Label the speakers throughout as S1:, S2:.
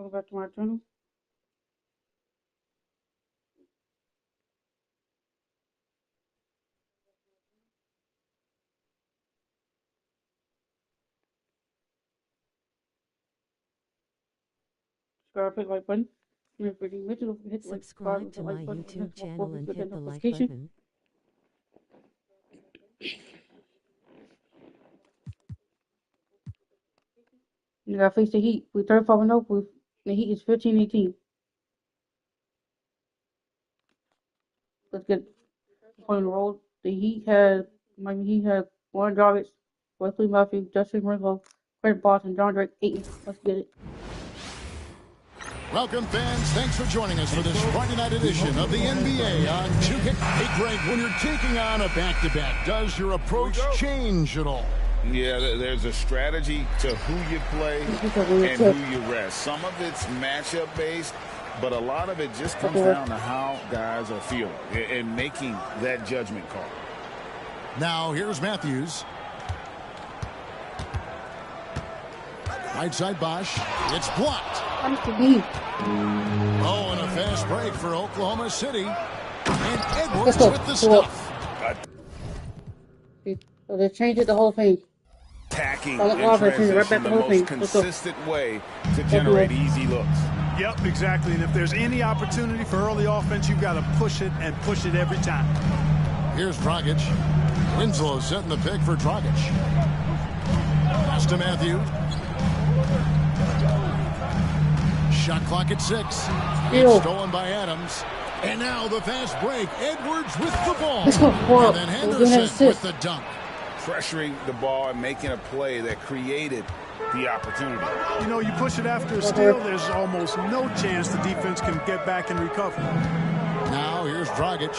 S1: Go back to my channel. Subscribe, hit the like button.
S2: Subscribe to my YouTube channel and hit the like button.
S1: You gotta face the Heat. We 35-0. With the Heat is 15-18. Let's get on the roll. The Heat had Warren Jarvis, Wesley Matthews, Justin Ringo, Chris Bosh, and John Drake. 8. Let's get it.
S3: Welcome, fans. Thanks for joining us for this Friday night edition of the NBA on 2K. Hey, Greg, when you're taking on a back-to-back, does your approach change at all?
S4: Yeah, there's a strategy to who you play and who you rest. Some of it's matchup-based, but a lot of it just comes down to how guys are feeling and making that judgment call.
S3: Now, here's Matthews. Right side Bosh. It's blocked. Oh, and a fast break for Oklahoma City. And Edwards with the stuff.
S1: So they changed it the whole thing.
S4: Attacking and transition, the most consistent way to generate easy looks.
S5: Yep, exactly. And if there's any opportunity for early offense, you've got to push it and push it every time.
S3: Here's Dragic. Winslow setting the pick for Dragic. Pass to Matthews. Shot clock at 6. It's stolen by Adams. And now the fast break. Edwards with the ball. And then Henderson with the dunk.
S4: Pressuring the ball and making a play that created the opportunity.
S5: You know, you push it after a steal, there's almost no chance the defense can get back and recover.
S3: Now here's Dragic,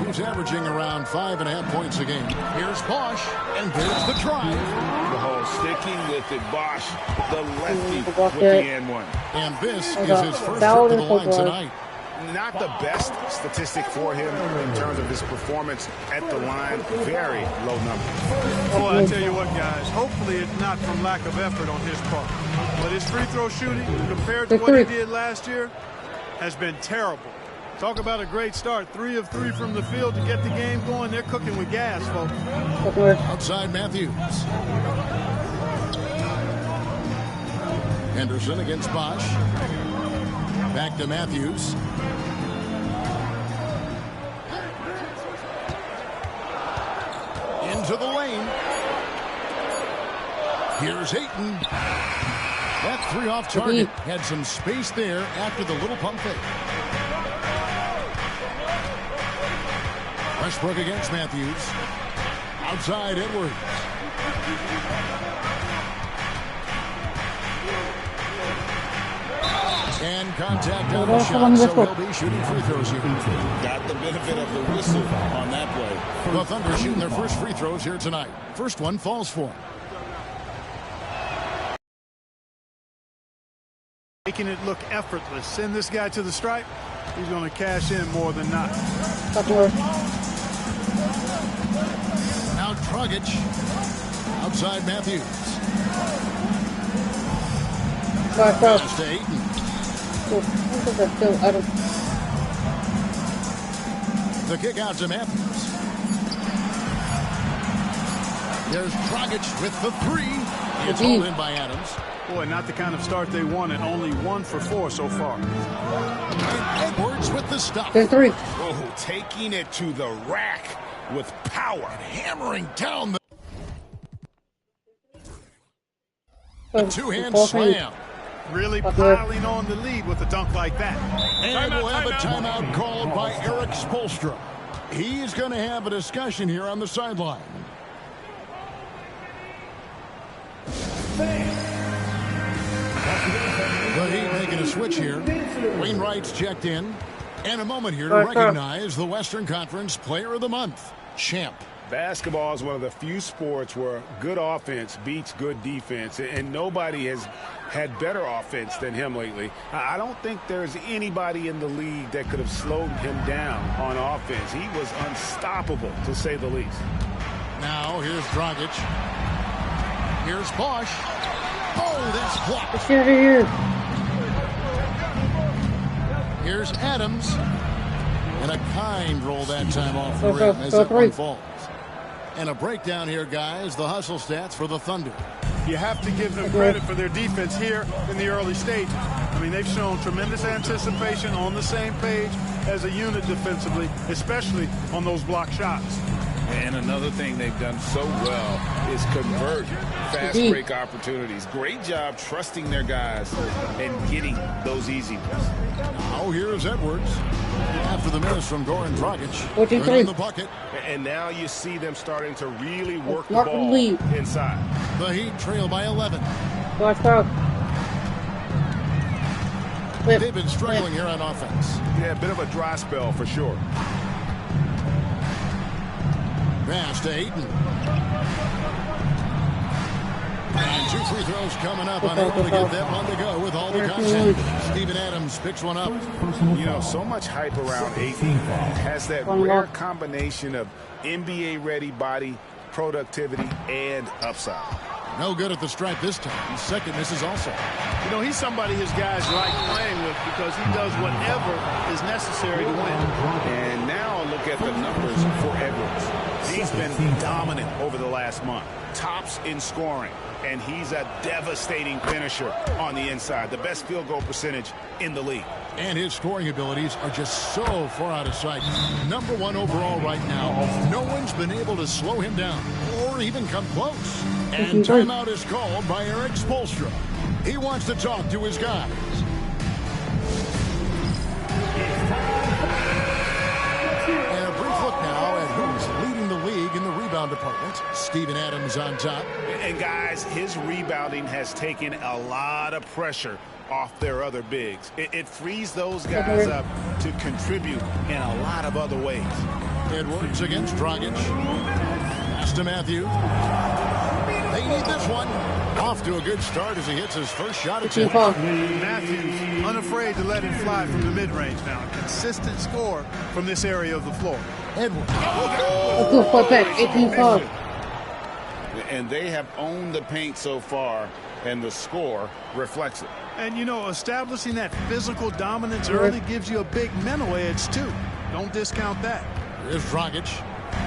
S3: who's averaging around 5.5 points a game. Here's Bosh, and there's the drive.
S4: The whole sticking with it. Bosh, the lefty with the N1.
S3: And this is his first trip to the line tonight.
S4: Not the best statistic for him in terms of his performance at the line. Very low number.
S5: Well, I tell you what, guys, hopefully it's not from lack of effort on his part. But his free throw shooting, compared to what he did last year, has been terrible. Talk about a great start. 3 of 3 from the field to get the game going. They're cooking with gas, folks.
S3: Outside Matthews. Henderson against Bosh. Back to Matthews. Into the lane. Here's Ayton. That 3 off target. Had some space there after the little pump fake. Westbrook against Matthews. Outside Edwards. And contact on the shot, so he'll be shooting free throws here.
S4: Got the benefit of the whistle on that play.
S3: The Thunder shooting their first free throws here tonight. First one falls for him.
S5: Making it look effortless. Send this guy to the stripe. He's going to cash in more than not.
S3: Now Dragic. Outside Matthews. Pass to Ayton. The kick out to Matthews. There's Dragic with the 3. It's hauled in by Adams.
S5: Boy, not the kind of start they wanted. Only 1 for 4 so far.
S3: And Edwards with the stop.
S1: 3.
S4: Oh, taking it to the rack with power.
S3: Hammering down the two-hand slam.
S5: Really piling on the lead with a dunk like that.
S3: And we'll have a timeout called by Eric Spoelstra. He's going to have a discussion here on the sideline. The Heat making a switch here. Wainwright's checked in. And a moment here to recognize the Western Conference Player of the Month, Champ.
S4: Basketball is one of the few sports where good offense beats good defense, and nobody has had better offense than him lately. I don't think there's anybody in the league that could have slowed him down on offense. He was unstoppable, to say the least.
S3: Now, here's Dragic. Here's Bosh. Oh, that's blocked. Here's Adams. And a kind roll that time off the rim as that one falls. And a breakdown here, guys. The hustle stats for the Thunder.
S5: You have to give them credit for their defense here in the early stages. I mean, they've shown tremendous anticipation, on the same page as a unit defensively, especially on those block shots.
S4: And another thing they've done so well is convert fast break opportunities. Great job trusting their guys and getting those easy ones.
S3: Now here's Edwards. After the miss from Goran Dragic.
S1: In
S3: the bucket.
S4: And now you see them starting to really work the ball inside.
S3: The Heat trail by 11.
S1: Watch out.
S3: They've been struggling here on offense.
S4: Yeah, a bit of a dry spell for sure.
S3: Pass to Ayton. And 2 free throws coming up. Unable to get that one to go with all the contact. Steven Adams picks one up.
S4: You know, so much hype around Ayton. Has that rare combination of NBA-ready body, productivity, and upside.
S3: No good at the stripe this time. His second misses also.
S5: You know, he's somebody his guys like playing with because he does whatever is necessary to win.
S4: And now look at the numbers for Edwards. He's been dominant over the last month. Tops in scoring. And he's a devastating finisher on the inside. The best field goal percentage in the league.
S3: And his scoring abilities are just so far out of sight. Number 1 overall right now. No one's been able to slow him down or even come close. And timeout is called by Eric Spoelstra. He wants to talk to his guys. And a brief look now at who's leading the league in the rebound department. Steven Adams on top.
S4: And guys, his rebounding has taken a lot of pressure off their other bigs. It frees those guys up to contribute in a lot of other ways.
S3: Edwards against Dragic. Pass to Matthews. They need this one. Off to a good start as he hits his first shot at
S5: Matthews, unafraid to let it fly from the mid-range now. Consistent score from this area of the floor.
S3: Edwards.
S4: And they have owned the paint so far, and the score reflects it.
S5: And, you know, establishing that physical dominance early gives you a big mental edge, too. Don't discount that.
S3: Here's Dragic.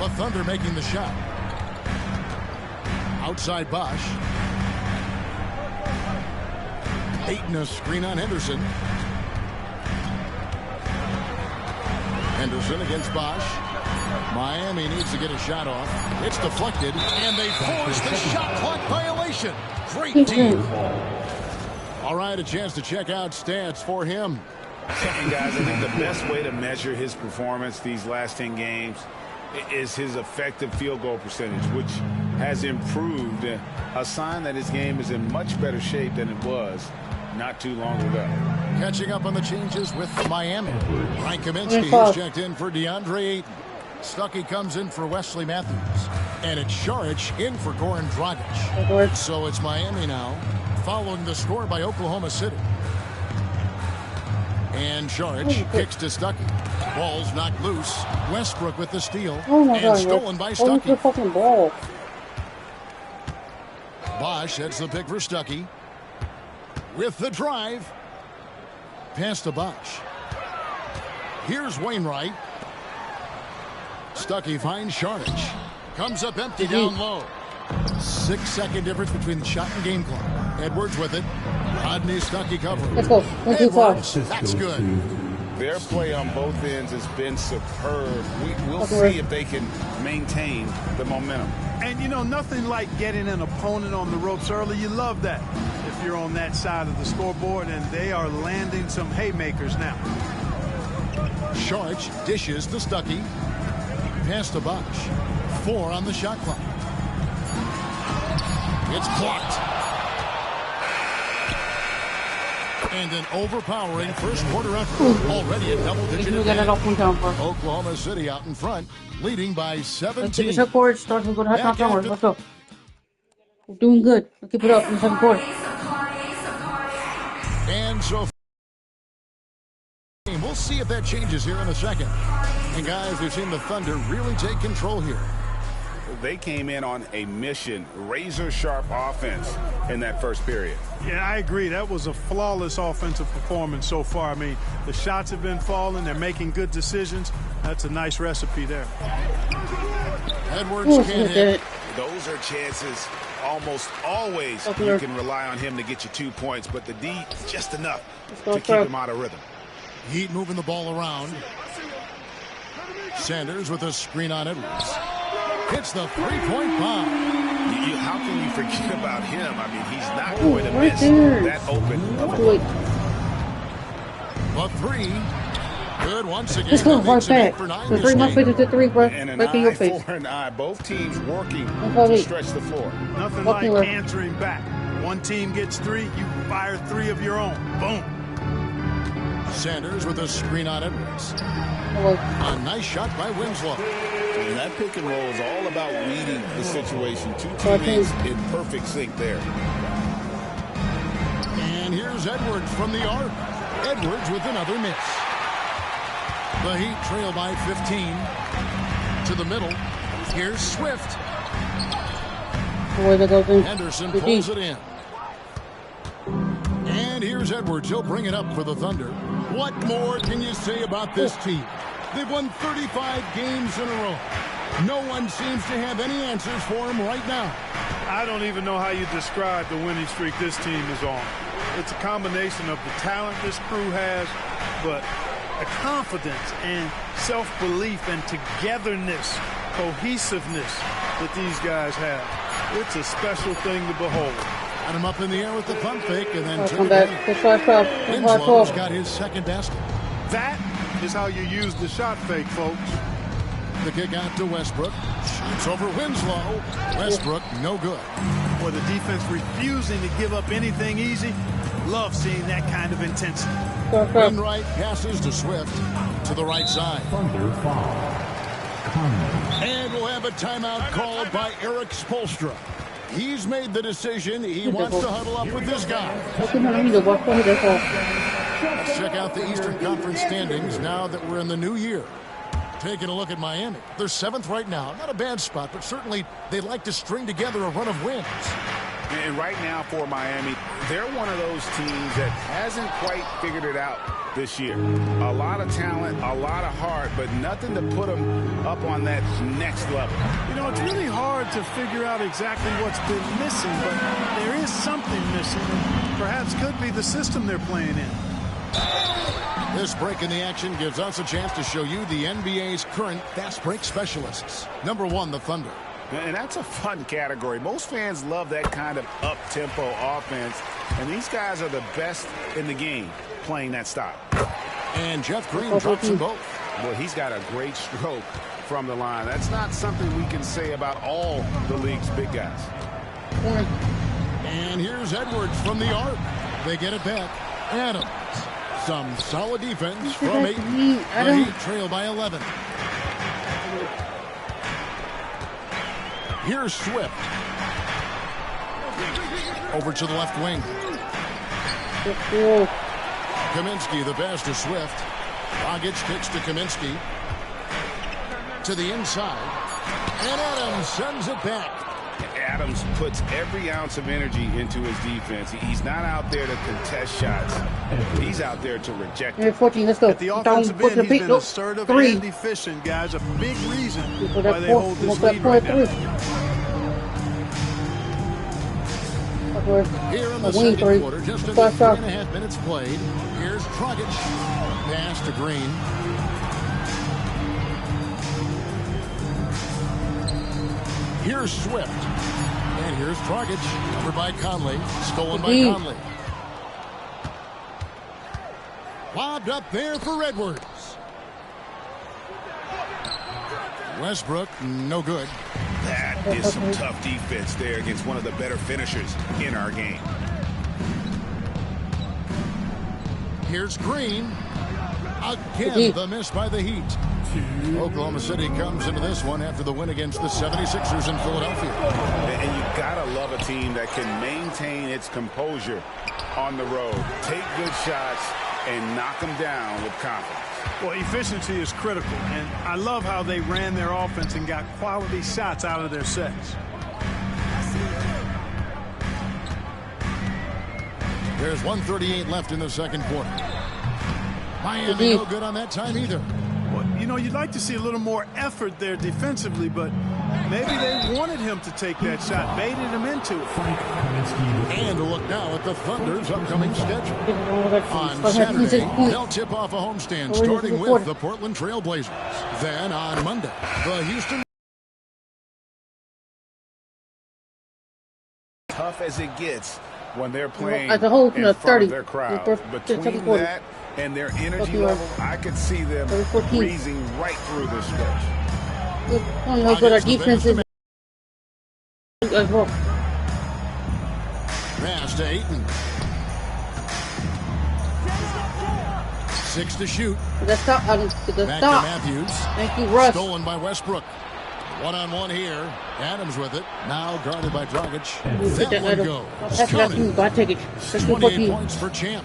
S3: The Thunder making the shot. Outside Bosch. Ayton a screen on Henderson. Henderson against Bosch. Miami needs to get a shot off. It's deflected, and they force the shot clock violation. Great team. All right, a chance to check out stats for him.
S4: And guys, I think the best way to measure his performance these last 10 games is his effective field goal percentage, which has improved, a sign that his game is in much better shape than it was not too long ago.
S3: Catching up on the changes with Miami. Frank Kaminsky has checked in for DeAndre Ayton. Stuckey comes in for Wesley Matthews. And it's Šarić in for Goran Dragic. So it's Miami now, following the score by Oklahoma City. And Šarić kicks to Stuckey. Ball's knocked loose. Westbrook with the steal. And stolen by Stuckey. Bosch heads the pick for Stuckey. With the drive. Pass to Bosch. Here's Wainwright. Stuckey finds Šarić. Comes up empty down low. 6-second difference between the shot and game clock. Edwards with it. Rodney Stuckey covering.
S1: Let's go.
S3: Edwards, that's good.
S4: Their play on both ends has been superb. We'll see if they can maintain the momentum.
S5: And, you know, nothing like getting an opponent on the ropes early. You love that if you're on that side of the scoreboard, and they are landing some haymakers now.
S3: Šarić dishes to Stuckey. Pass to Bosch. 4 on the shot clock. It's blocked. And an overpowering first quarter effort. Already a double-digit advantage. Oklahoma City out in front, leading by 17.
S1: Let's go to halftime. Let's go. We're doing good. Let's keep it up in the second quarter.
S3: And so we'll see if that changes here in a second. And guys, we've seen the Thunder really take control here.
S4: They came in on a mission, razor-sharp offense in that first period.
S5: Yeah, I agree. That was a flawless offensive performance so far. I mean, the shots have been falling. They're making good decisions. That's a nice recipe there.
S3: Edwards can't hit.
S4: Those are chances almost always you can rely on him to get you 2 points, but the D, just enough to keep him out of rhythm.
S3: Heat moving the ball around. Sanders with a screen on Edwards. Hits the three-point bomb.
S4: How can you forget about him? I mean, he's not going to miss that open of a look.
S3: A three. Good once again.
S1: Let's go right back. The 3 months later to 3, bro.
S4: And an
S1: Right in your
S4: eye
S1: face.
S4: for an eye. Both teams working to stretch the floor.
S5: Nothing like answering back. One team gets 3, you fire 3 of your own. Boom.
S3: Sanders with a screen on Edwards. A nice shot by Winslow.
S4: And that pick and roll is all about reading the situation. 2 teammates in perfect sync there.
S3: And here's Edwards from the arc. Edwards with another miss. The Heat trail by 15. To the middle. Here's Swift. Henderson pulls it in. And here's Edwards. He'll bring it up for the Thunder. What more can you say about this team? They've won 35 games in a row. No one seems to have any answers for them right now.
S5: I don't even know how you describe the winning streak this team is on. It's a combination of the talent this crew has, but the confidence and self-belief and togetherness, cohesiveness that these guys have. It's a special thing to behold.
S3: Got him up in the air with the pump fake and then
S1: come back.
S3: Winslow's got his second basket.
S5: That is how you use the shot fake, folks.
S3: The kick out to Westbrook. Shoots over Winslow. Westbrook, no good.
S5: For the defense refusing to give up anything easy. Love seeing that kind of intensity.
S3: Wainwright passes to Swift to the right side. And we'll have a timeout called by Eric Spoelstra. He's made the decision. He wants to huddle up with this guy. Let's check out the Eastern Conference standings now that we're in the new year. Taking a look at Miami. They're 7th right now. Not a bad spot, but certainly they'd like to string together a run of wins.
S4: And right now for Miami, they're one of those teams that hasn't quite figured it out this year. A lot of talent, a lot of heart, but nothing to put them up on that next level.
S5: You know, it's really hard to figure out exactly what's been missing, but there is something missing. Perhaps could be the system they're playing in.
S3: This break in the action gives us a chance to show you the NBA's current fast break specialists. Number 1, the Thunder.
S4: And that's a fun category. Most fans love that kind of up-tempo offense, and these guys are the best in the game playing that style.
S3: And Jeff Green drops them both.
S4: Well, he's got a great stroke from the line. That's not something we can say about all the league's big guys.
S3: And here's Edwards from the arc. They get it back. Adams. Some solid defense from 8. The Heat trail by 11. Here's Swift. Over to the left wing. Kaminsky, the pass to Swift. Dragic kicks to Kaminsky. To the inside. And Adams sends it back.
S4: Adams puts every ounce of energy into his defense. He's not out there to contest shots. He's out there to reject it.
S1: 14, let's go.
S5: At the offensive end, he's been assertive and efficient, guys. A big reason why they hold this lead right now.
S3: Here in the second quarter, just under 3.5 minutes played. Here's Dragic. Pass to Green. Here's Swift. And here's Dragic. Covered by Conley. Stolen by Conley. Lobbed up there for Edwards. Westbrook, no good.
S4: That is some tough defense there against one of the better finishers in our game.
S3: Here's Green. Again, the miss by the Heat. Oklahoma City comes into this one after the win against the 76ers in Philadelphia.
S4: And you gotta love a team that can maintain its composure on the road, take good shots, and knock them down with confidence.
S5: Well, efficiency is critical, and I love how they ran their offense and got quality shots out of their sets.
S3: There's 1:38 left in the second quarter. Miami no good on that time either.
S5: Well, you know, you'd like to see a little more effort there defensively, but maybe they wanted him to take that shot, baited him into it.
S3: And a look now at the Thunder's upcoming schedule. On Saturday, they'll tip off a homestand starting with the Portland Trail Blazers. Then on Monday, the Houston.
S4: Tough as it gets when they're playing
S1: as a whole,
S4: in front
S1: 30,
S4: of their crowd. Between that and their energy level, I could see them breezing right through this stretch.
S1: How good our defense is as well.
S3: Pass to Ayton. 6 to shoot.
S1: The stop.
S3: Back to Matthews.
S1: Thank you, Russ.
S3: Stolen by Westbrook. One-on-one here. Adams with it. Now guarded by Dragic. That one goes. Counted. 28 points for Champ.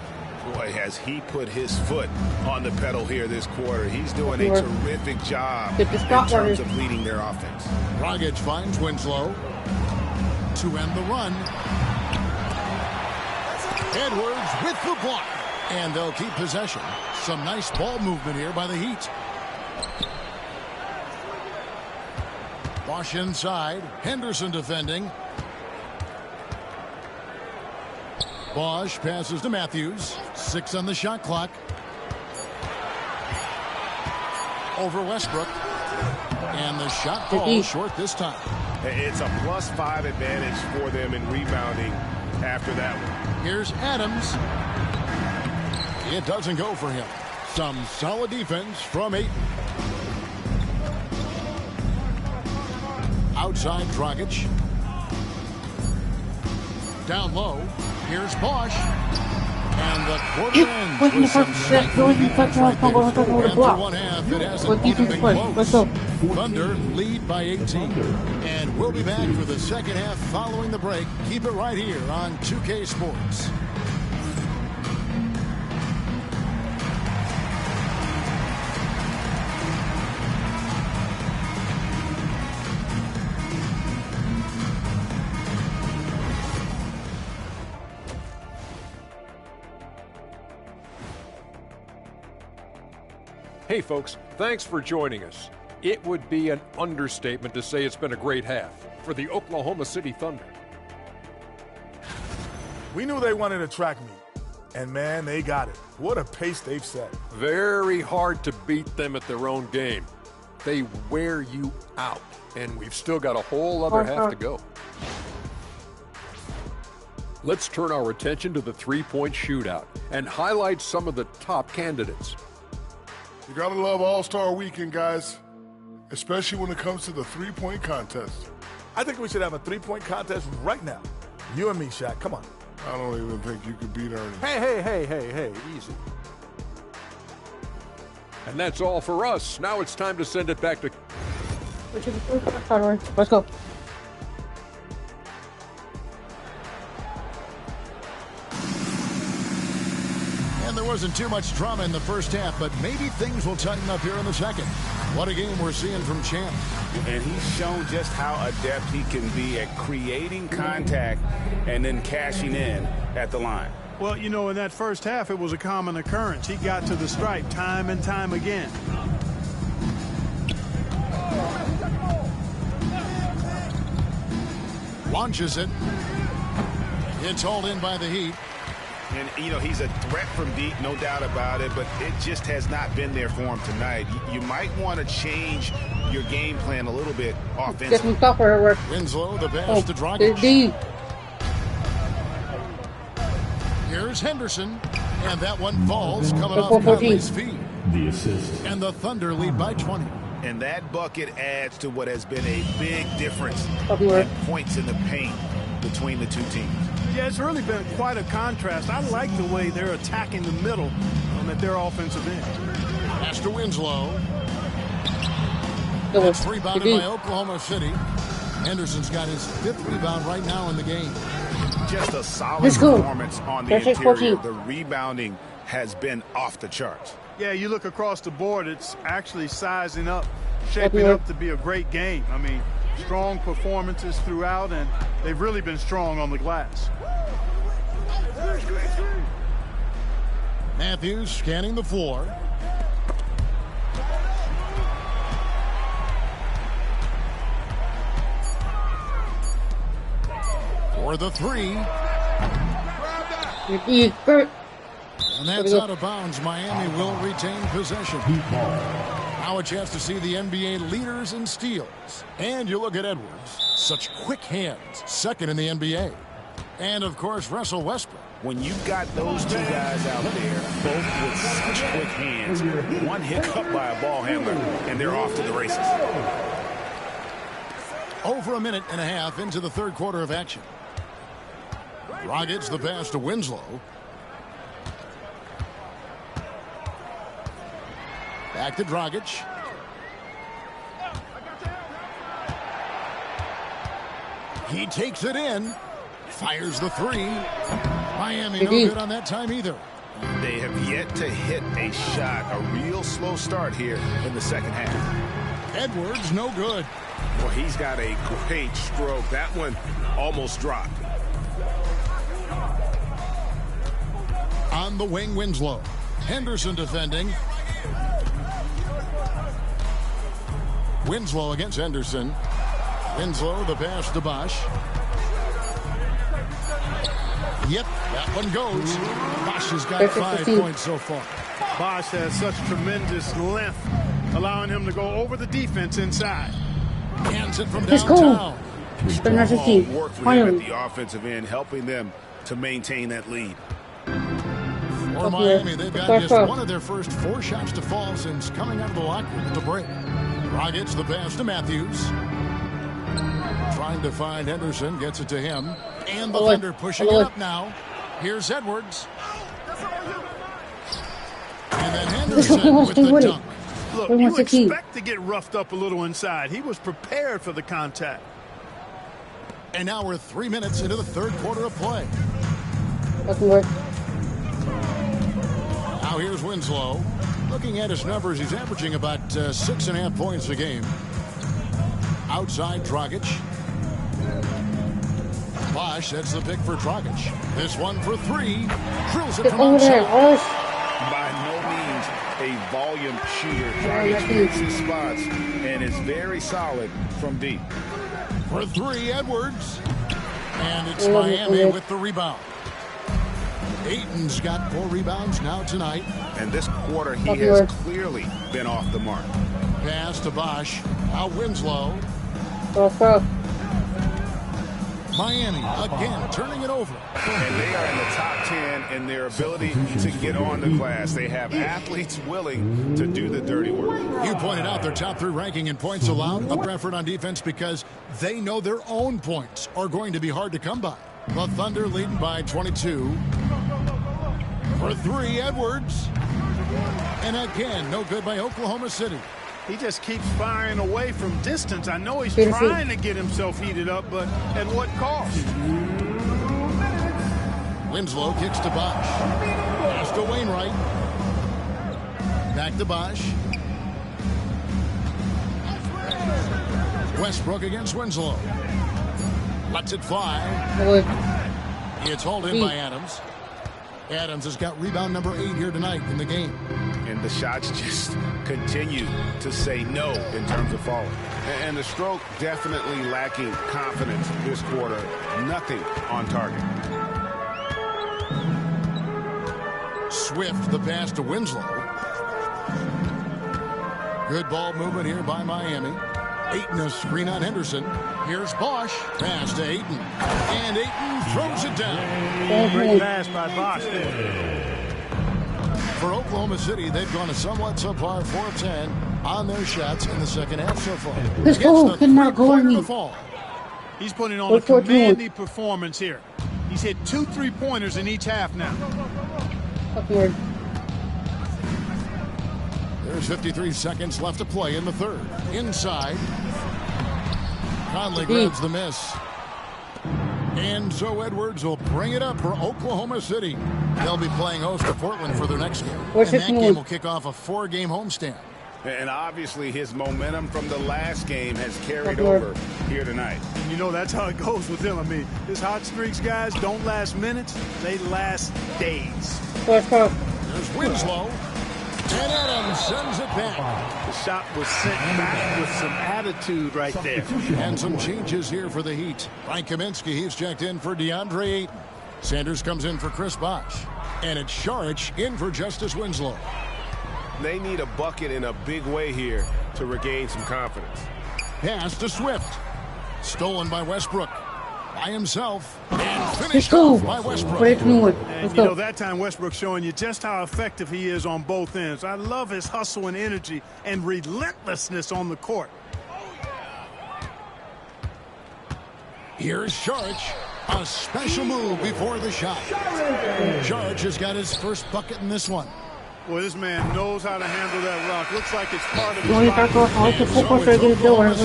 S4: Boy, has he put his foot on the pedal here this quarter. He's doing a terrific job in terms of leading their offense.
S3: Dragic finds Winslow to end the run. Edwards with the block. And they'll keep possession. Some nice ball movement here by the Heat. Bosch inside. Henderson defending. Bosch passes to Matthews. 6 on the shot clock. Over Westbrook. And the shot falls short this time.
S4: It's a +5 advantage for them in rebounding after that one.
S3: Here's Adams. It doesn't go for him. Some solid defense from Ayton. Outside Dragic. Down low. Here's Bosch. And the quarter ends with some after one half, it hasn't even been close. Thunder lead by 18. And we'll be back for the second half following the break. Keep it right here on 2K Sports.
S6: Hey folks, thanks for joining us. It would be an understatement to say it's been a great half for the Oklahoma City Thunder.
S7: We knew they wanted a track meet, and man, they got it. What a pace they've set.
S6: Very hard to beat them at their own game. They wear you out, and we've still got a whole other half to go. Let's turn our attention to the three-point shootout and highlight some of the top candidates.
S8: You gotta love All-Star Weekend, guys, especially when it comes to the three-point contest.
S7: I think we should have a three-point contest right now. You and me, Shaq, come on.
S8: I don't even think you could beat Ernie.
S6: Hey, easy. And that's all for us. Now it's time to send it back to...
S1: Let's go.
S3: There wasn't too much drama in the first half, but maybe things will tighten up here in the second. What a game we're seeing from Champ.
S4: And he's shown just how adept he can be at creating contact and then cashing in at the line.
S5: Well, you know, in that first half, it was a common occurrence. He got to the stripe time and time again.
S3: Launches it. It's hauled in by the Heat.
S4: And, you know, he's a threat from deep, no doubt about it, but it just has not been there for him tonight. You might want to change your game plan a little bit offensively.
S3: Winslow, the pass to Dragic. Here's Henderson, and that one falls coming off Conley's feet.
S9: The assist.
S3: And the Thunder lead by 20.
S4: And that bucket adds to what has been a big difference in points in the paint between the two teams.
S5: Yeah, it's really been quite a contrast. I like the way they're attacking the middle at their offensive end.
S3: Pass to Winslow. It's rebounded by Oklahoma City. Henderson's got his 5th rebound right now in the game.
S4: Just a solid performance on the interior. The rebounding has been off the charts.
S5: Yeah, you look across the board, it's actually sizing up, shaping up to be a great game. I mean, strong performances throughout, and they've really been strong on the glass.
S3: Matthews scanning the floor. For the three. And that's out of bounds. Miami will retain possession. Now a chance to see the NBA leaders in steals. And you look at Edwards. Such quick hands. Second in the NBA. And, of course, Russell Westbrook.
S4: When you've got those two guys out there, both with such quick hands, one hiccup by a ball handler, and they're off to the races.
S3: Over a minute and a half into the third quarter of action. Dragic the pass to Winslow. Back to Dragic. He takes it in. Fires the three. Miami no good on that time either.
S4: They have yet to hit a shot, a real slow start here in the second half.
S3: Edwards no good.
S4: Well, he's got a great stroke. That one almost dropped.
S3: On the wing, Winslow. Henderson defending. Winslow against Henderson. Winslow, the pass to Bosch. Yep, that one goes. Bosch has got 5 points so far.
S5: Bosch has such tremendous length, allowing him to go over the defense inside.
S3: Hands it from downtown.
S4: Strong work for him at the offensive end, helping them to maintain that lead.
S3: For Miami, they've got just one of their first 4 shots to fall since coming out of the locker room at the break. Dragic the pass to Matthews. Trying to find Henderson, gets it to him. And the Thunder pushing it up now. Here's Edwards. And then Henderson with the dunk.
S5: Look, you expect to get roughed up a little inside. He was prepared for the contact.
S3: And now we're 3 minutes into the third quarter of play. Now here's Winslow. Looking at his numbers, he's averaging about 6.5 points a game. Outside Dragic. Bosch, that's the pick for Dragic. This one for 3. Drills it from outside.
S4: By no means a volume shooter. Dragic hits his spots and is very solid from deep.
S3: For 3, Edwards. And it's Miami with the rebound. Ayton's got 4 rebounds now tonight.
S4: And this quarter, he has clearly been off the mark.
S3: Pass to Bosch. Now Winslow. Miami again turning it over.
S4: And they are in the top 10 in their ability to get on the glass. They have athletes willing to do the dirty work.
S3: You pointed out their top 3 ranking in points allowed, up effort on defense because they know their own points are going to be hard to come by. The Thunder leading by 22. For 3, Edwards. And again, no good by Oklahoma City.
S5: He just keeps firing away from distance. I know he's trying to get himself heated up, but at what cost?
S3: Winslow kicks to Bosch. Pass to Wainwright. Back to Bosch. Westbrook against Winslow. Lets it fly. It's hauled in by Adams. Adams has got rebound number 8 here tonight in the game.
S4: And the shots just continue to say no in terms of falling. And the stroke definitely lacking confidence this quarter. Nothing on target.
S3: Swift the pass to Winslow. Good ball movement here by Miami. Ayton a screen on Henderson. Here's Bosch. Pass to Ayton. And Ayton throws it down.
S5: Great pass by Bosch there.
S3: For Oklahoma City, they've gone a somewhat subpar 4 of 10 on their shots in the second half so far.
S1: Let's go. Cannot go on me.
S5: He's putting on a commanding performance here. He's hit 2 3-pointers in each half now.
S1: Upward.
S3: There's 53 seconds left to play in the third. Inside. Conley grabs the miss. And so Edwards will bring it up for Oklahoma City. They'll be playing host to Portland for their next game. And that game will kick off a 4-game homestand.
S4: And obviously his momentum from the last game has carried over here tonight.
S5: You know, that's how it goes with him. I mean, his hot streaks, guys, don't last minutes. They last days.
S3: There's Winslow. And Adams sends it back.
S5: The shot was sent back with some attitude right there.
S3: And some changes here for the Heat. Frank Kaminsky, he's checked in for DeAndre Ayton. Sanders comes in for Chris Bosh. And it's Saric in for Justice Winslow.
S4: They need a bucket in a big way here to regain some confidence.
S3: Pass to Swift. Stolen by Westbrook. By himself. And finished off by Westbrook.
S5: And you know, that time Westbrook showing you just how effective he is on both ends. I love his hustle and energy and relentlessness on the court.
S3: Here's Saric. A special move before the shot. Saric has got his first bucket in this one.
S5: Well, this man knows how to handle that rock. Looks like it's part of
S3: his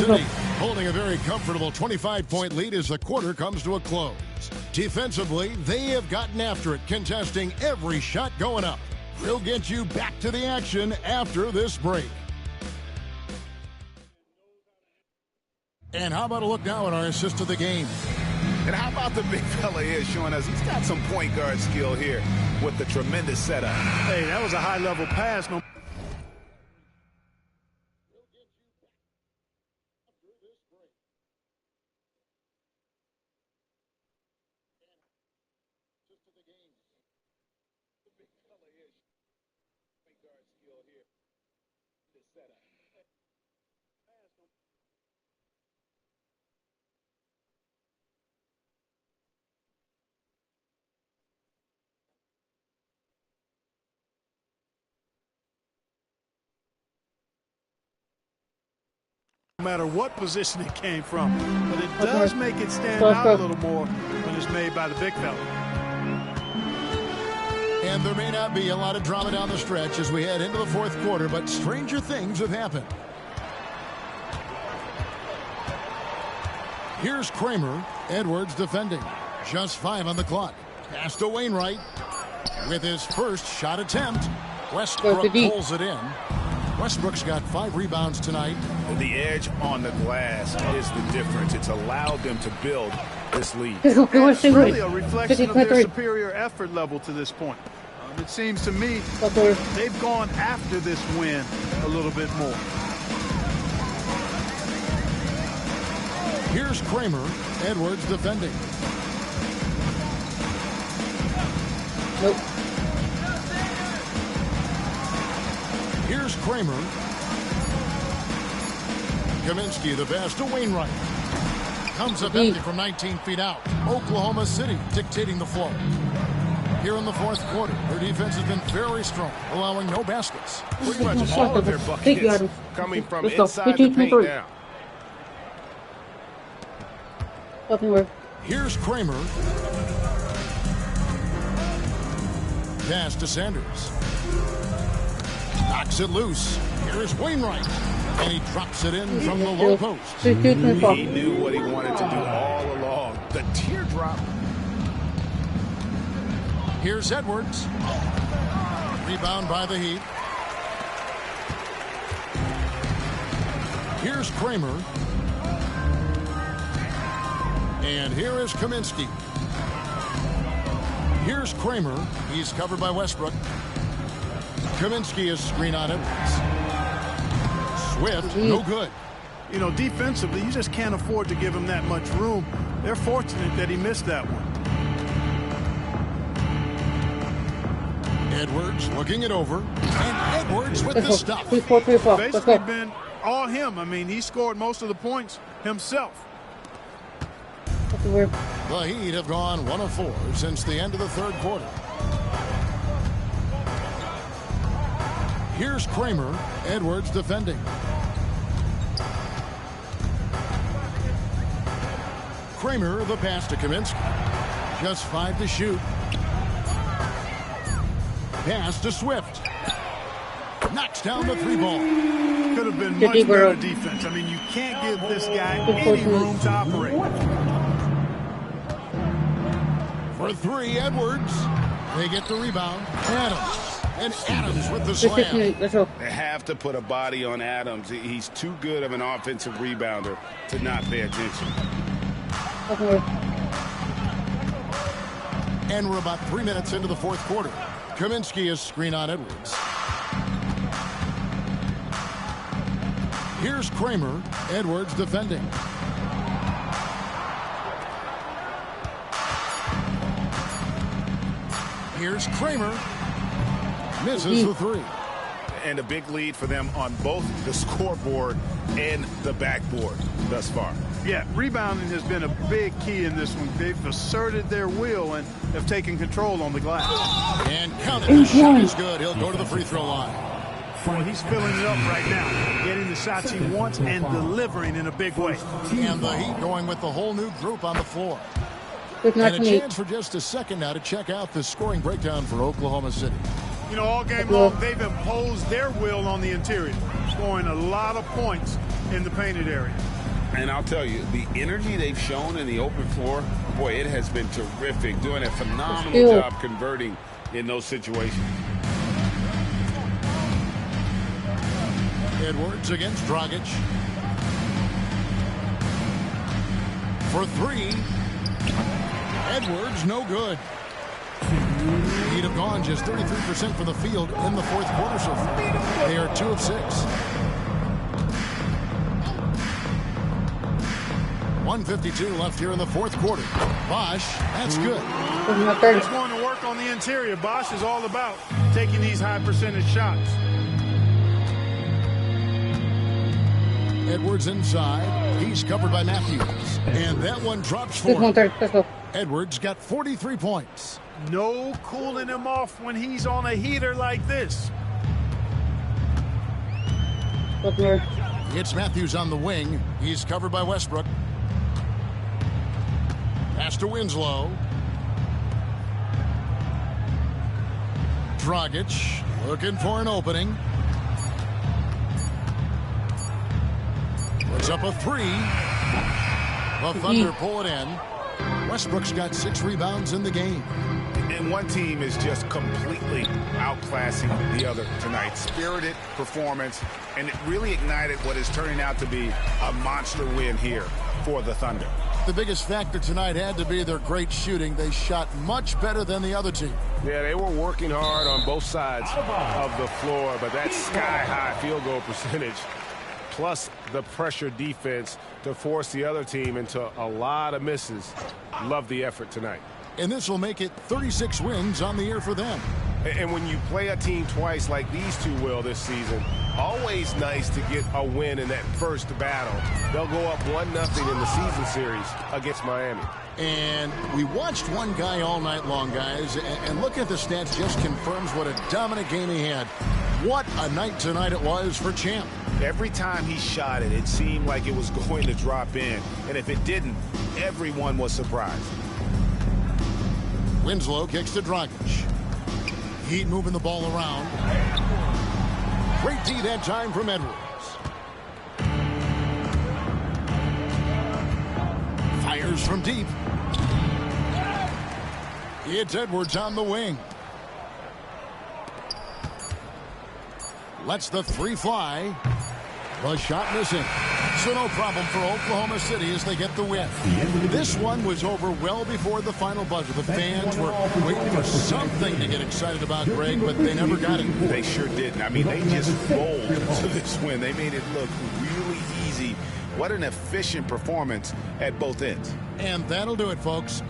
S3: body. Holding a very comfortable 25-point lead as the quarter comes to a close. Defensively, they have gotten after it, contesting every shot going up. We'll get you back to the action after this break. And how about a look now at our assist of the game?
S4: And how about the big fella here showing us he's got some point guard skill here with the tremendous setup.
S5: Hey, that was a high-level pass. No matter what position it came from, but it does make it stand out a little more when it's made by the big fella.
S3: And there may not be a lot of drama down the stretch as we head into the fourth quarter, but stranger things have happened. Here's Kramer. Edwards defending. Just 5 on the clock. Pass to Wainwright. With his first shot attempt, Westbrook pulls it in. Westbrook's got 5 rebounds tonight.
S4: The edge on the glass is the difference. It's allowed them to build this lead.
S5: It's really a reflection of their superior effort level to this point. It seems to me they've gone after this win a little bit more.
S3: Here's Kramer. Edwards defending.
S1: Nope.
S3: Here's Kramer. Kaminsky the pass to Wainwright. Comes up empty from 19 feet out. Oklahoma City dictating the flow. Here in the fourth quarter, their defense has been very strong, allowing no baskets.
S4: Pretty much all of their buckets coming from inside the paint now.
S3: Here's Kramer. Pass to Sanders. Knocks it loose. Here's Wainwright. And he drops it in from the low post.
S4: He knew what he wanted to do all along. The teardrop.
S3: Here's Edwards. Rebound by the Heat. Here's Kramer. And here is Kaminsky. Here's Kramer. He's covered by Westbrook. Kaminsky is screen on Edwards. Swift, no good.
S5: You know, defensively, you just can't afford to give him that much room. They're fortunate that he missed that one.
S3: Edwards looking it over. And Edwards with the stop.
S5: Basically been all him. I mean, he scored most of the points himself.
S3: The Heat have gone 1 of 4 since the end of the third quarter. Here's Kramer. Edwards defending. Kramer the pass to Kaminsky. Just 5 to shoot. Pass to Swift. Knocks down the 3 ball.
S5: Could have been much better defense. I mean, you can't give this guy any room to operate.
S3: For three, Edwards. They get the rebound. Adams. And Adams with the slam.
S1: Let's go.
S4: They have to put a body on Adams. He's too good of an offensive rebounder to not pay attention.
S1: Okay.
S3: And we're about 3 minutes into the fourth quarter. Kaminsky is screen on Edwards. Here's Kramer. Edwards defending. Here's Kramer. Misses the three.
S4: And a big lead for them on both the scoreboard and the backboard thus far.
S5: Yeah, rebounding has been a big key in this one. They've asserted their will and have taken control on the glass.
S3: And counted. The shot is good. He'll go to the free throw line.
S5: Well, he's filling it up right now, getting the shots he wants and delivering in a big way.
S3: And the Heat going with the whole new group on the floor.
S1: It's not
S3: And a
S1: me.
S3: chance for just a second now to check out the scoring breakdown for Oklahoma City.
S5: You know, all game long, they've imposed their will on the interior, scoring a lot of points in the painted area.
S4: And I'll tell you, the energy they've shown in the open floor, boy, it has been terrific. Doing a phenomenal job converting in those situations.
S3: Edwards against Dragic. For three. Edwards, no good. He'd have gone just 33% from the field in the fourth quarter so far. They are 2 of 6. 1:52 left here in the fourth quarter. Bosch, that's good.
S5: He's going to work on the interior. Bosch is all about taking these high percentage shots.
S3: Edwards inside. He's covered by Matthews. And that one drops for him.
S1: Let's go.
S3: Edwards got 43 points.
S5: No cooling him off when he's on a heater like this.
S3: It's Matthews on the wing. He's covered by Westbrook. Pass to Winslow. Dragic looking for an opening. Puts up a three. The Thunder pull it in. Westbrook's got 6 rebounds in the game.
S4: And one team is just completely outclassing the other tonight. Spirited performance, and it really ignited what is turning out to be a monster win here for the Thunder.
S3: The biggest factor tonight had to be their great shooting. They shot much better than the other team.
S4: Yeah, they were working hard on both sides of the floor, but that sky-high field goal percentage plus the pressure defense to force the other team into a lot of misses. Love the effort tonight.
S3: And this will make it 36 wins on the year for them.
S4: And when you play a team twice like these two will this season, always nice to get a win in that first battle. They'll go up 1-0 in the season series against Miami.
S3: And we watched one guy all night long, guys, and looking at the stats just confirms what a dominant game he had. What a night tonight it was for Champ.
S4: Every time he shot it, it seemed like it was going to drop in. And if it didn't, everyone was surprised.
S3: Winslow kicks to Dragic. Heat moving the ball around. Great D that time from Edwards. Fires from deep. It's Edwards on the wing. Lets the three fly. The shot missing. So no problem for Oklahoma City as they get the win. This one was over well before the final buzzer. The fans were waiting for something to get excited about, Greg, but they never got it.
S4: They sure didn't. I mean, they just rolled to this win. They made it look really easy. What an efficient performance at both ends.
S3: And that'll do it, folks.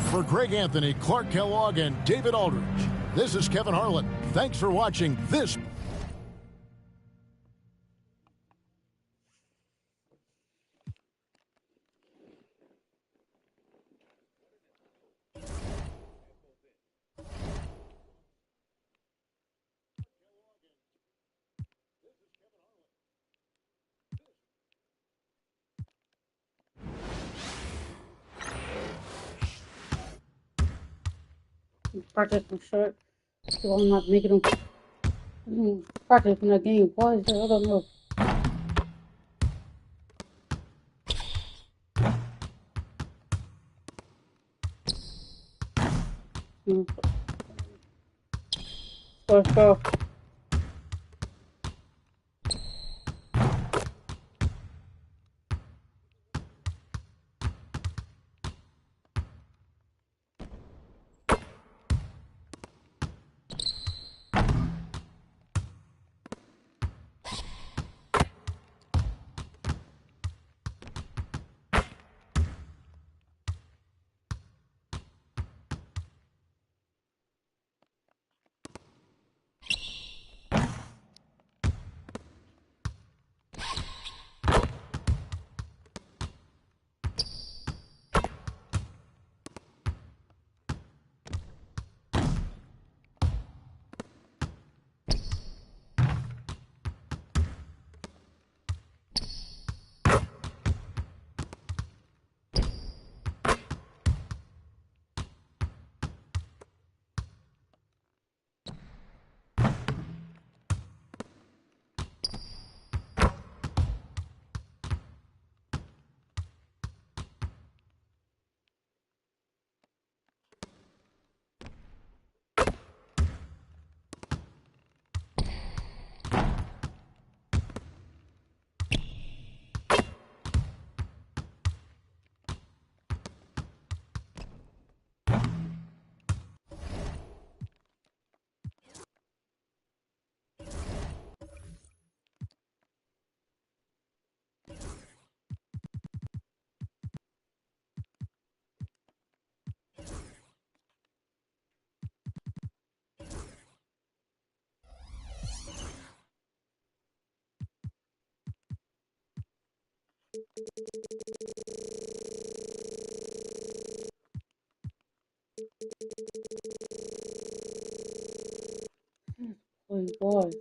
S3: For Greg Anthony, Clark Kellogg, and David Aldridge, this is Kevin Harlan. Thanks for watching this.
S1: Practice from short. So I'm not making them practice from that game. Why is that? I don't know. Let's go. Oh God.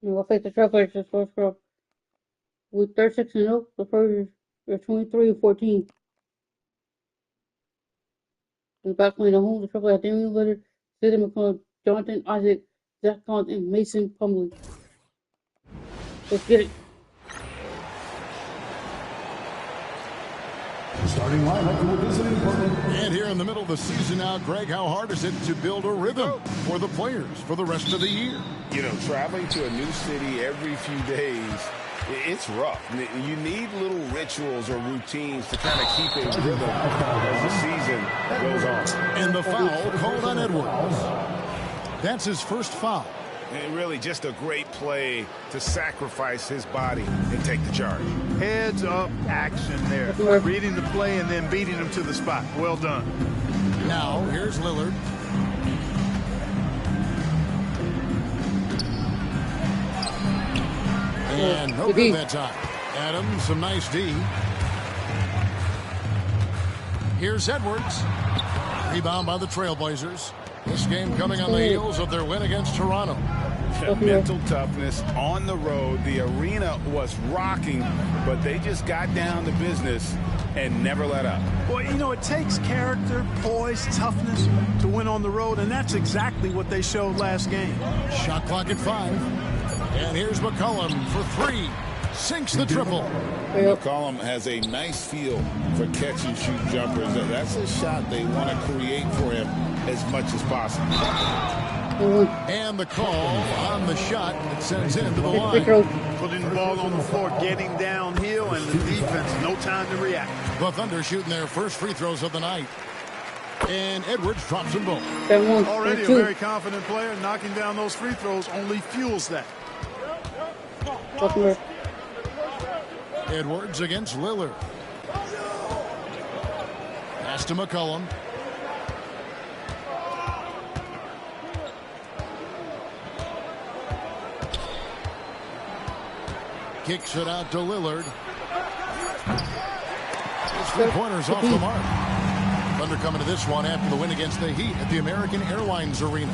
S1: We'll face the Trailblazers first round. With 36-0, the Blazers are 23-14. In the back playing at home, the Trailblazers have Damian Lillard, Sidney McCollum, Jonathan Isaac, Zach Collins, and Mason Plumlee. Let's get it.
S3: Starting lineup for the visiting party. And here in the middle of the season now, Greg, how hard is it to build a rhythm for the players for the rest of the year?
S4: You know, traveling to a new city every few days, it's rough. You need little rituals or routines to kind of keep a rhythm as the season goes on.
S3: And the foul called on Edwards. That's his first foul.
S4: And really just a great play to sacrifice his body and take the charge.
S5: Heads up action there. Reading the play and then beating him to the spot. Well done.
S3: Now, here's Lillard. And no good that time. Adams, some nice D. Here's Edwards. Rebound by the Trailblazers. This game coming on the heels of their win against Toronto.
S4: Mental toughness on the road. The arena was rocking, but they just got down to business and never let up.
S5: Well, you know, it takes character, poise, toughness to win on the road, and that's exactly what they showed last game.
S3: Shot clock at 5. And here's McCollum for 3. Sinks the triple.
S9: McCollum has a nice feel for catch and shoot jumpers. That's a shot they want to create for him as much as possible.
S3: And the call on the shot that sends him to the line.
S5: Putting the ball on the floor, getting downhill, and the defense, no time to react.
S3: The Thunder shooting their first free throws of the night. And Edwards drops them both.
S5: Already a very confident player. Knocking down those free throws only fuels that.
S3: Edwards against Lillard. Pass to McCollum. Kicks it out to Lillard. His 3-pointers off the mark. Thunder coming to this one after the win against the Heat at the American Airlines Arena.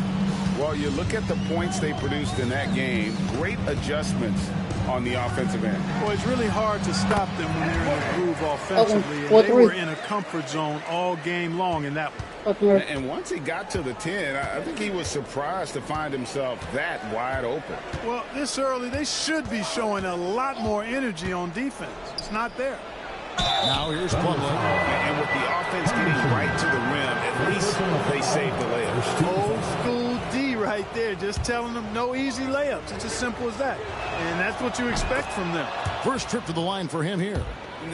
S4: Well, you look at the points they produced in that game. Great adjustments on the offensive end.
S5: Well, it's really hard to stop them when they're in a groove offensively. And they were in a comfort zone all game long in that one.
S4: And once he got to the 10, I think he was surprised to find himself that wide open.
S5: Well, this early, they should be showing a lot more energy on defense. It's not there.
S3: Now here's Plumlee.
S4: And with the offense getting right to the rim, at least they saved the layup.
S5: Old school D right there, just telling them no easy layups. It's as simple as that. And that's what you expect from them.
S3: First trip to the line for him here.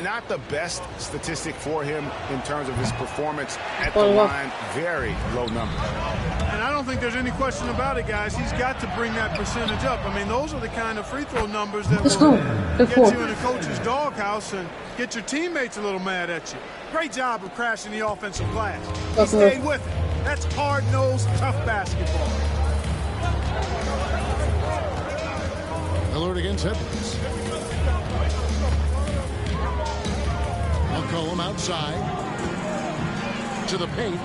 S4: Not the best statistic for him in terms of his performance at the line. Very low number.
S5: And I don't think there's any question about it, guys. He's got to bring that percentage up. I mean, those are the kind of free throw numbers that will get you in a coach's doghouse and get your teammates a little mad at you. Great job of crashing the offensive glass. He stayed with it. That's hard-nosed, tough basketball.
S3: Lillard against Edwards. McCollum outside to the paint.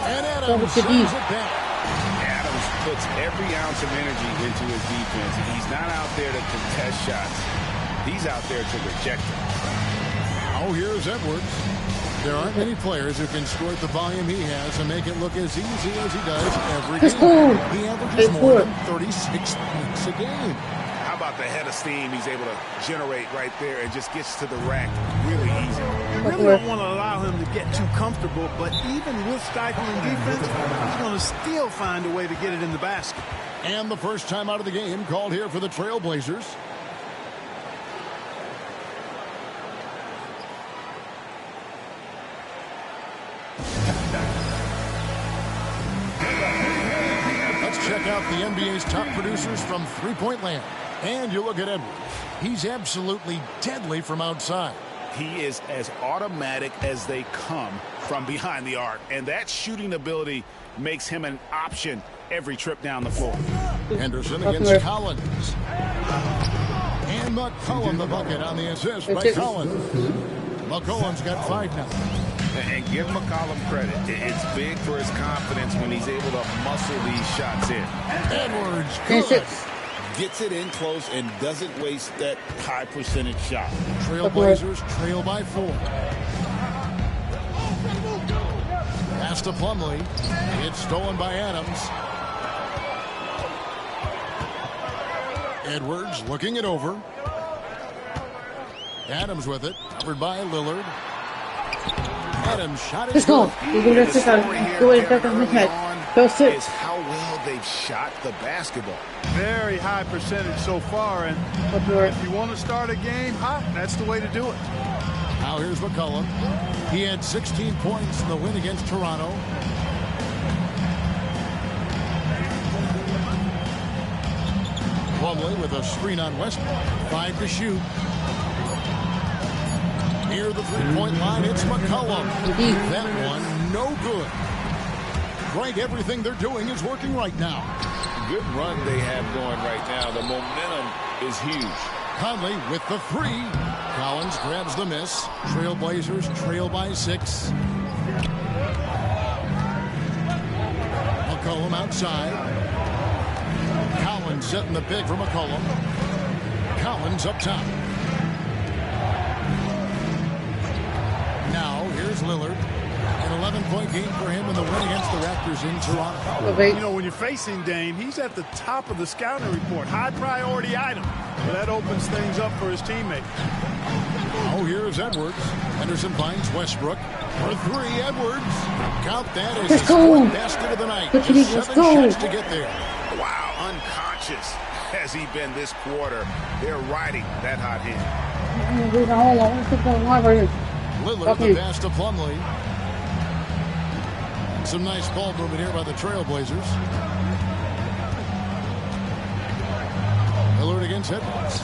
S3: And Adams sends it back.
S4: Adams puts every ounce of energy into his defense. He's not out there to contest shots. He's out there to reject them.
S3: Oh, here's Edwards. There aren't many players who can score at the volume he has and make it look as easy as he does every game. He averages more than 36 points a game.
S4: How about the head of steam he's able to generate right there and just gets to the rack really easy.
S5: You really don't want to allow him to get too comfortable, but even with stifling defense, he's going to still find a way to get it in the basket.
S3: And the first time out of the game called here for the Trailblazers. Let's check out the NBA's top producers from three-point land. And you look at Edwards. He's absolutely deadly from outside.
S4: He is as automatic as they come from behind the arc. And that shooting ability makes him an option every trip down the floor.
S3: Henderson against Collins. And McCollum the bucket on the assist by Collins. McCollum's got 5 now.
S4: And give McCollum credit. It's big for his confidence when he's able to muscle these shots in.
S3: Edwards, good.
S9: Gets it in close and doesn't waste that high percentage shot.
S3: Trailblazers trail by 4. Pass to Plumlee. It's stolen by Adams. Edwards looking it over. Adams with it. Covered by Lillard. Adams shot is good.
S4: Is how well they've shot the basketball.
S5: Very high percentage so far, and if you want to start a game hot, that's the way to do it.
S3: Now here's McCollum. He had 16 points in the win against Toronto. Plumlee with a screen on Westbrook. 5 to shoot. Near the three-point line, it's McCollum. That one, no good. Greg, everything they're doing is working right now.
S9: Good run they have going right now. The momentum is huge.
S3: Conley with the 3. Collins grabs the miss. Trailblazers trail by 6. McCollum outside. Collins setting the big for McCollum. Collins up top. Now here's Lillard. An 11-point game for him in the win against the Raptors in Toronto.
S5: You know, when you're facing Dame, he's at the top of the scouting report. High priority item. Well, that opens things up for his teammate.
S3: Oh, here's Edwards. Henderson finds Westbrook. For 3, Edwards. Count that as his 4th basket of the night. Just 7 shots to get there.
S4: Wow, unconscious has he been this quarter. They're riding that hot hand.
S3: Lillard the pass to Plumlee. Some nice ball movement here by the Trailblazers. Lillard against Edwards.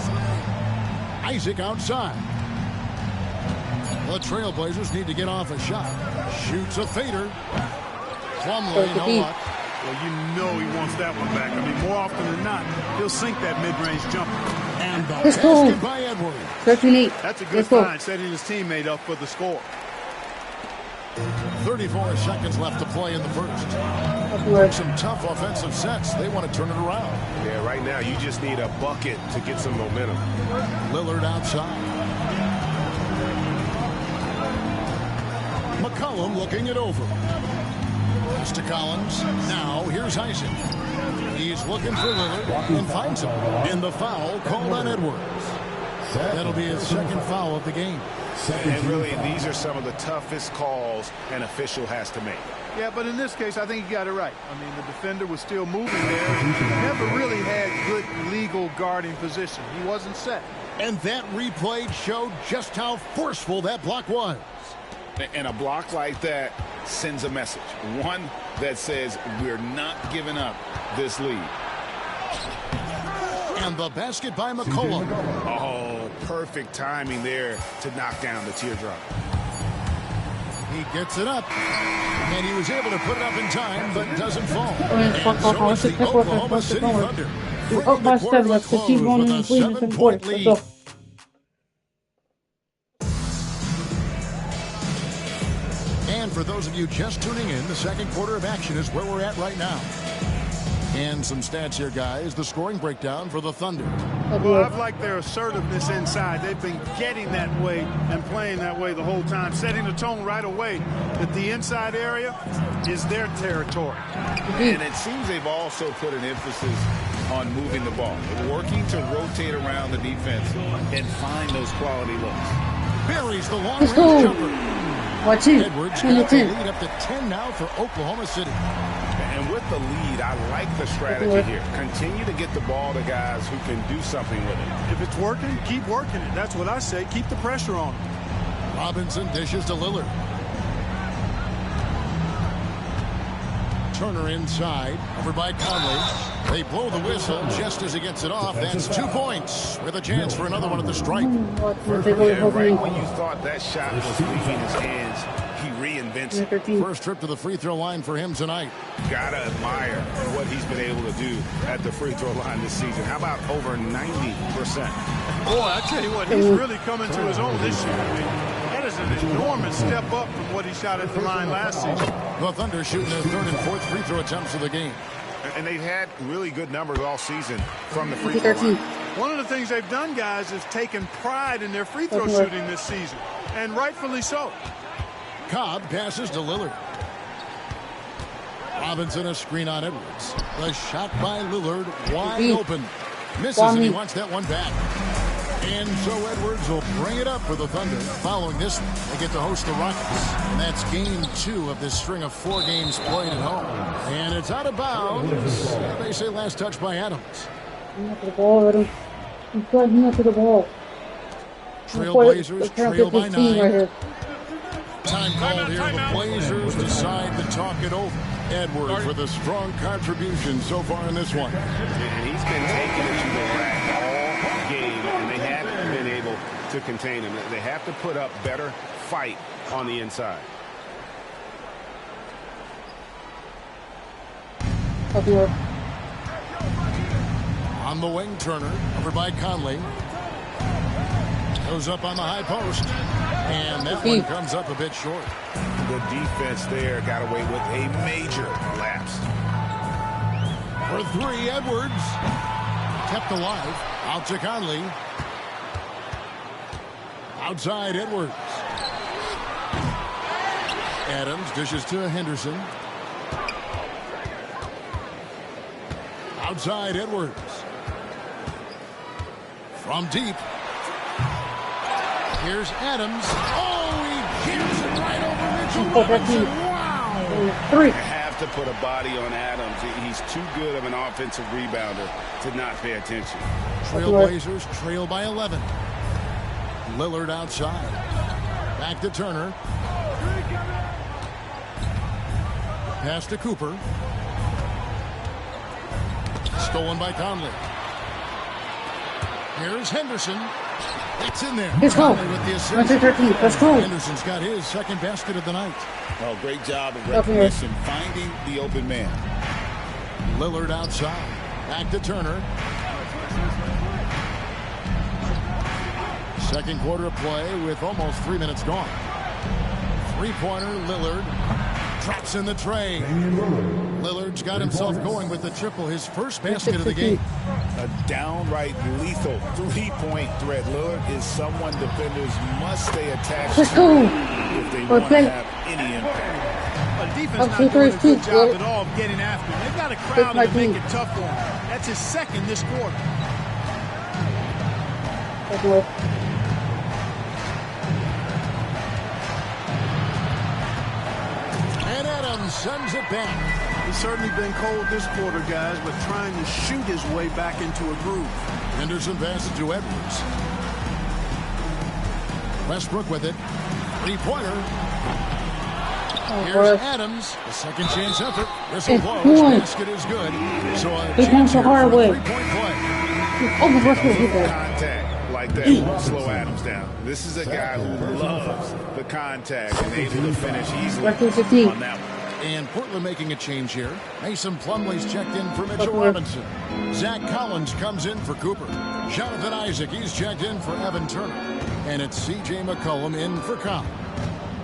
S3: Isaac outside. The Trailblazers need to get off a shot. Shoots a fader. Plumlee, no luck.
S5: Well, you know he wants that one back. I mean, more often than not, he'll sink that mid-range jumper.
S3: And the basket by Edwards.
S1: 13-8.
S5: That's a good sign, setting his teammate up for the score.
S3: 34 seconds left to play in the first. Some tough offensive sets. They want to turn it around.
S4: Yeah, right now you just need a bucket to get some momentum.
S3: Lillard outside. McCollum looking it over. Pass to Collins. Now here's Isaac. He's looking for Lillard and finds him. And the foul called on Edwards. That'll be his 2nd foul of the game.
S4: And really, these are some of the toughest calls an official has to make.
S5: Yeah, but in this case, I think he got it right. I mean, the defender was still moving there. He never really had good legal guarding position. He wasn't set.
S3: And that replay showed just how forceful that block was.
S9: And a block like that sends a message. One that says we're not giving up this lead.
S3: And the basket by McCollum.
S4: Oh, perfect timing there to knock down the teardrop.
S3: He gets it up. And he was able to put it up in time, but doesn't fall. And so it's the Oklahoma City Thunder. Bringing the quarter to a close with a 7-point lead. And for those of you just tuning in, the second quarter of action is where we're at right now. And some stats here, guys. The scoring breakdown for the Thunder.
S5: Well, I've liked their assertiveness inside. They've been getting that way and playing that way the whole time, setting the tone right away that the inside area is their territory.
S9: And it seems they've also put an emphasis on moving the ball, working to rotate around the defense and find those quality looks.
S3: Buries the long-range jumper.
S1: Watch it.
S3: Edwards got the lead up to 10 now for Oklahoma City.
S4: And with the lead, I like the strategy here. Continue to get the ball to guys who can do something with it.
S5: If it's working, keep working it. That's what I say. Keep the pressure on them.
S3: Robinson dishes to Lillard. Turner inside, over by Conley. They blow the whistle just as he gets it off. That's 2 points with a chance for another one at the stripe.
S4: Yeah, right when you thought that shot was leaving his hands, he reinvents it.
S3: First trip to the free throw line for him tonight.
S4: Gotta admire what he's been able to do at the free throw line this season. How about over 90%?
S5: Boy, I tell you what, he's really coming to his own this year. I mean, that is an enormous step up from what he shot at the line last season.
S3: The Thunder shooting their third and fourth free throw attempts of the game.
S4: And they've had really good numbers all season from the free throw line.
S5: One of the things they've done, guys, is taken pride in their free throw shooting this season, and rightfully so.
S3: Cobb passes to Lillard. Robinson a screen on Edwards. The shot by Lillard wide open. Misses and he wants that one back. And so Edwards will bring it up for the Thunder. Following this one, they get to host the Rockets. And that's game 2 of this string of 4 games played at home. And it's out of bounds. They say last touch by Adams. Trailblazers trail by 9. Time called here. The Blazers decide to talk it over. Edwards with a strong contribution so far in this one.
S4: And he's been taking it to the rack all game, and they haven't been able to contain him. They have to put up better fight on the inside.
S3: On the wing, Turner, over by Conley. Goes up on the high post. And that one comes up a bit short.
S4: The defense there got away with a major lapse.
S3: For 3, Edwards. Kept alive. Out to Conley. Outside, Edwards. Adams dishes to Henderson. Outside, Edwards. From deep. Here's Adams. Oh, he hears it right over Mitchell Robinson. Wow.
S1: 3.
S4: You have to put a body on Adams. He's too good of an offensive rebounder to not pay attention.
S3: Trailblazers trail by 11. Lillard outside. Back to Turner. Pass to Cooper. Stolen by Conley. Here's Henderson. It's in there.
S1: Let's go.
S3: With the assist.
S1: Let's go.
S3: Henderson's got his second basket of the night.
S9: Oh, great job of recognition, finding the open man.
S3: Lillard outside. Back to Turner. Second quarter of play with almost 3 minutes gone. Three-pointer, Lillard. Drops in the tray. Lillard's got himself going with the triple, his first basket of the game.
S9: A downright lethal three-point threat. Lillard is someone defenders must stay attached to if they want to have any impact.
S5: The defense not doing a good job at all of getting after him. They've got a crowd to make it tough for him. That's his second this quarter.
S3: Sends it back.
S5: He's certainly been cold this quarter, guys, but trying to shoot his way back into a groove.
S3: Henderson passes to Edwards. Westbrook with it. Three-pointer. Here's Adams. A second chance effort. Whistle blows. Basket is good. So a chance here for a three-point play.
S4: Contact like that will slow Adams down. This is a guy who loves the contact and able to finish easily on that one.
S3: And Portland making a change here. Mason Plumlee's checked in for Mitchell Robinson. Zach Collins comes in for Cooper. Jonathan Isaac, he's checked in for Evan Turner. And it's C.J. McCollum in for Cobb.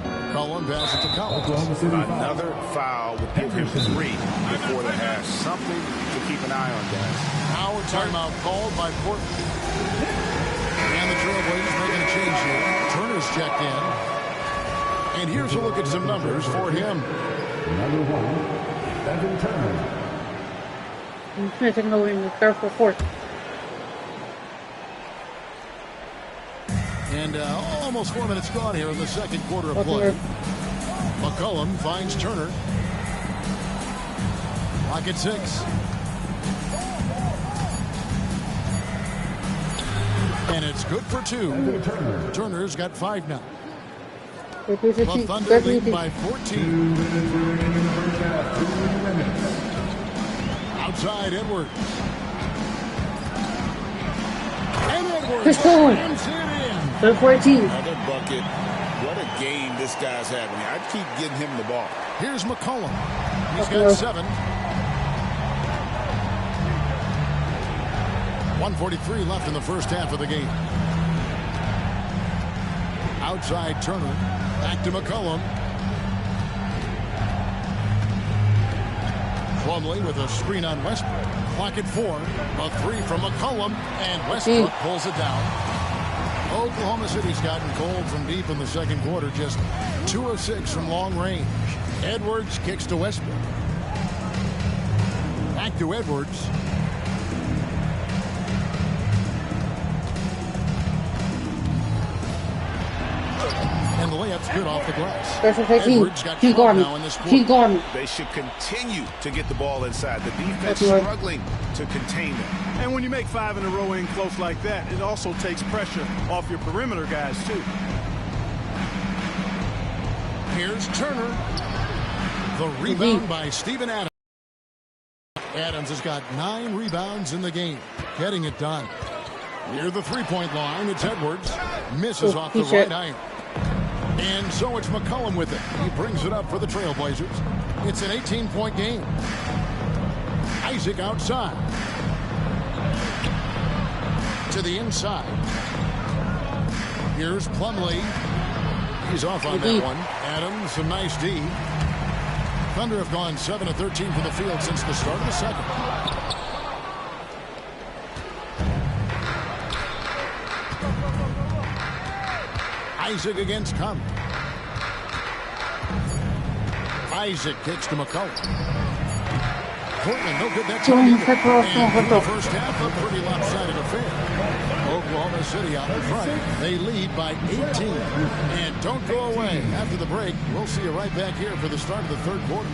S3: McCollum passes to Collins.
S4: Another foul would give him 3 before the half. Something to keep an eye on, guys.
S3: Now a timeout called by Portland. And the Trailblazers making a change here. Turner's checked in. And here's a look at some numbers for him.
S10: Number 1, Evan Turner.
S1: He's taking over in the third for fourth.
S3: And almost 4 minutes gone here in the second quarter of play. McCollum finds Turner. Clock at 6. And it's good for 2. Turner's got 5 now. The Thunder lead by 14. Outside Edwards. And Edwards slams it in.
S1: They're 14.
S9: Another bucket. What a game this guy's having. I keep getting him the ball.
S3: Here's McCollum. He's got 7. 1:43 left in the first half of the game. Outside Turner. Back to McCollum. Plumlee with a screen on Westbrook. Clock at 4. A 3 from McCollum. And Westbrook pulls it down. Oklahoma City's gotten cold from deep in the second quarter. Just 2 of 6 from long range. Edwards kicks to Westbrook. Back to Edwards. And the layup's good off the glass. Edwards got 12 now in this quarter.
S9: They should continue to get the ball inside. The defense struggling to contain them.
S5: And when you make 5 in a row in close like that, it also takes pressure off your perimeter guys, too.
S3: Here's Turner. The rebound by Steven Adams. Adams has got 9 rebounds in the game. Getting it done. Near the three-point line, it's Edwards. Misses off the right iron. And so it's McCollum with it. He brings it up for the Trailblazers. It's an 18-point game. Isaac outside. To the inside. Here's Plumlee. He's off on that one. Adams, a nice D. Thunder have gone 7 of 13 from the field since the start of the second. Isaac against Conley. Isaac kicks to McCollum. Portland, no good that time either. And in the first half, a pretty lopsided affair. Oklahoma City out in front. They lead by 18. And don't go away. After the break, we'll see you right back here for the start of the third quarter.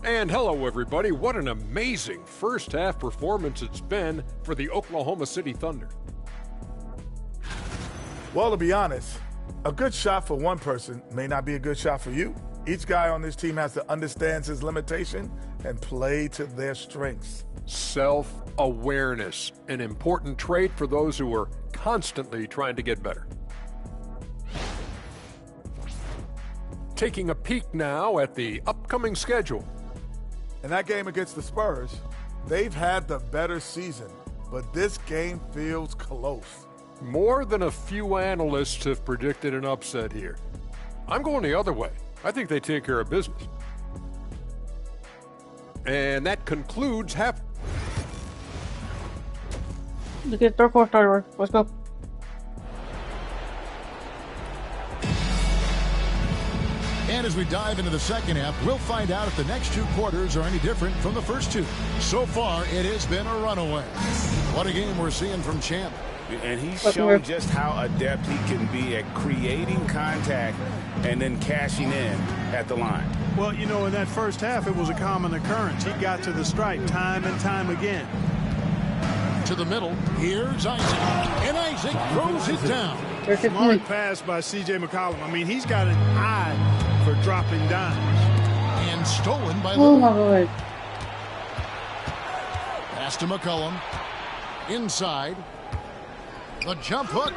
S6: And hello, everybody. What an amazing first half performance it's been for the Oklahoma City Thunder.
S7: Well, to be honest, a good shot for one person may not be a good shot for you. Each guy on this team has to understand his limitation and play to their strengths.
S6: Self-awareness, an important trait for those who are constantly trying to get better. Taking a peek now at the upcoming schedule.
S7: In that game against the Spurs, they've had the better season, but this game feels close.
S6: More than a few analysts have predicted an upset here. I'm going the other way. I think they take care of business. And that concludes half.
S1: Let's get third quarter started. Let's go.
S3: And as we dive into the second half, we'll find out if the next 2 quarters are any different from the first 2. So far, it has been a runaway. What a game we're seeing from Champ.
S9: And he's shown just how adept he can be at creating contact and then cashing in at the line.
S5: Well, you know, in that first half, it was a common occurrence. He got to the stripe time and time again.
S3: To the middle, here's Isaac. And Isaac throws it down.
S5: Smart pass by C.J. McCollum. I mean, he's got an eye for dropping dimes.
S3: And stolen by
S1: Oh,
S3: Lillard.
S1: my God.
S3: Pass to McCollum. Inside. The jump hook.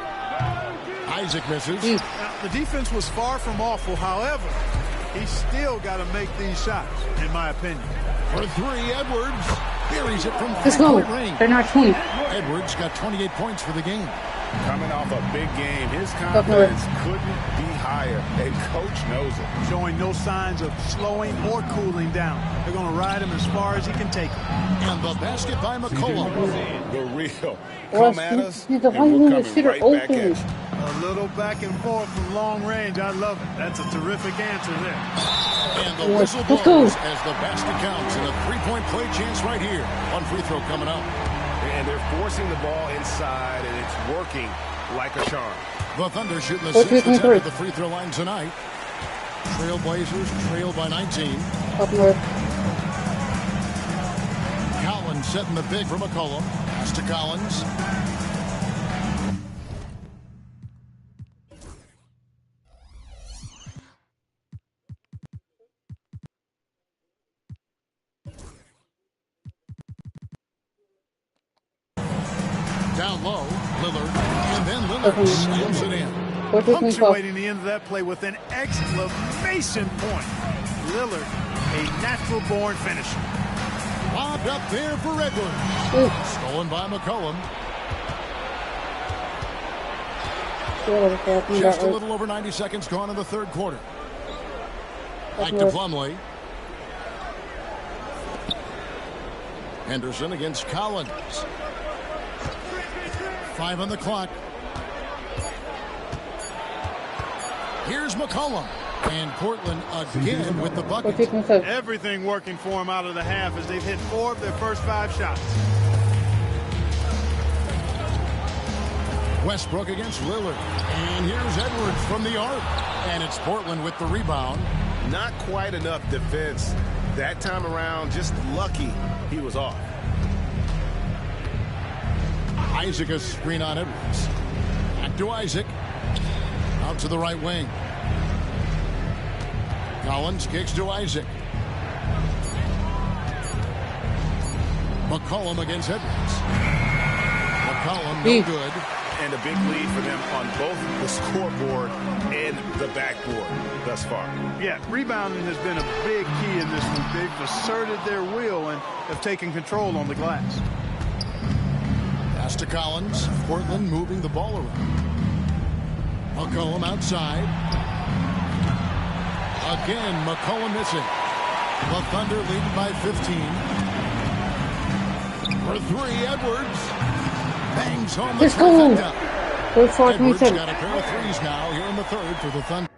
S3: Isaac misses.
S5: Now, the defense was far from awful. However, he's still got to make these shots, in my opinion.
S3: For 3, Edwards buries it from
S1: Let's go.
S3: three-point range.
S1: They're not 20.
S3: Edwards got 28 points for the game.
S9: Coming off a big game, his confidence couldn't be higher, and Coach knows it.
S5: Showing no signs of slowing or cooling down. They're going to ride him as far as he can take him.
S3: And the basket by McCollum.
S9: The real come at us, and we're coming right back at you.
S5: A little back and forth from long range. I love it. That's a terrific answer there.
S3: And the whistle blows as the basket counts, and a 3-point play chance right here. One free throw coming up.
S9: And they're forcing the ball inside, and it's working like a charm.
S3: The Thunder shooting the 6th attempt at the free throw line tonight. Trailblazers trail by 19. Collins setting the big for McCollum. Pass to Collins. Down low, Lillard, and then Lillard slams it in.
S5: punctuating the end of that play with an exclamation point. Lillard, a natural-born finisher.
S3: Lobbed up there for Edwards. Stolen by McCollum. Just a little over 90 seconds gone in the third quarter. Back to Plumlee. Henderson against Collins. 5 on the clock. Here's McCollum. And Portland again with the bucket.
S5: Everything working for them out of the half as they've hit 4 of their first 5 shots.
S3: Westbrook against Lillard. And here's Edwards from the arc. And it's Portland with the rebound.
S4: Not quite enough defense that time around. Just lucky he was off.
S3: Isaac a screen on Edwards. Back to Isaac. Out to the right wing. Collins kicks to Isaac. McCollum against Edwards. McCollum no good.
S4: And a big lead for them on both the scoreboard and the backboard thus far.
S5: Yeah, rebounding has been a big key in this one. They've asserted their will and have taken control on the glass.
S3: Pass to Collins. Portland moving the ball around. McCollum outside. Again, McCollum missing. The Thunder leading by 15. For 3, Edwards. Bangs home the trifecta. Edwards got a pair of threes now here in the third for the Thunder.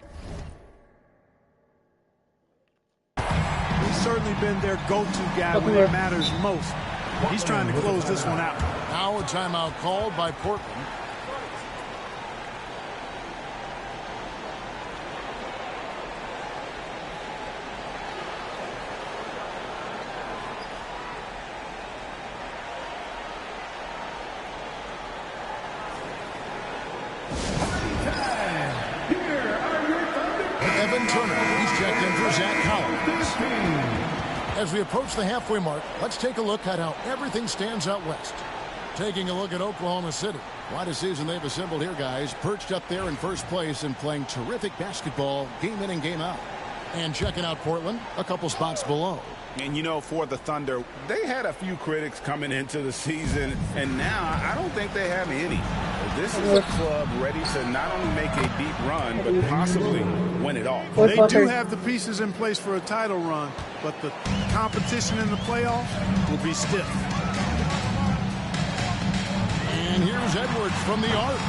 S5: He's certainly been their go-to guy when it matters most. He's trying to close this one out.
S3: Now a timeout called by Portland. As we approach the halfway mark, let's take a look at how everything stands out west. Taking a look at Oklahoma City. What a season they've assembled here, guys. Perched up there in first place and playing terrific basketball game in and game out. And checking out Portland, a couple spots below.
S4: And, you know, for the Thunder, they had a few critics coming into the season, and now I don't think they have any. This is a club ready to not only make a deep run, but possibly win it all.
S5: They do have the pieces in place for a title run, but the competition in the playoffs will be stiff.
S3: And here's Edwards from the arc.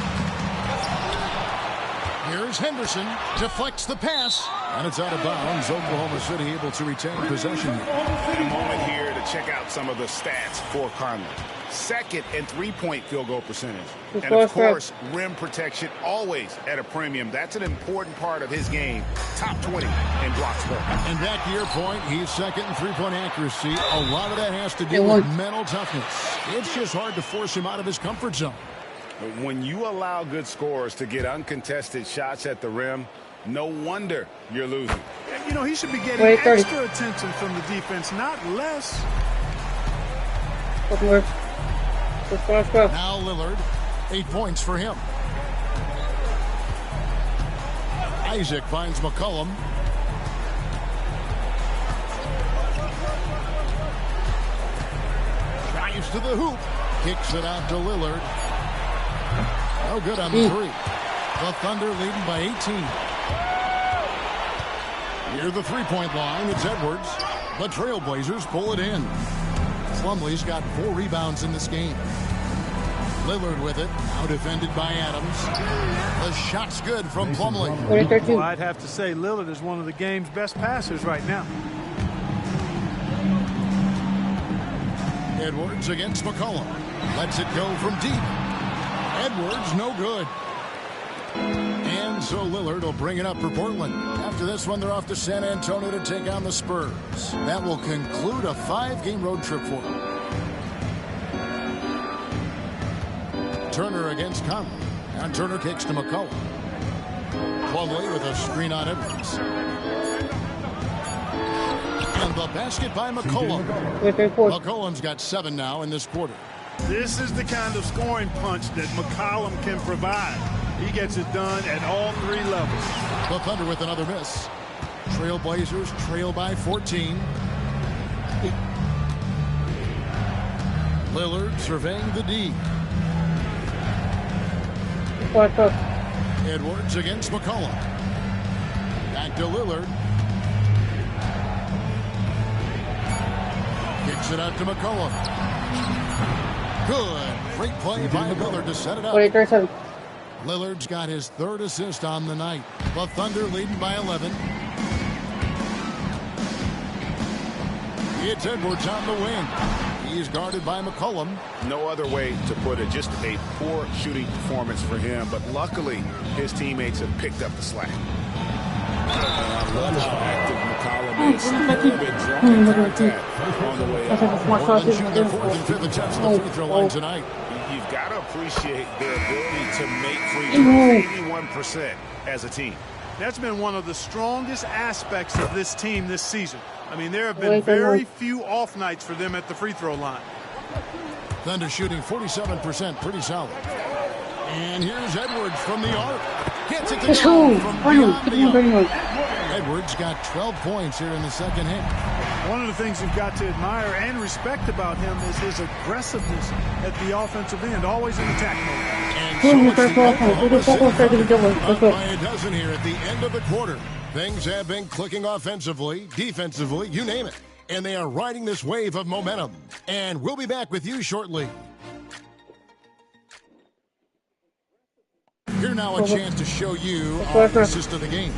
S3: Here's Henderson, deflects the pass, and it's out of bounds. Oklahoma City able to retain possession.
S4: A moment here to check out some of the stats for Conley. Second in three-point field goal percentage. And, of course, rim protection always at a premium. That's an important part of his game. Top 20 in blocks per.
S3: And back to your point, he's second in three-point accuracy. A lot of that has to do with mental toughness. It's just hard to force him out of his comfort zone.
S4: When you allow good scorers to get uncontested shots at the rim, no wonder you're losing.
S5: You know, he should be getting extra attention from the defense, not less.
S3: Now Lillard, 8 points for him. Isaac finds McCollum. Drives to the hoop. Kicks it out to Lillard. No good on the three. The Thunder leading by 18. Near the three-point line, it's Edwards. The Trailblazers pull it in. Plumlee's got 4 rebounds in this game. Lillard with it, now defended by Adams. The shot's good from Plumlee.
S5: Well, I'd have to say Lillard is one of the game's best passers right now.
S3: Edwards against McCollum. Lets it go from deep. Edwards, no good. And so Lillard will bring it up for Portland. After this one, they're off to San Antonio to take on the Spurs. That will conclude a 5-game road trip for them. Turner against Conley. And Turner kicks to McCollum. Plumlee with a screen on Edwards. And the basket by McCollum. McCollum's got 7 now in this quarter.
S5: This is the kind of scoring punch that McCollum can provide. He gets it done at all 3 levels.
S3: The Thunder with another miss. Trailblazers trail by 14. Lillard surveying the D. Edwards against McCollum. Back to Lillard. Kicks it out to McCollum. Good. Great play by Lillard to set it up. Lillard's got his 3rd assist on the night. The Thunder leading by 11. It's Edwards on the wing. He's guarded by McCollum.
S4: No other way to put it. Just a poor shooting performance for him. But luckily, his teammates have picked up the slack. I love how active McCollum is. Been drawing contact on the way out.
S3: Portland shooting their 4th and 5th attempts at the free throw line tonight.
S4: You've got to appreciate their ability to make free throws 81% as a team.
S5: That's been one of the strongest aspects of this team this season. I mean, there have been very few off nights for them at the free throw line.
S3: Thunder shooting 47%, pretty solid. And here's Edwards from the arc. Gets it to go from beyond the arc. Edwards got 12 points here in the second half.
S5: One of the things you've got to admire and respect about him is his aggressiveness at the offensive end, always in attack mode.
S3: And so up by a dozen here at the end of the quarter. Things have been clicking offensively, defensively, you name it. And they are riding this wave of momentum. And we'll be back with you shortly. Here now a chance to show you our assist of the game.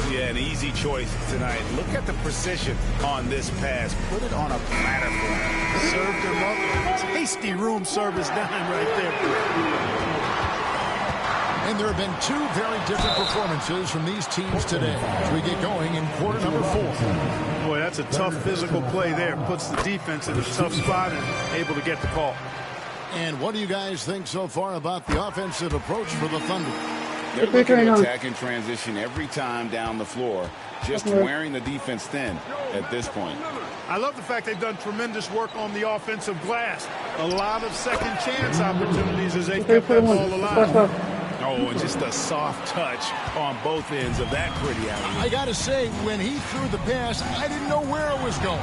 S4: Yeah, an easy choice tonight. Look at the precision on this pass. Put it on a platter for him.
S5: Served him up. Tasty room service dime right there.
S3: And there have been 2 very different performances from these teams today as we get going in quarter number 4.
S5: Boy, that's a tough physical play there. Puts the defense in a tough spot and able to get the call.
S3: And what do you guys think so far about the offensive approach for the Thunder?
S9: They're looking to attack in transition every time down the floor, just wearing the defense thin at this point.
S5: I love the fact they've done tremendous work on the offensive glass. A lot of second chance opportunities as they kept that ball alive.
S4: Oh, and just a soft touch on both ends of that pretty alley.
S3: I got to say, when he threw the pass, I didn't know where it was going.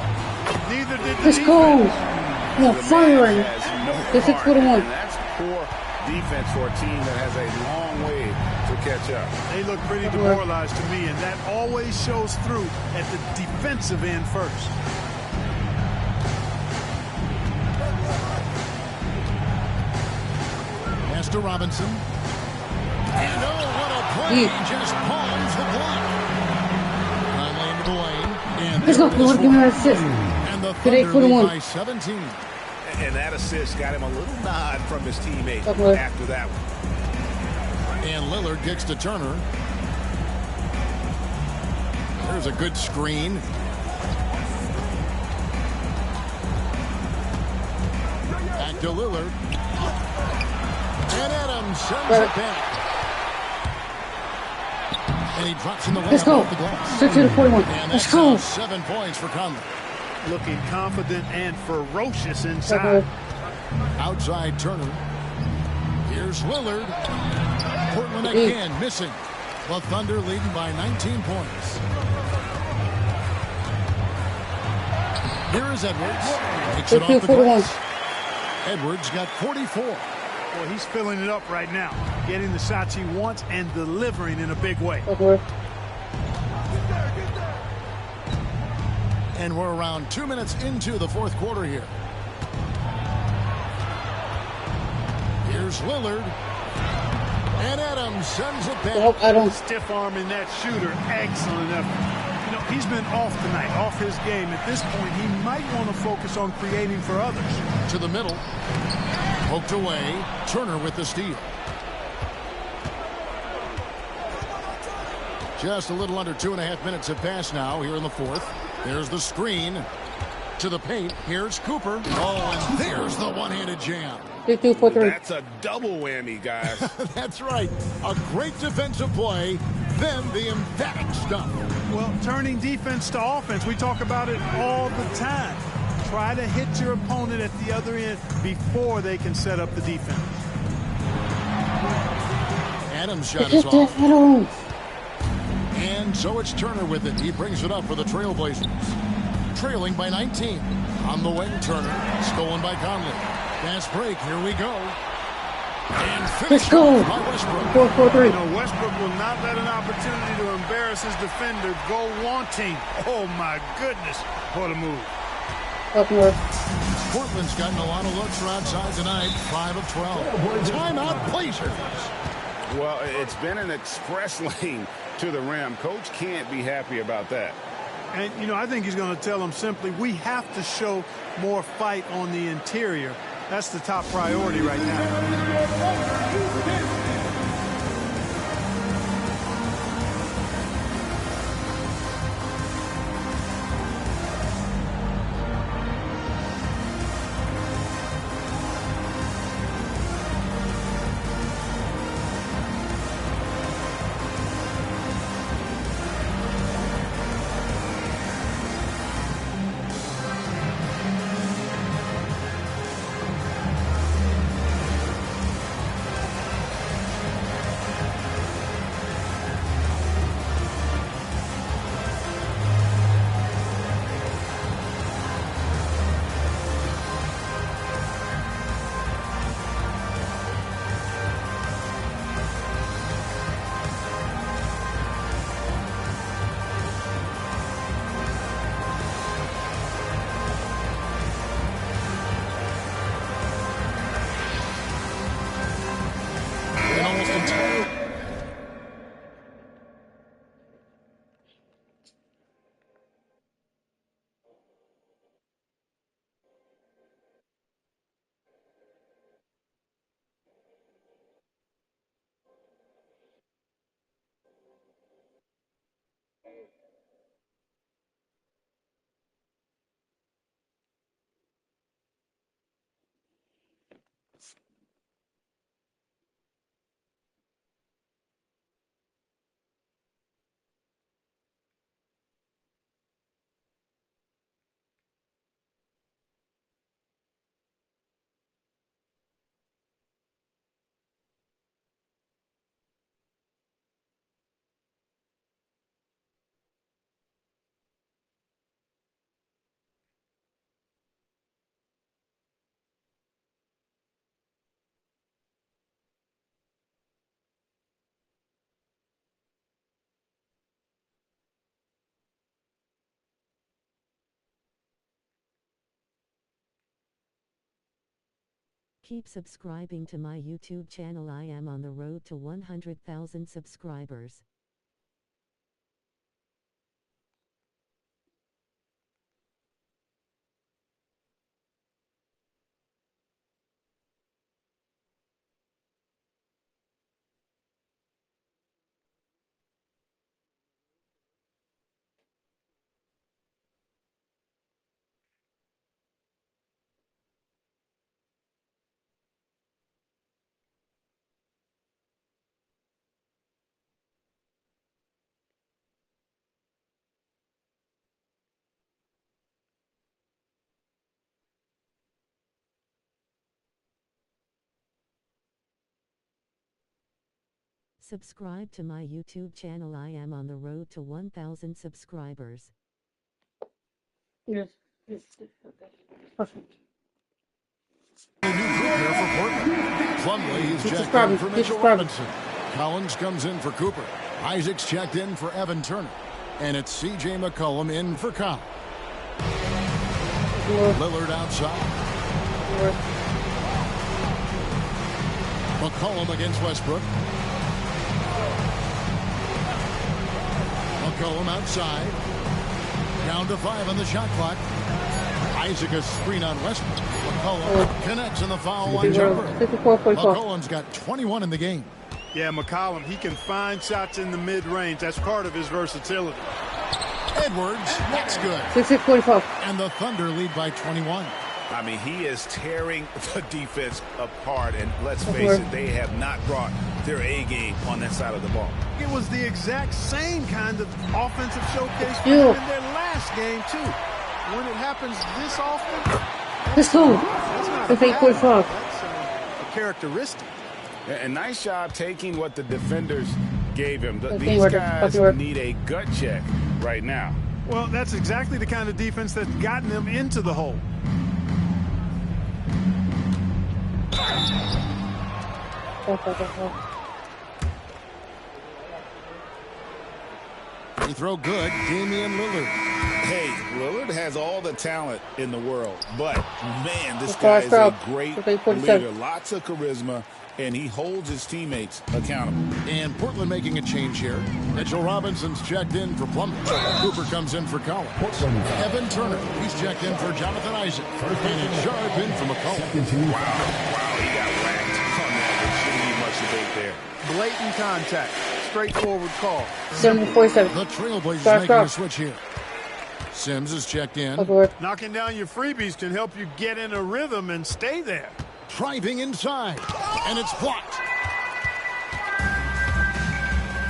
S5: Neither did the
S1: Let's go. Yeah, firing.
S4: This is good one. That's poor defense for a team that has a long way to catch up.
S5: They look pretty demoralized to me, and that always shows through at the defensive end first.
S3: Pass to Robinson. And oh, what a play. He just palms the block. Finally into the lane. And
S1: let's go. Give me an assist.
S3: And the Thunder lead by 17.
S4: And that assist got him a little nod from his teammate after that one.
S3: And Lillard kicks to Turner. There's a good screen. Back to Lillard. And Adams sends it back. And he drops in the layup off the glass.
S1: 60-41.
S3: And
S1: Let's go.
S3: 7 points for Conley.
S5: Looking confident and ferocious inside.
S3: Outside Turner. Here's Lillard. Portland again missing. The Thunder leading by 19 points. Here is Edwards. Takes it off the glass. Edwards got 44.
S5: Boy, he's filling it up right now. Getting the shots he wants and delivering in a big way.
S3: And we're around 2 minutes into the fourth quarter here. Here's Lillard. And Adams sends it back.
S5: Stiff arming that shooter. Excellent effort. You know, he's been off tonight, off his game. At this point, he might want to focus on creating for others.
S3: To the middle. Poked away. Turner with the steal. Just a little under 2.5 minutes have passed now here in the fourth. There's the screen to the paint. Here's Cooper. Oh, and there's the one-handed jam.
S4: That's a double whammy, guys.
S3: That's right. A great defensive play, then the emphatic stuff.
S5: Well, turning defense to offense, we talk about it all the time. Try to hit your opponent at the other end before they can set up the defense.
S3: Adams' shot is off. And so it's Turner with it. He brings it up for the Trailblazers. Trailing by 19. On the wing, Turner. Stolen by Conley. Fast break. Here we go. And
S1: let's go.
S3: By Westbrook.
S1: 4-4-3.
S5: You know, Westbrook will not let an opportunity to embarrass his defender go wanting. Oh, my goodness. What a move.
S3: Portland's gotten a lot of looks from outside tonight. 5 of 12. Timeout, Blazers.
S4: Well, it's been an express lane to the rim. Coach can't be happy about that.
S5: And, you know, I think he's going to tell them simply, we have to show more fight on the interior. That's the top priority right now.
S2: Keep subscribing to my YouTube channel. I am on the road to 100,000 subscribers. Subscribe to my YouTube channel. I am on the road to 1,000 subscribers.
S1: Yes. Perfect.
S3: A new group here for Portland. Plumlee is checked in for Mitchell Robinson. Collins comes in for Cooper. Isaac's checked in for Evan Turner. And it's C.J. McCollum in for Collins. Lillard outside. McCollum against Westbrook. McCollum outside. Down to 5 on the shot clock. Isaac a screen on Westbrook. McCollum connects in the foul line jumper. McCollum's got 21 in the game.
S5: Yeah, McCollum, he can find shots in the mid-range. That's part of his versatility.
S3: Edwards, that's good.
S1: 6-6-45.
S3: And the Thunder lead by 21.
S9: I mean, he is tearing the defense apart, and let's face it, they have not brought their A game on that side of the ball.
S5: It was the exact same kind of offensive showcase for them in their last game, too. When it happens this often,
S1: let's go.
S5: that's not a
S1: 8-45.
S5: That's a characteristic.
S4: And nice job taking what the defenders gave him. These guys need a gut check right now.
S5: Well, that's exactly the kind of defense that's gotten them into the hole.
S3: Free throw good, Damian Lillard.
S9: Hey, Lillard has all the talent in the world, but man, this guy is a great leader. Lots of charisma, and he holds his teammates accountable.
S3: And Portland making a change here. Mitchell Robinson's checked in for Plumlee. Cooper comes in for Collins. Evan Turner, he's checked in for Jonathan Isaac. And it's Sharp in for McCollum.
S4: Wow, he got whacked on that. There shouldn't be much debate there.
S5: Blatant contact. Straightforward call.
S1: 747.
S3: The Trailblazers making a switch here. Sims is checked in.
S5: Knocking down your freebies can help you get in a rhythm and stay there.
S3: Driving inside, and it's blocked.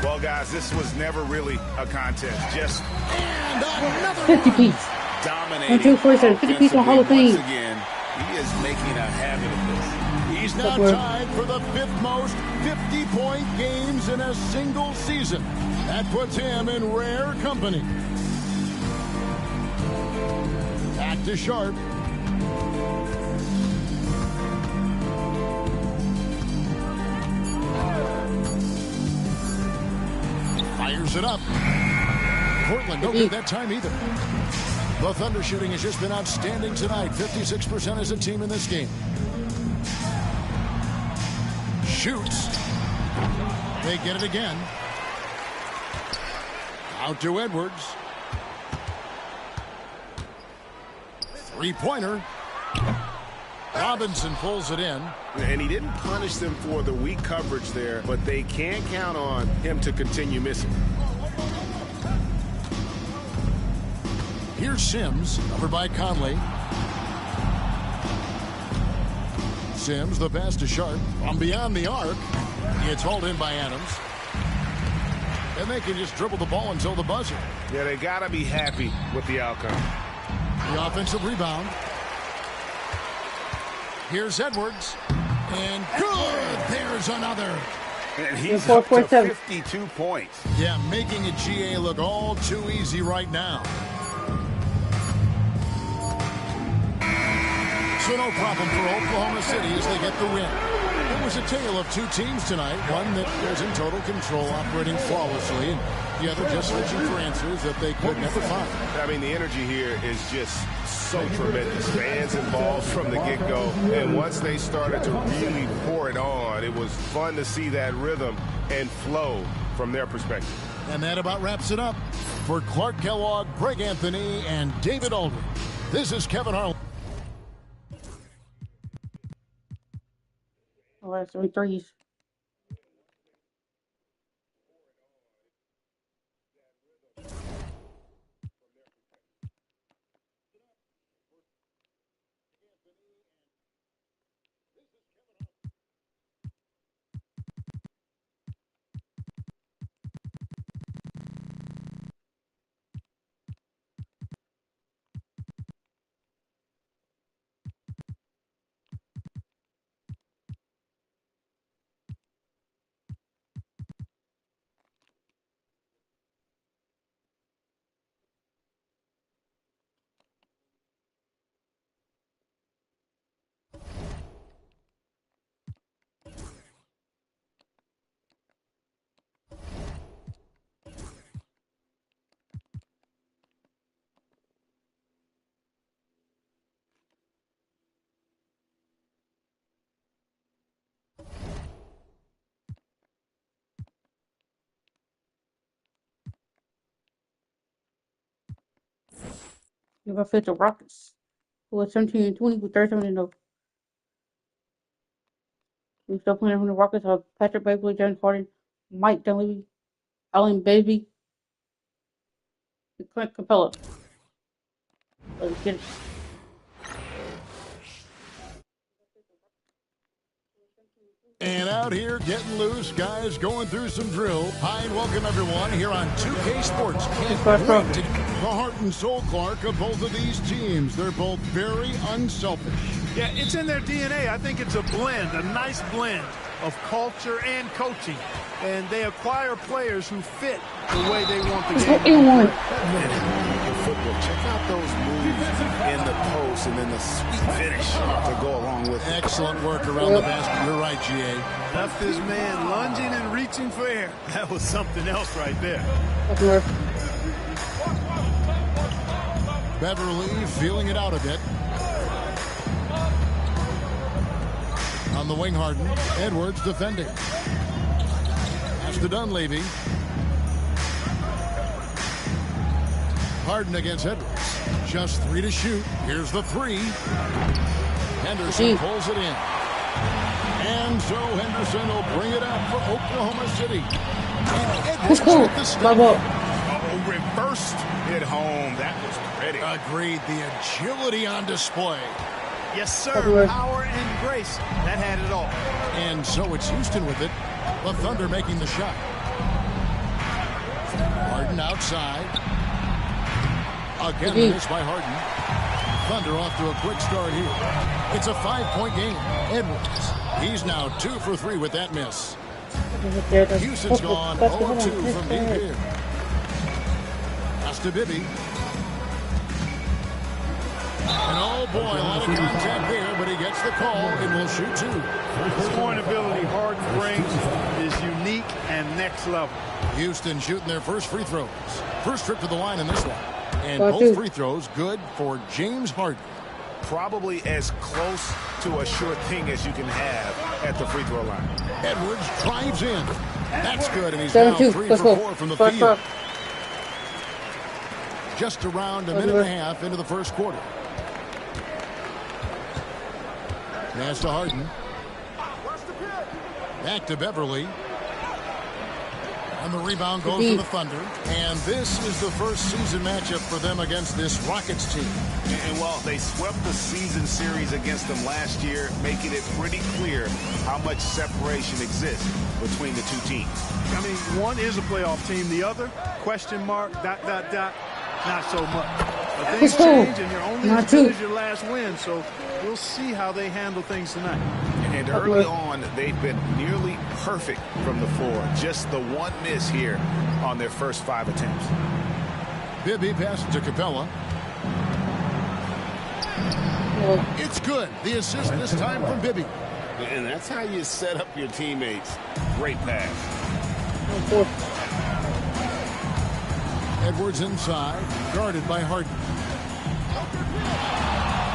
S4: Well, guys, this was never really a contest. Just
S3: and another
S1: 50 piece.
S4: Dominating.
S1: 50 piece on Hall of Fame.
S4: Once again, he is making a habit of this.
S3: He's now tied for the 5th most 50-point games in a single season. That puts him in rare company. Back to Sharp. Fires it up. Portland no good that time either. The Thunder shooting has just been outstanding tonight. 56% as a team in this game. Shoots. They get it again. Out to Edwards. Three-pointer. Robinson pulls it in.
S4: And he didn't punish them for the weak coverage there, but they can't count on him to continue missing.
S3: Here's Sims, covered by Conley. Sims, the pass to Sharp. From beyond the arc, it's hauled in by Adams. And they can just dribble the ball until the buzzer.
S4: Yeah, they got to be happy with the outcome.
S3: The offensive rebound. Here's Edwards. And good! There's another.
S4: And he's up to 52 points.
S3: Yeah, making a GA look all too easy right now. So no problem for Oklahoma City as they get the win. It was a tale of two teams tonight. One that was in total control, operating flawlessly, and the other just searching for answers that they could never find.
S4: I mean, the energy here is just so tremendous. Fans involved from the get-go, and once they started to really pour it on, it was fun to see that rhythm and flow from their perspective.
S3: And that about wraps it up. For Clark Kellogg, Greg Anthony, and David Aldridge, this is Kevin Harlan.
S1: Oh, that's 3 threes. You're going to fit the Rockets, who are 17-20 with 37-0. We still playing from the Rockets are Patrick Beverley, James Harden, Mike Dunleavy, Allen Baby, and Clint Capella. Let's get it.
S3: And out here getting loose, guys going through some drills. Hi and welcome everyone here on 2K Sports. Can't wait to the heart and soul, Clark, of both of these teams. They're both very unselfish.
S5: Yeah, it's in their DNA. I think it's a blend, a nice blend of culture and coaching. And they acquire players who fit the way they want the game to be played.
S9: Football. Check out those moves in the post and then the sweet finish to go along with it.
S3: Excellent work around the basket. You're right, GA.
S5: Left this man lunging and reaching for air. That was something else right there.
S3: Beverly feeling it out a bit. On the wing, Harden. Edwards defending. Pass to Dunleavy. Harden against Edwards. Just 3 to shoot. Here's the 3. Henderson pulls it in. And so Henderson will bring it up for Oklahoma City. And Edwards with the step.
S9: Reversed it home. That was pretty.
S3: Agreed. The agility on display.
S5: Yes, sir. Power and grace. That had it all.
S3: And so it's Houston with it. The Thunder making the shot. Harden outside. Again, missed by Harden. Thunder off to a quick start here. It's a 5-point game. Edwards. He's now 2 for 3 with that miss. Houston's gone 0-2 from deep here. Pass to Bibby. And oh boy, a lot of contact there, but he gets the call and will shoot 2.
S5: The scoring ability Harden brings is unique and next level.
S3: Houston shooting their first free throws. First trip to the line in this one. And both free throws good for James Harden.
S9: Probably as close to a sure thing as you can have at the free throw line.
S3: Edwards drives in. That's good, and he's now 3 for 4 from the field. Just around a minute and a half into the first quarter. Pass to Harden. Back to Beverly. And the rebound goes to the Thunder. And this is the first season matchup for them against this Rockets team.
S9: And while they swept the season series against them last year, making it pretty clear how much separation exists between the two teams.
S5: I mean, one is a playoff team. The other, question mark, ... not so much. But things change, and you're only as good as your last win. So we'll see how they handle things tonight.
S9: And early on, they've been nearly perfect from the floor. Just the one miss here on their first 5 attempts.
S3: Bibby passes to Capella. It's good. The assist this time from Bibby.
S9: And that's how you set up your teammates. Great pass.
S3: Edwards inside, guarded by Harden.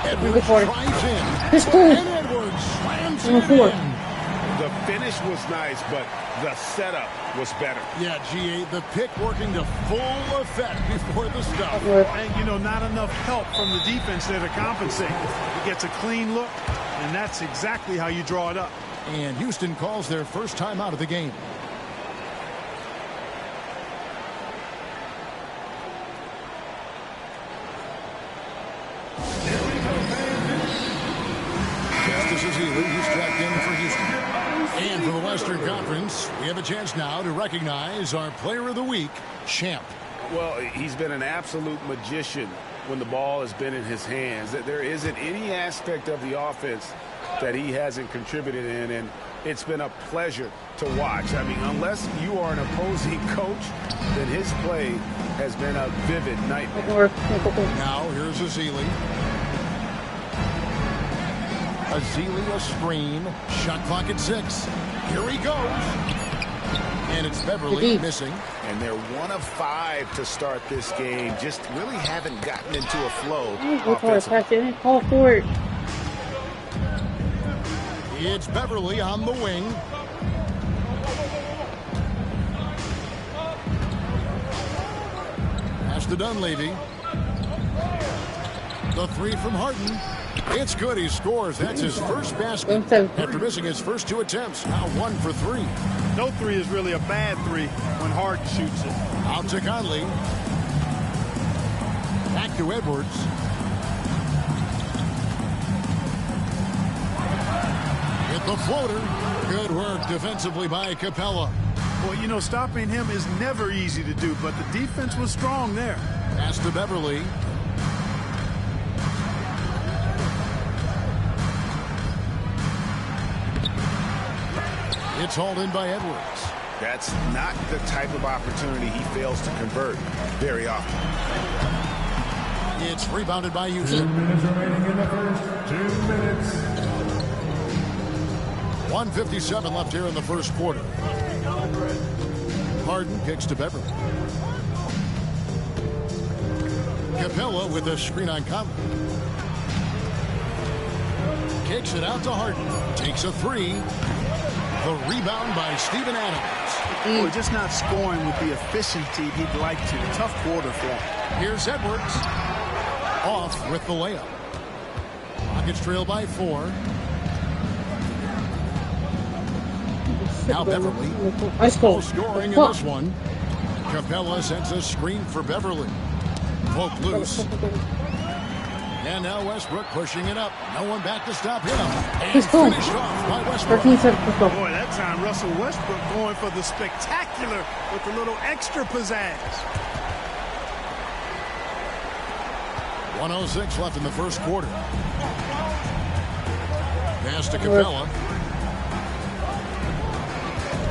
S3: Edwards drives in. And Edwards slams it in.
S9: The finish was nice, but the setup was better.
S3: Yeah, GA, the pick working to full effect before the stop.
S5: And, you know, not enough help from the defense there to compensate. He gets a clean look, and that's exactly how you draw it up.
S3: And Houston calls their first time out of the game. He's checked in for Houston. And for the Western Conference, we have a chance now to recognize our Player of the Week, Champ.
S9: Well, he's been an absolute magician when the ball has been in his hands. There isn't any aspect of the offense that he hasn't contributed in, and it's been a pleasure to watch. I mean, unless you are an opposing coach, then his play has been a vivid nightmare.
S3: Now, here's Azili. Azili a screen. Shot clock at 6. Here he goes. And it's Beverly missing.
S9: And they're 1 of 5 to start this game. Just really haven't gotten into a flow offensively.
S1: Call for it.
S3: It's Beverly on the wing. Pass to Dunleavy. The 3 from Harden. It's good. He scores. That's his first basket after missing his first 2 attempts. Now 1 for 3.
S5: No 3 is really a bad 3 when Harden shoots it.
S3: Out to Conley. Back to Edwards. Hit the floater. Good work defensively by Capella.
S5: Well, you know, stopping him is never easy to do, but the defense was strong there.
S3: Pass to Beverly. It's hauled in by Edwards.
S4: That's not the type of opportunity he fails to convert very often.
S3: It's rebounded by Houston.
S10: 2 minutes remaining in the first. 2 minutes.
S3: 1:57 left here in the first quarter. Harden kicks to Beverly. Capella with a screen on Conley. Kicks it out to Harden. Takes a three. The rebound by Steven Adams.
S5: Well, just not scoring with the efficiency he'd like to. Tough quarter for him.
S3: Here's Edwards. Off with the layup. Rockets trail by 4. Now Beverly. No scoring in this one. Capella sends a screen for Beverly. Poke loose. And now Westbrook pushing it up. No one back to stop him. And finished off by Westbrook.
S5: Boy, that time Russell Westbrook going for the spectacular with a little extra pizzazz.
S3: 1:06 left in the first quarter. Pass to Capella.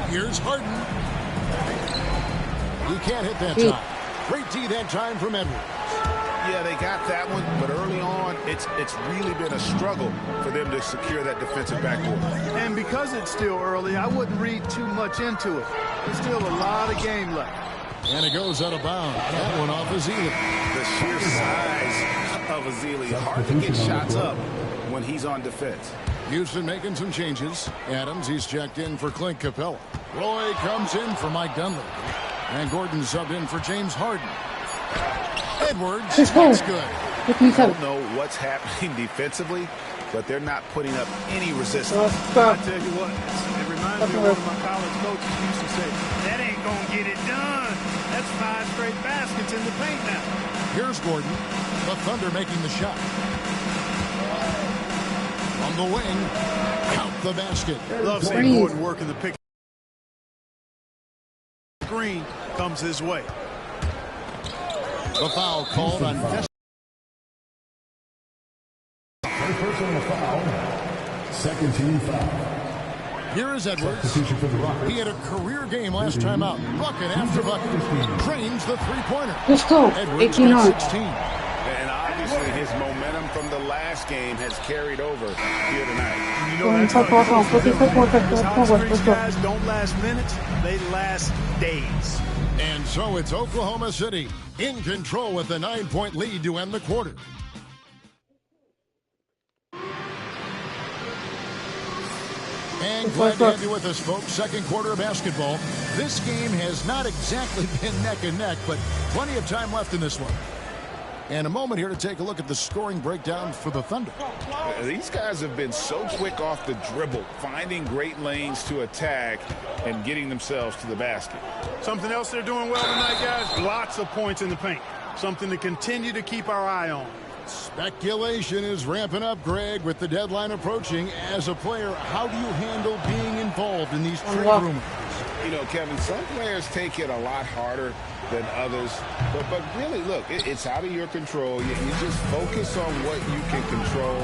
S3: Here's Harden. He can't hit that time. Great D that time from Edwards.
S4: Yeah, they got that one, but early on, it's really been a struggle for them to secure that defensive backboard.
S5: And because it's still early, I wouldn't read too much into it. There's still a lot of game left.
S3: And it goes out of bounds. That one off Ezeli.
S4: The sheer size of Ezeli, hard to get shots up when he's on defense.
S3: Houston making some changes. Adams, he's checked in for Clint Capella. Roy comes in for Mike Dunleavy. And Gordon subbed in for James Harden. Edwards, that's good.
S4: I don't know what's happening defensively, but they're not putting up any resistance.
S5: I tell you what, it reminds me of one of my college coaches used to say, that ain't going to get it done. That's 5 straight baskets in the paint now.
S3: Here's Gordon. The Thunder making the shot. From the wing, count the basket.
S5: Love seeing Gordon working the pick. Green comes his way.
S3: The foul called on
S10: First personal foul. Second team foul.
S3: Here is Edwards. He had a career game last time out. Bucket after bucket. Drains the three-pointer.
S1: Let's go.
S3: Edwards got 16.
S4: And obviously his momentum from the last game has carried over here tonight.
S5: You know, that's how these guys don't last minutes, they last days.
S3: And so it's Oklahoma City in control with a 9-point lead to end the quarter. And glad to have you with us, folks. Second quarter of basketball. This game has not exactly been neck and neck, but plenty of time left in this one. And a moment here to take a look at the scoring breakdown for the Thunder.
S4: These guys have been so quick off the dribble, finding great lanes to attack and getting themselves to the basket.
S5: Something else they're doing well tonight, guys, lots of points in the paint. Something to continue to keep our eye on.
S3: Speculation is ramping up, Greg, with the deadline approaching. As a player, how do you handle being involved in these trade rumors?
S4: You know, Kevin, some players take it a lot harder than others. But really, look, it's out of your control. You just focus on what you can control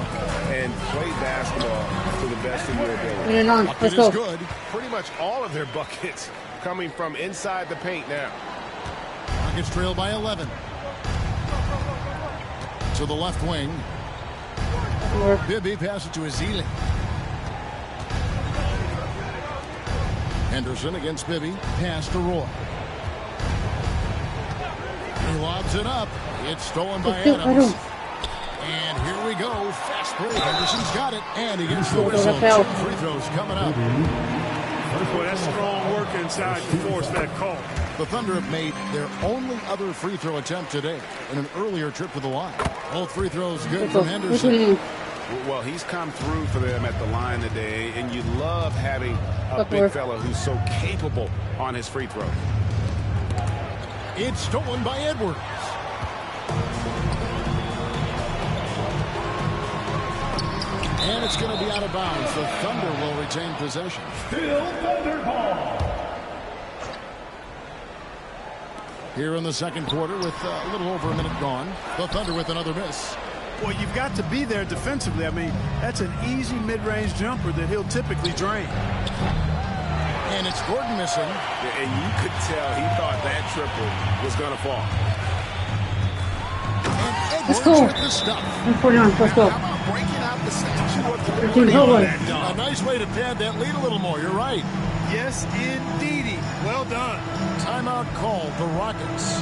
S4: and play basketball to the best of your ability.
S3: Bucket is good.
S11: Pretty much all of their buckets coming from inside the paint now.
S3: Rockets trail by 11. To the left wing. Bibby passes to Ezeli. Henderson against Bibby. Pass to Roy. He lobs it up. It's stolen by Adams. And here we go. Fast break. Henderson's got it. And he gets the whistle. 2 free throws coming up.
S5: Boy, that's strong work inside to force that call.
S3: The Thunder have made their only other free throw attempt today in an earlier trip to the line. Both free throws good from Henderson.
S4: Well, he's come through for them at the line today, and you love having a big fella who's so capable on his free throw.
S3: It's stolen by Edwards. And it's going to be out of bounds. The Thunder will retain possession.
S10: Still Thunder ball.
S3: Here in the second quarter with a little over a minute gone. The Thunder with another miss.
S5: Well, you've got to be there defensively. I mean, that's an easy mid-range jumper that he'll typically drain.
S3: And it's Gordon missing.
S9: And you could tell he thought that triple was going to fall.
S1: Let's go.
S3: With the stuff.
S1: 49. Let's go.
S3: How about breaking out the statue of
S1: 13.
S3: A nice way to pad that lead a little more. You're right.
S5: Yes, indeedy. Well done.
S3: Timeout called the Rockets.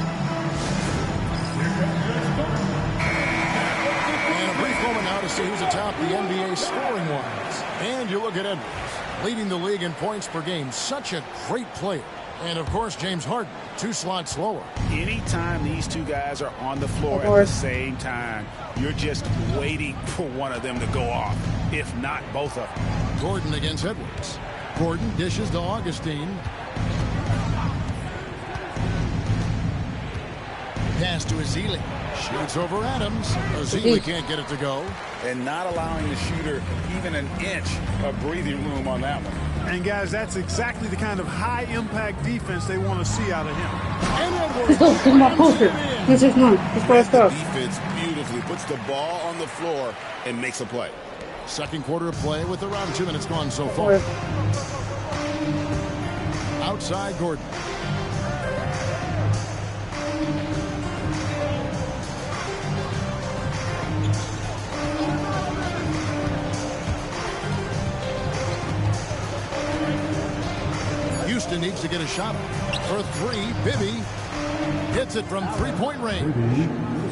S3: And a brief moment now to see who's atop the NBA scoring wise. And you look at Edwards, leading the league in points per game. Such a great player. And, of course, James Harden, 2 slots lower.
S9: Anytime these two guys are on the floor at the same time, you're just waiting for one of them to go off, if not both of them.
S3: Gordon against Edwards. Gordon dishes to Augustine. Pass to Ezeli. Shoots over Adams. Ezeli can't get it to go.
S9: And not allowing the shooter even an inch of breathing room on that one.
S5: And, guys, that's exactly the kind of high-impact defense they want to see out of him.
S3: And Edwards.
S1: Let's go. This is my poster. This is mine. This first stuff.
S9: Defense beautifully puts the ball on the floor and makes a play.
S3: Second quarter of play with around 2 minutes gone so far. Outside Gordon. Houston needs to get a shot for 3. Bibby hits it from 3-point range.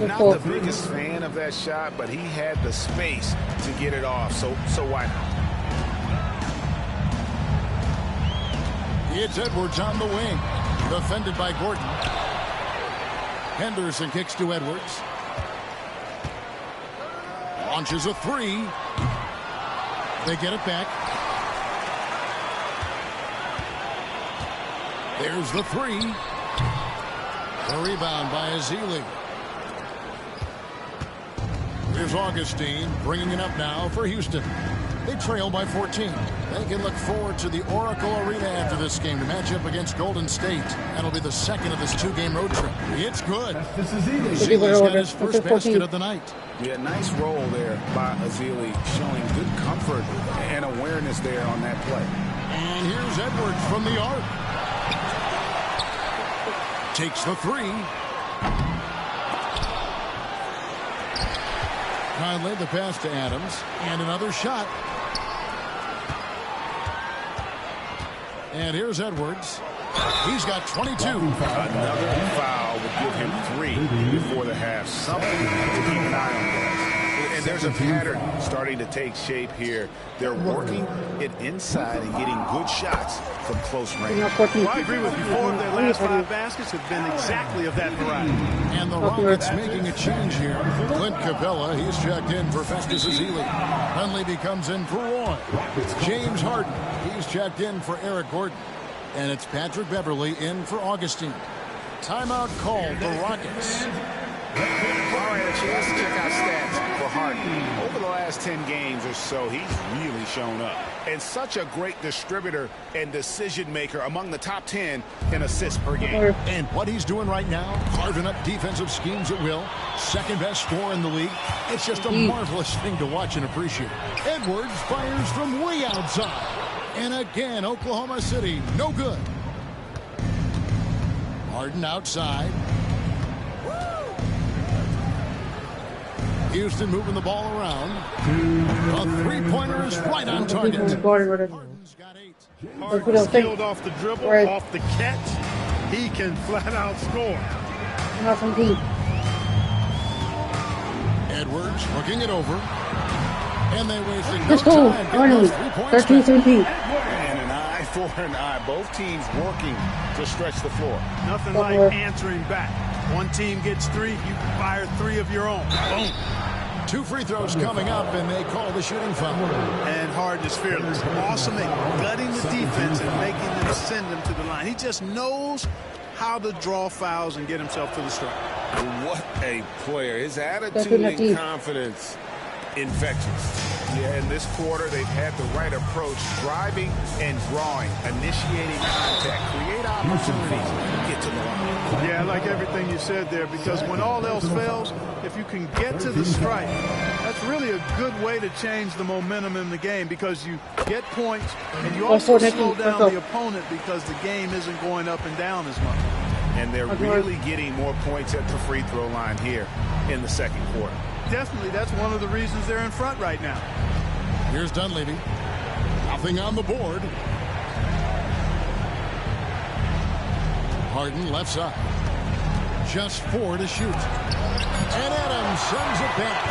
S9: Not the biggest fan of that shot, but he had the space to get it off, so why not?
S3: It's Edwards on the wing, defended by Gordon. Henderson kicks to Edwards. Launches a 3. They get it back. There's the 3. The rebound by Ezeli. Here's Augustine bringing it up now for Houston. They trail by 14. They can look forward to the Oracle Arena after this game to match up against Golden State. That'll be the second of this 2-game road trip. It's good. Ezeli's got his first basket of the night.
S9: Yeah, nice roll there by Ezeli, showing good comfort and awareness there on that play.
S3: And here's Edwards from the arc. Takes the 3. Conley the pass to Adams. And another shot. And here's Edwards. He's got 22.
S9: Another foul would give him 3 before the half. Something to keep an eye on, guys. And there's a pattern starting to take shape here. They're working it inside and getting good shots from close range.
S5: Well, I agree with you. 4 of their last 5 baskets have been exactly of that variety.
S3: And the Rockets making a change here. Clint Capella, he's checked in for Festus Ezeli. Hunley becomes in for Roy. James Harden, he's checked in for Eric Gordon. And it's Patrick Beverly in for Augustine. Timeout called the Rockets.
S9: All right, a chance to check out stats for Harden. Over the last 10 games or so, he's really shown up. And such a great distributor and decision maker among the top 10 in assists per game.
S3: And what he's doing right now, carving up defensive schemes at will. Second best scorer in the league. It's just a marvelous thing to watch and appreciate. Edwards fires from way outside. And again, Oklahoma City, no good. Harden outside. Houston moving the ball around. A 3-pointer is right on target.
S5: Harden's skilled off the dribble, off the catch. He can flat out score.
S3: Edwards looking it over. And they wasted no
S1: Let's go.
S3: time.
S1: Finally. 13-13.
S9: And an eye for an eye. Both teams working to stretch the floor.
S5: Nothing like answering back. One team gets 3, you fire 3 of your own. Boom.
S3: 2 free throws coming up, and they call the shooting foul.
S5: And Harden is fearless. Awesome at gutting the defense and making them send them to the line. He just knows how to draw fouls and get himself to the stripe.
S9: What a player. His attitude and confidence, infectious. Yeah, in this quarter, they've had the right approach, driving and drawing, initiating contact, create opportunities, get to the line.
S5: Yeah, I like everything you said there, because when all else fails, if you can get to the stripe, that's really a good way to change the momentum in the game because you get points and you also slow down the opponent because the game isn't going up and down as much.
S4: And they're really getting more points at the free throw line here in the second quarter.
S5: Definitely, that's one of the reasons they're in front right now.
S3: Here's Dunleavy. Nothing on the board. Harden left side. Just 4 to shoot. And Adams sends it back.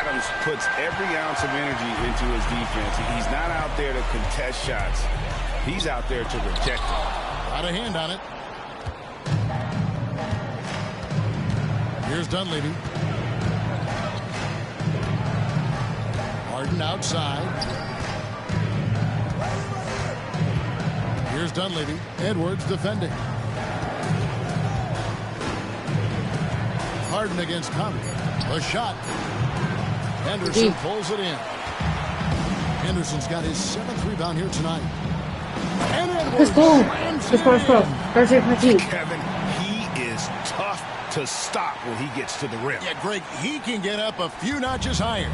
S4: Adams puts every ounce of energy into his defense. He's not out there to contest shots. He's out there to reject them.
S3: Got a hand on it. Here's Dunleavy. Harden outside. Here's Dunleavy. Edwards defending. Harden against Conley. The shot. Henderson pulls it in. Henderson's got his 7th rebound here tonight. And Edwards slams it in.
S4: Kevin, he is tough to stop when he gets to the rim.
S3: Yeah, Greg, he can get up a few notches higher.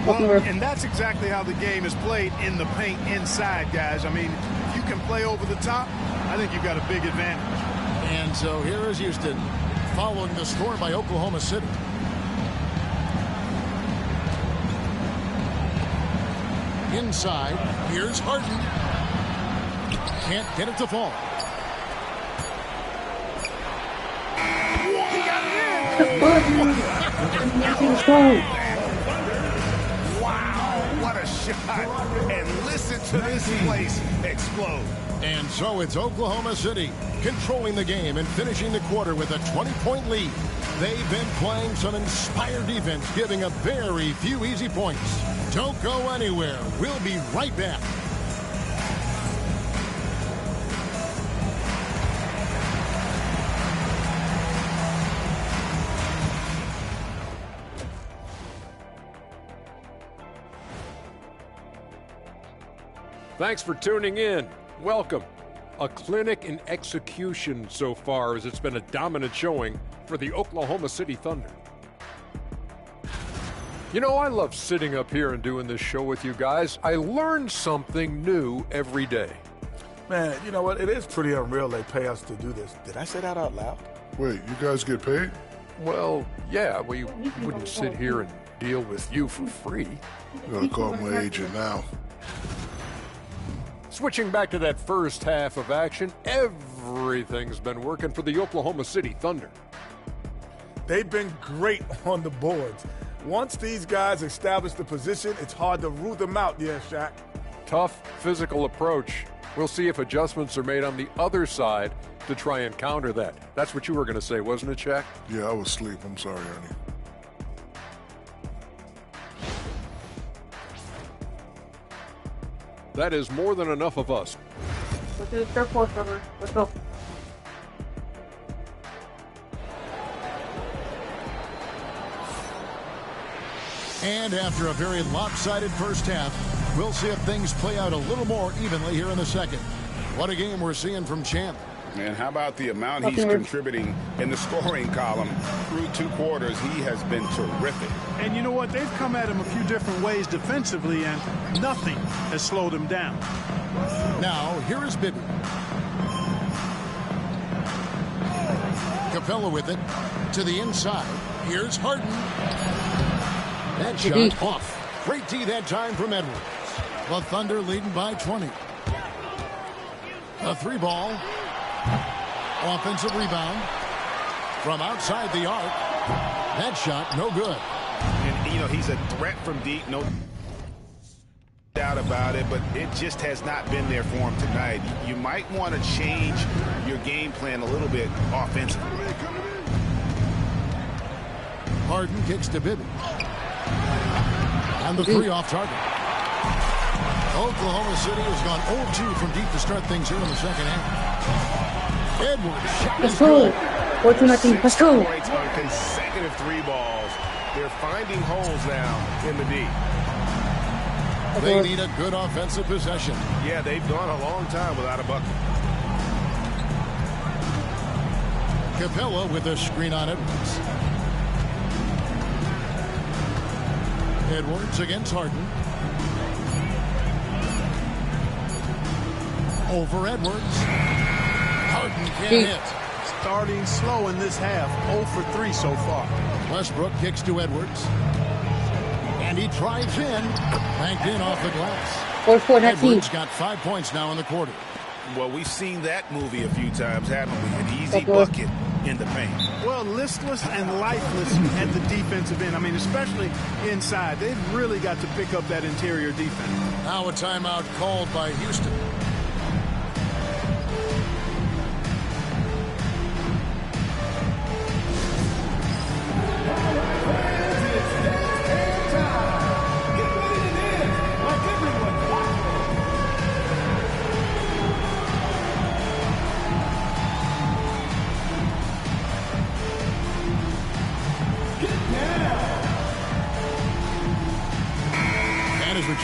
S5: Well, and that's exactly how the game is played in the paint inside, guys. I mean, if you can play over the top, I think you've got a big advantage.
S3: And so here is Houston following the score by Oklahoma City. Inside, here's Harden. Can't get it to fall.
S4: Wow, what a shot. And listen to this place explode.
S3: And so it's Oklahoma City controlling the game and finishing the quarter with a 20-point lead. They've been playing some inspired defense, giving up very few easy points. Don't go anywhere. We'll be right back.
S6: Thanks for tuning in. Welcome. A clinic in execution so far, as it's been a dominant showing for the Oklahoma City Thunder. You know, I love sitting up here and doing this show with you guys. I learn something new every day.
S7: Man, you know what? It is pretty unreal they pay us to do this. Did I say that out loud?
S8: Wait, you guys get paid?
S6: Well, yeah, we wouldn't sit here and deal with you for free.
S8: You gotta call my agent now.
S6: Switching back to that first half of action, everything's been working for the Oklahoma City Thunder.
S7: They've been great on the boards. Once these guys establish the position, it's hard to root them out, yeah, Shaq.
S6: Tough physical approach. We'll see if adjustments are made on the other side to try and counter that. That's what you were going to say, wasn't it, Shaq?
S8: Yeah, I was asleep. I'm sorry, Ernie.
S6: That is more than enough of us.
S1: Let's do the third quarter. Let's go.
S3: And after a very lopsided first half, we'll see if things play out a little more evenly here in the second. What a game we're seeing from Champ.
S4: And how about the amount he's contributing in the scoring column through 2 quarters? He has been terrific.
S5: And you know what? They've come at him a few different ways defensively, and nothing has slowed him down.
S3: Now, here is Bibby. Capella with it to the inside. Here's Harden. That shot off. Great D that time from Edwards. The Thunder leading by 20. A 3-ball. Offensive rebound from outside the arc. That shot, no good.
S4: And, you know, he's a threat from deep, no doubt about it, but it just has not been there for him tonight. You might want to change your game plan a little bit offensively.
S3: Harden kicks to Bibby. And the 3 off target. Oklahoma City has gone 0-2 from deep to start things here in the second half. Edwards shot is good.
S1: 14-19. Let's go.
S4: Points on consecutive 3 balls. They're finding holes now in the D.
S3: They need a good offensive possession.
S4: Yeah, they've gone a long time without a bucket.
S3: Capella with a screen on Edwards. Edwards against Harden. Over Edwards. Harden can't hit.
S5: Starting slow in this half. 0 for 3 so far.
S3: Westbrook kicks to Edwards. And he drives in. Banked in off the glass. Edwards got 5 points now in the quarter.
S9: Well, we've seen that movie a few times, haven't we? An easy bucket in the paint.
S5: Well, listless and lifeless at the defensive end. I mean, especially inside. They've really got to pick up that interior defense.
S3: Now a timeout called by Houston.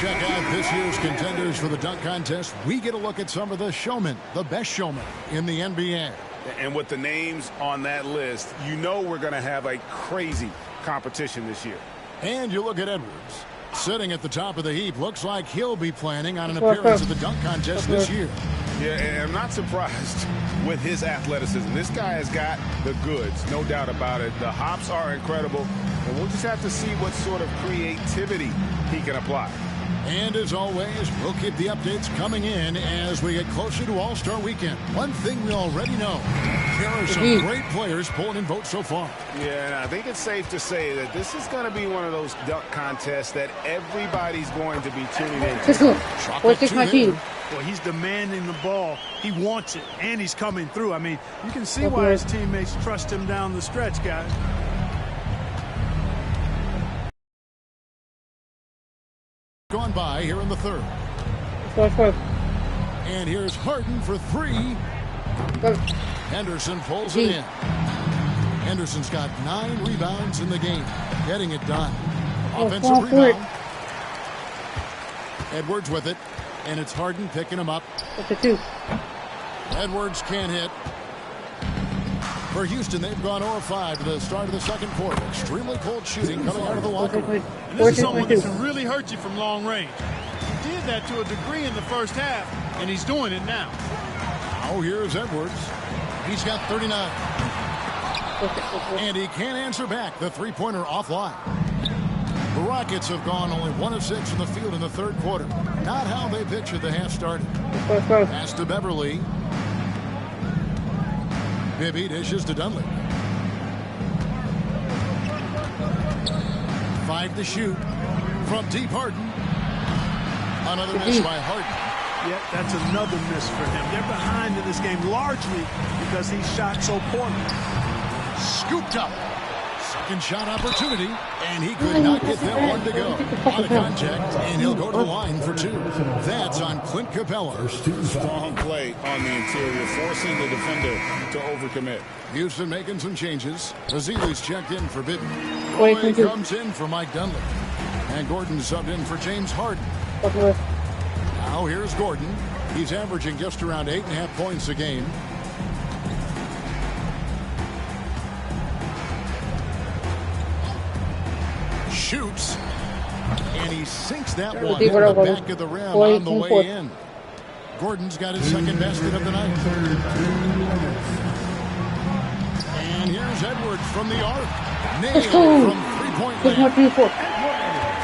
S3: Check out this year's contenders for the dunk contest. We get a look at some of the showmen, the best showmen in the NBA.
S4: And with the names on that list, you know we're going to have a crazy competition this year.
S3: And you look at Edwards, sitting at the top of the heap. Looks like he'll be planning on an appearance at the dunk contest this year.
S4: Yeah, and I'm not surprised with his athleticism. This guy has got the goods, no doubt about it. The hops are incredible, and we'll just have to see what sort of creativity he can apply.
S3: And as always, we'll keep the updates coming in as we get closer to All-Star Weekend. One thing we already know, there are some great players pulling in votes so far.
S4: Yeah, and I think it's safe to say that this is going to be one of those dunk contests that everybody's going to be tuning in.
S5: Well, he's demanding the ball. He wants it, and he's coming through. I mean, you can see why his teammates trust him down the stretch, guys.
S3: Gone by here in the third. And here's Harden for three. Henderson pulls it in. Henderson's got 9 rebounds in the game. Getting it done. Offensive rebound. Edwards with it. And it's Harden picking him up. Edwards can't hit. For Houston, they've gone 0-5 to the start of the second quarter. Extremely cold shooting coming out of the locker room.
S5: And this is someone that can really hurt you from long range. He did that to a degree in the first half, and he's doing it now.
S3: Now here's Edwards. He's got 39. And he can't answer back. The three-pointer offline. The Rockets have gone only 1 of 6 in the field in the third quarter. Not how they pictured the half started. Pass to Beverly. Bibby dishes to Dunley. 5 to shoot. From deep, Harden. Another miss by Harden.
S5: Yep, that's another miss for him. They're behind in this game largely because he shot so poorly.
S3: Scooped up. Second shot opportunity, and he could not get that one to go. On the contact, and he'll go to the line for 2. That's on Clint Capella.
S4: Strong play on the interior, forcing the defender to overcommit.
S3: Houston making some changes. Azili's checked in for Bibby. Roy comes in for Mike Dunley. And Gordon subbed in for James Harden. Now here's Gordon. He's averaging just around 8.5 points a game. Shoots, and he sinks that one in the back of the rim on the way in. Gordon's got his second basket of the night. And here's Edwards from the arc. Nailed from three-point land.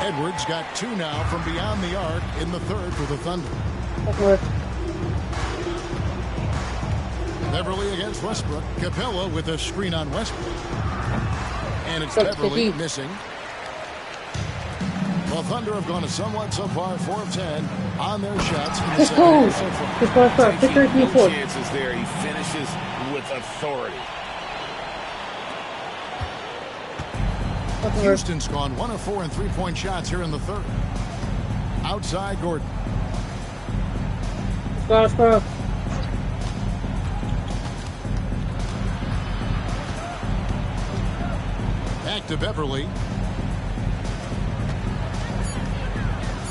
S3: Edwards got 2 now from beyond the arc in the third for the Thunder. Beverly against Westbrook. Capella with a screen on Westbrook. And it's Beverly missing. Well, Thunder have gone somewhat so far, 4 of 10 on their shots in the second so far.
S4: Taking no chances there. He finishes with authority.
S3: Houston's gone 1 of 4 in three-point shots here in the third. Outside Gordon. Back to Beverly.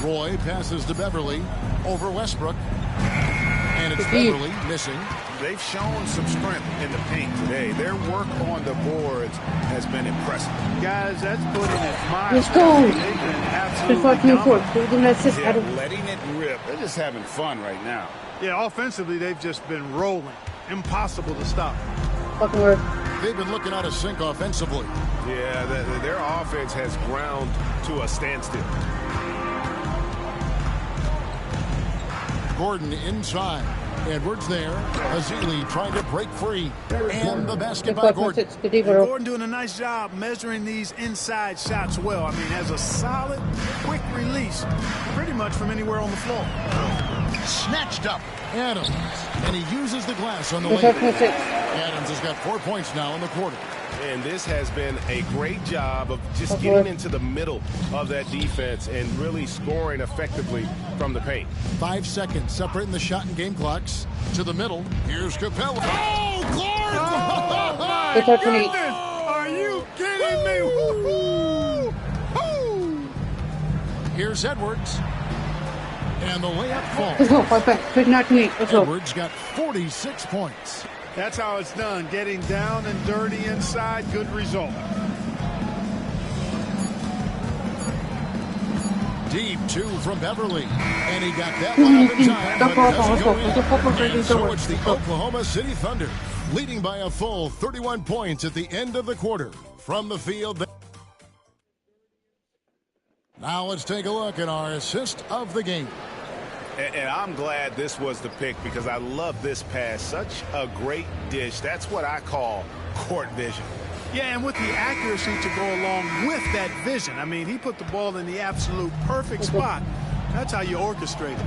S3: Roy passes to Beverly over Westbrook. And it's Beverly missing.
S4: they've shown some strength in the paint today. Their work on the boards has been impressive.
S5: Guys, that's putting it mildly.
S1: Let's go.
S5: They've been absolutely dominant.
S4: Letting it rip. They're just having fun right now.
S5: Yeah, offensively, they've just been rolling. Impossible to stop.
S1: Fucking work.
S3: They've been looking out of sync offensively.
S11: Yeah, their offense has ground to a standstill.
S3: Gordon inside. Edwards there. Azili trying to break free. And the basket by Gordon.
S5: Gordon doing a nice job measuring these inside shots well. I mean, has a solid, quick release pretty much from anywhere on the floor.
S3: Snatched up. Adams. And he uses the glass on the way. Adams has got 4 points now in the quarter.
S11: And this has been a great job of just getting into the middle of that defense and really scoring effectively from the paint.
S3: 5 seconds separating the shot and game clocks. To the middle. Here's Capella. Oh, Clark!
S5: Oh, my goodness! Are you kidding me? Woo-hoo! Woo!
S3: Here's Edwards. And the layup falls.
S1: Let's go, 5 back. 59-28. Let's go.
S3: Edwards got 46 points.
S5: That's how it's done. Getting down and dirty inside. Good result.
S3: Deep 2 from Beverly. And he got that one up in time, but it doesn't go in. And so it's the Oklahoma City Thunder leading by a full 31 points at the end of the quarter. From the field. Now let's take a look at our assist of the game.
S11: And I'm glad this was the pick because I love this pass. Such a great dish. That's what I call court vision.
S5: Yeah, and with the accuracy to go along with that vision. I mean, he put the ball in the absolute perfect spot. That's how you orchestrate it.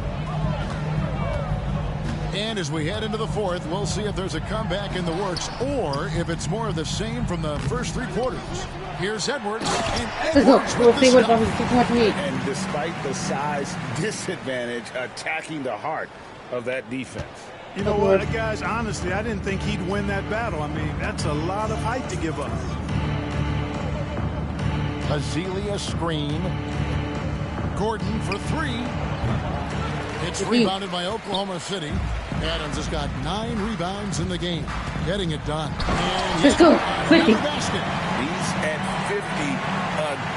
S3: And as we head into the fourth, we'll see if there's a comeback in the works or if it's more of the same from the first 3 quarters. Here's Edwards. And Edwards with the stop.
S4: And despite the size disadvantage, attacking the heart of that defense.
S5: You know what, guys? Honestly, I didn't think he'd win that battle. I mean, that's a lot of height to give up.
S3: Azealia screen. Gordon for 3. It's rebounded by Oklahoma City. Adams has got 9 rebounds in the game. Getting it done. And
S1: let's go. 50.
S3: Basket.
S4: He's at 50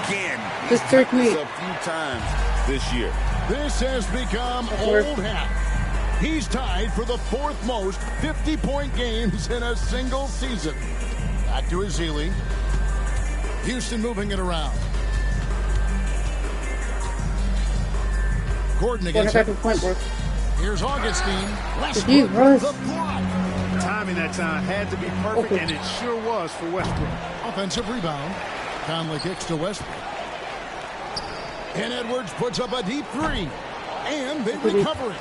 S4: again.
S1: Just
S4: He's done this a few times this year.
S3: This has become old hat. He's tied for the 4th most 50-point games in a single season. Back to Azili. Houston moving it around. Gordon against him. Here's Augustine. Westbrook the block.
S5: Timing that time had to be perfect, and it sure was for Westbrook.
S3: Offensive rebound. Conley kicks to Westbrook. And Edwards puts up a deep 3. And they recover it.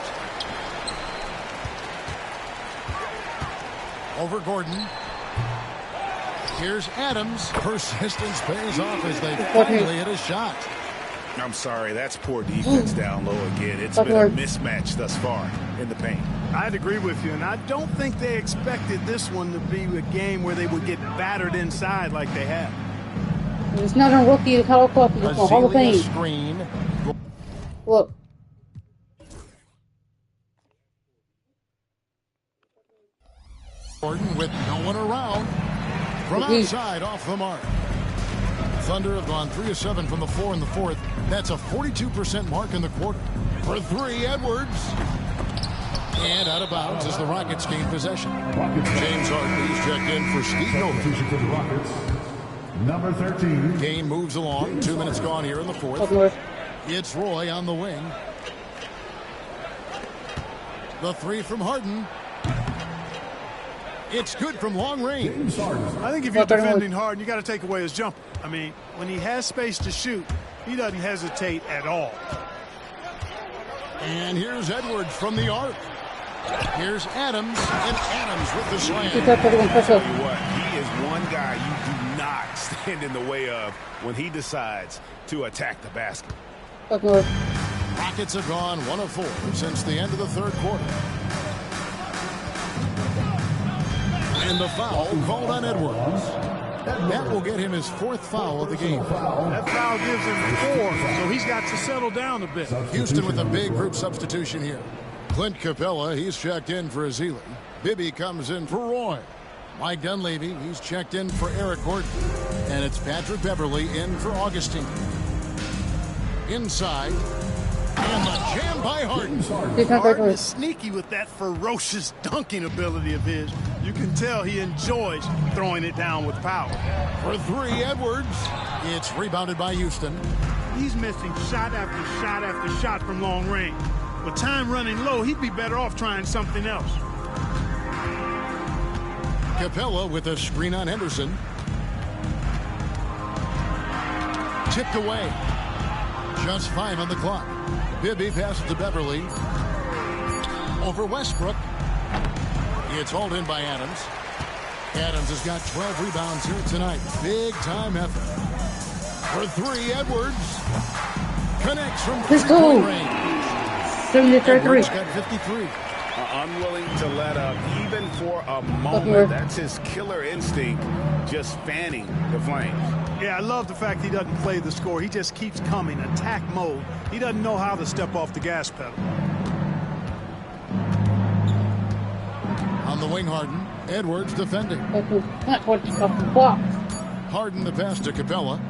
S3: Over Gordon. Here's Adams. Persistence pays off as they finally hit a shot.
S4: I'm sorry, that's poor defense down low again. It's been a mismatch thus far in the paint.
S5: I'd agree with you, and I don't think they expected this one to be a game where they would get battered inside like they have.
S1: It's not a rookie, it's Hall of Fame. It's a Hall of Fame.
S3: Screen.
S1: Look.
S3: Gordon with no one around. From outside, off the mark. Thunder have gone 3 of 7 from the floor in the 4th. That's a 42% mark in the quarter. For 3, Edwards. And out of bounds as the Rockets gain possession. James Harden is checked in for Steve Nolan.
S10: For the Rockets, number 13.
S3: Game moves along. 2 minutes gone here in the 4th. It's Roy on the wing. The 3 from Harden. It's good from long range.
S5: I think if you're defending Harden, you got to take away his jumper. I mean, when he has space to shoot, he doesn't hesitate at all.
S3: And here's Edwards from the arc. Here's Adams, and Adams with the slam.
S4: Tell you what, he is one guy you do not stand in the way of when he decides to attack the basket.
S3: Rockets have gone 1 of 4 since the end of the 3rd quarter. And the foul called on Edwards. That will get him his 4th foul of the game.
S5: That foul gives him 4, so he's got to settle down a bit.
S3: Houston with a big group substitution here. Clint Capella, he's checked in for Azili. Bibby comes in for Roy. Mike Dunleavy, he's checked in for Eric Gordon. And it's Patrick Beverly in for Augustine. Inside. And the jam by Harden.
S5: Harden is sneaky with that ferocious dunking ability of his. You can tell he enjoys throwing it down with power.
S3: For three, Edwards. It's rebounded by Houston.
S5: He's missing shot after shot after shot from long range. With time running low, he'd be better off trying something else.
S3: Capella with a screen on Henderson. Tipped away. Just 5 on the clock. Bibby passes to Beverly. Over Westbrook. It's hauled in by Adams. Adams has got 12 rebounds here tonight. Big time effort. For three, Edwards. Connects from three-point range. Edwards got 53.
S9: Unwilling to let up even for a moment. That's his killer instinct, just fanning the flames.
S5: Yeah, I love the fact he doesn't play the score. He just keeps coming, attack mode. He doesn't know how to step off the gas pedal.
S3: On the wing, Harden. Edwards defending. Harden the pass to Capella.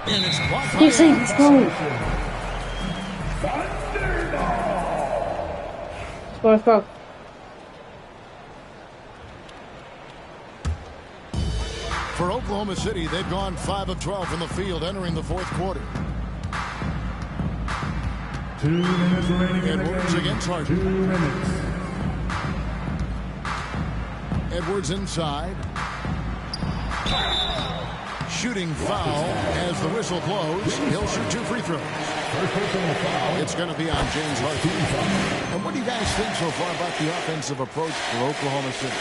S3: And it's blocked by Adams.
S1: Let's go.
S3: For Oklahoma City, they've gone 5 of 12 from the field entering the fourth quarter.
S10: 2 minutes remaining.
S3: Edwards against Harden.
S10: 2 minutes.
S3: Edwards inside. Shooting foul as the whistle blows. He'll shoot 2 free throws. It's going to be on James Harden. And what do you guys think so far about the offensive approach for Oklahoma City?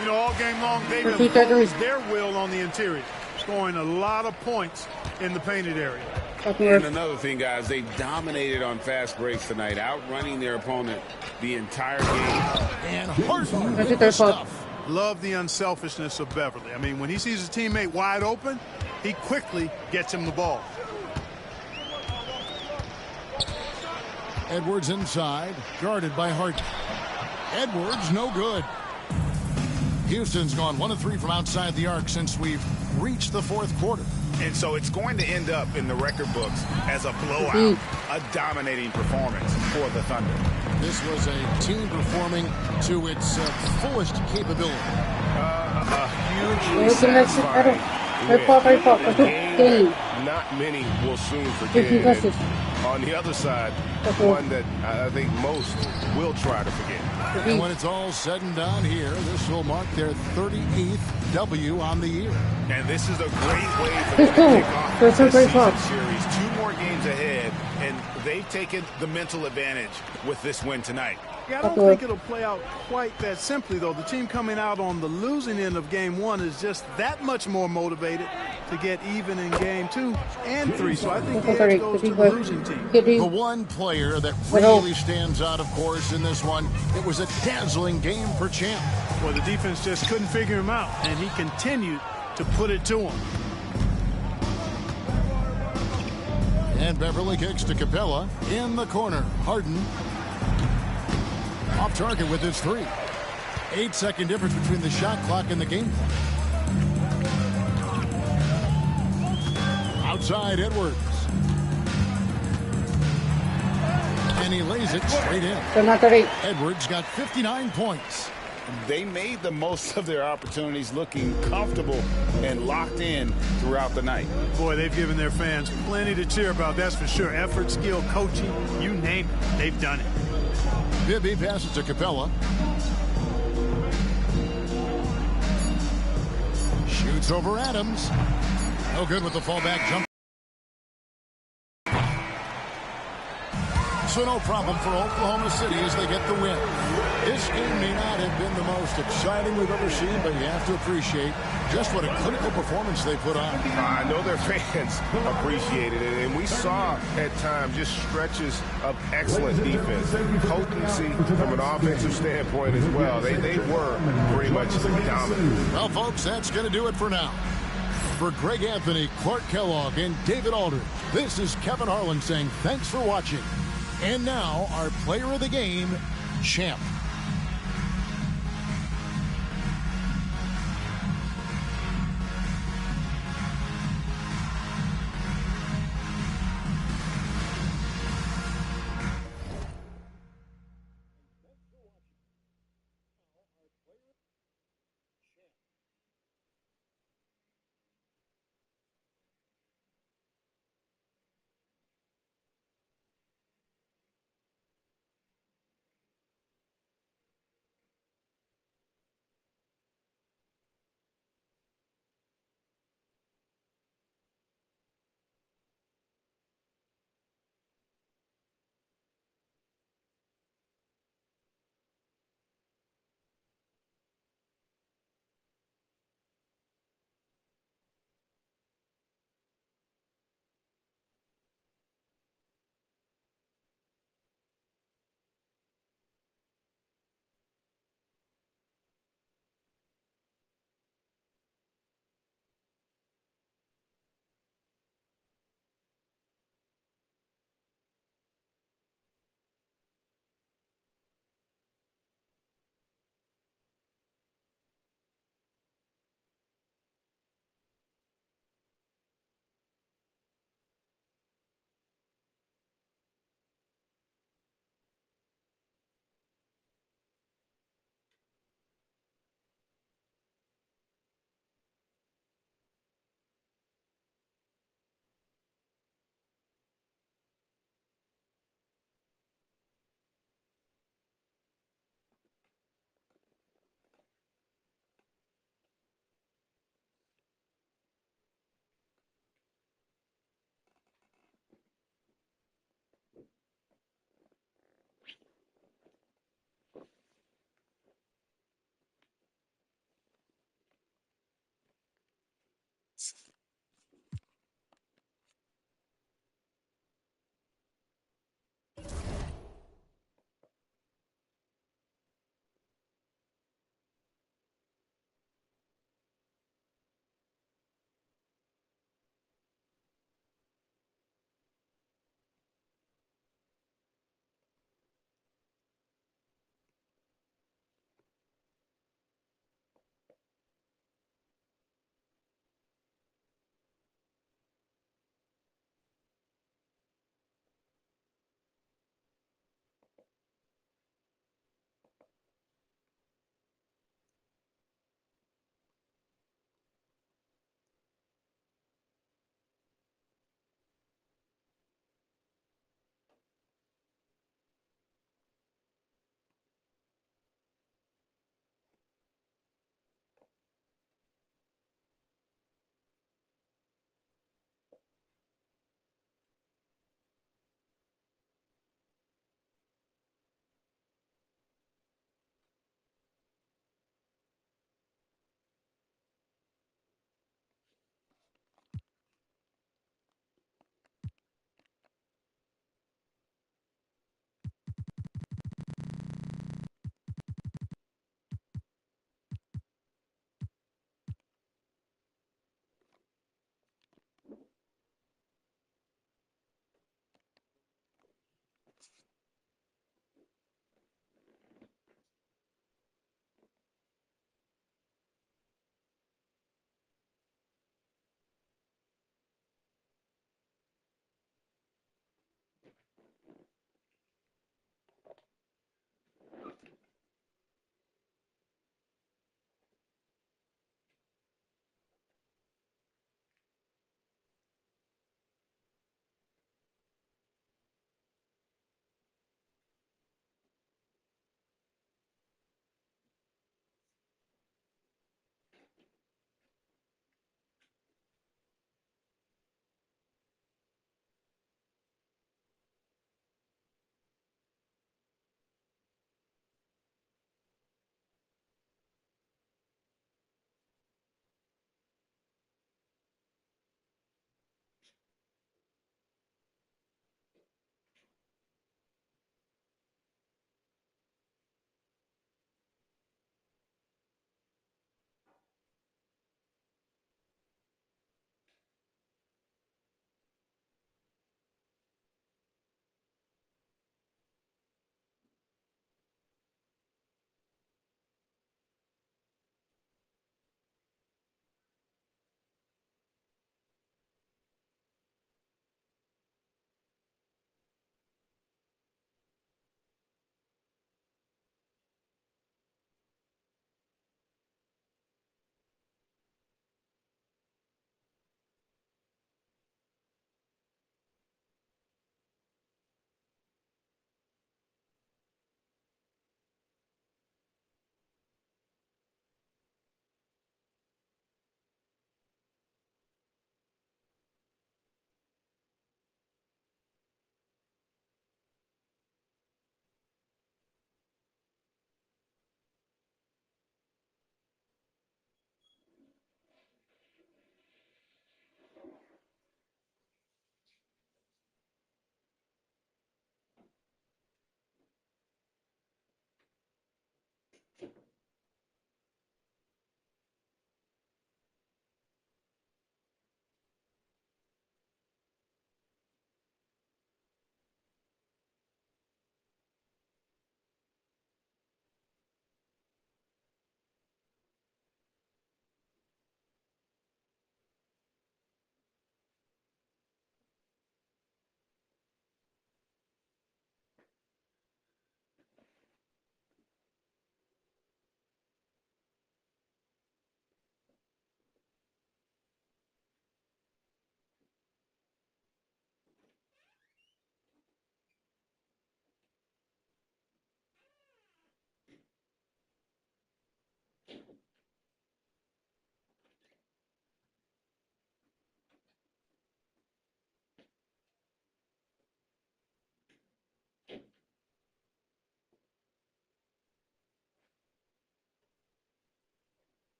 S5: You know, all game long, they've imposed their will on the interior, scoring a lot of points in the painted area.
S9: And another thing, guys, they dominated on fast breaks tonight, outrunning their opponent the entire game.
S3: And Harden with the stuff.
S5: Love the unselfishness of Beverly. I mean, when he sees his teammate wide open, he quickly gets him the ball.
S3: Edwards inside, guarded by Harden. Edwards, no good. Houston's gone 1 of 3 from outside the arc since we've reached the fourth quarter.
S9: And so it's going to end up in the record books as a blowout, a dominating performance for the Thunder.
S3: This was a team performing to its fullest capability.
S9: A hugely satisfying win. Not many will soon forget. On the other side, one that I think most will try to forget.
S3: And when it's all said and done here, this will mark their 38th W on the year.
S9: And this is a great way for them to kick off this season series. 2 more games ahead, and they've taken the mental advantage with this win tonight.
S5: Yeah, I don't think it'll play out quite that simply, though. The team coming out on the losing end of game 1 is just that much more motivated to get even in game 2 and 3. So I think the edge goes to the losing team.
S3: The one player that really stands out, of course, in this one, it was a dazzling game for Champ.
S5: Well, the defense just couldn't figure him out, and he continued to put it to him.
S3: And Beverly kicks to Capella in the corner. Harden off target with his 3. 8-second difference between the shot clock and the game clock. Outside Edwards. And he lays it straight in. Edwards got 59 points.
S9: They made the most of their opportunities, looking comfortable and locked in throughout the night.
S5: Boy, they've given their fans plenty to cheer about, that's for sure. Effort, skill, coaching, you name it, they've done it.
S3: Bibby passes to Capella. Shoots over Adams. No good with the fallback jump. So no problem for Oklahoma City as they get the win. This game may not have been the most exciting we've ever seen, but you have to appreciate just what a clinical performance they put on.
S9: I know their fans appreciated it, and we saw at times just stretches of excellent defense, potency from an offensive standpoint as well. They were pretty much dominant.
S3: Well, folks, that's going to do it for now. For Greg Anthony, Clark Kellogg, and David Aldridge, this is Kevin Harlan saying thanks for watching. And now, our player of the game, Champ.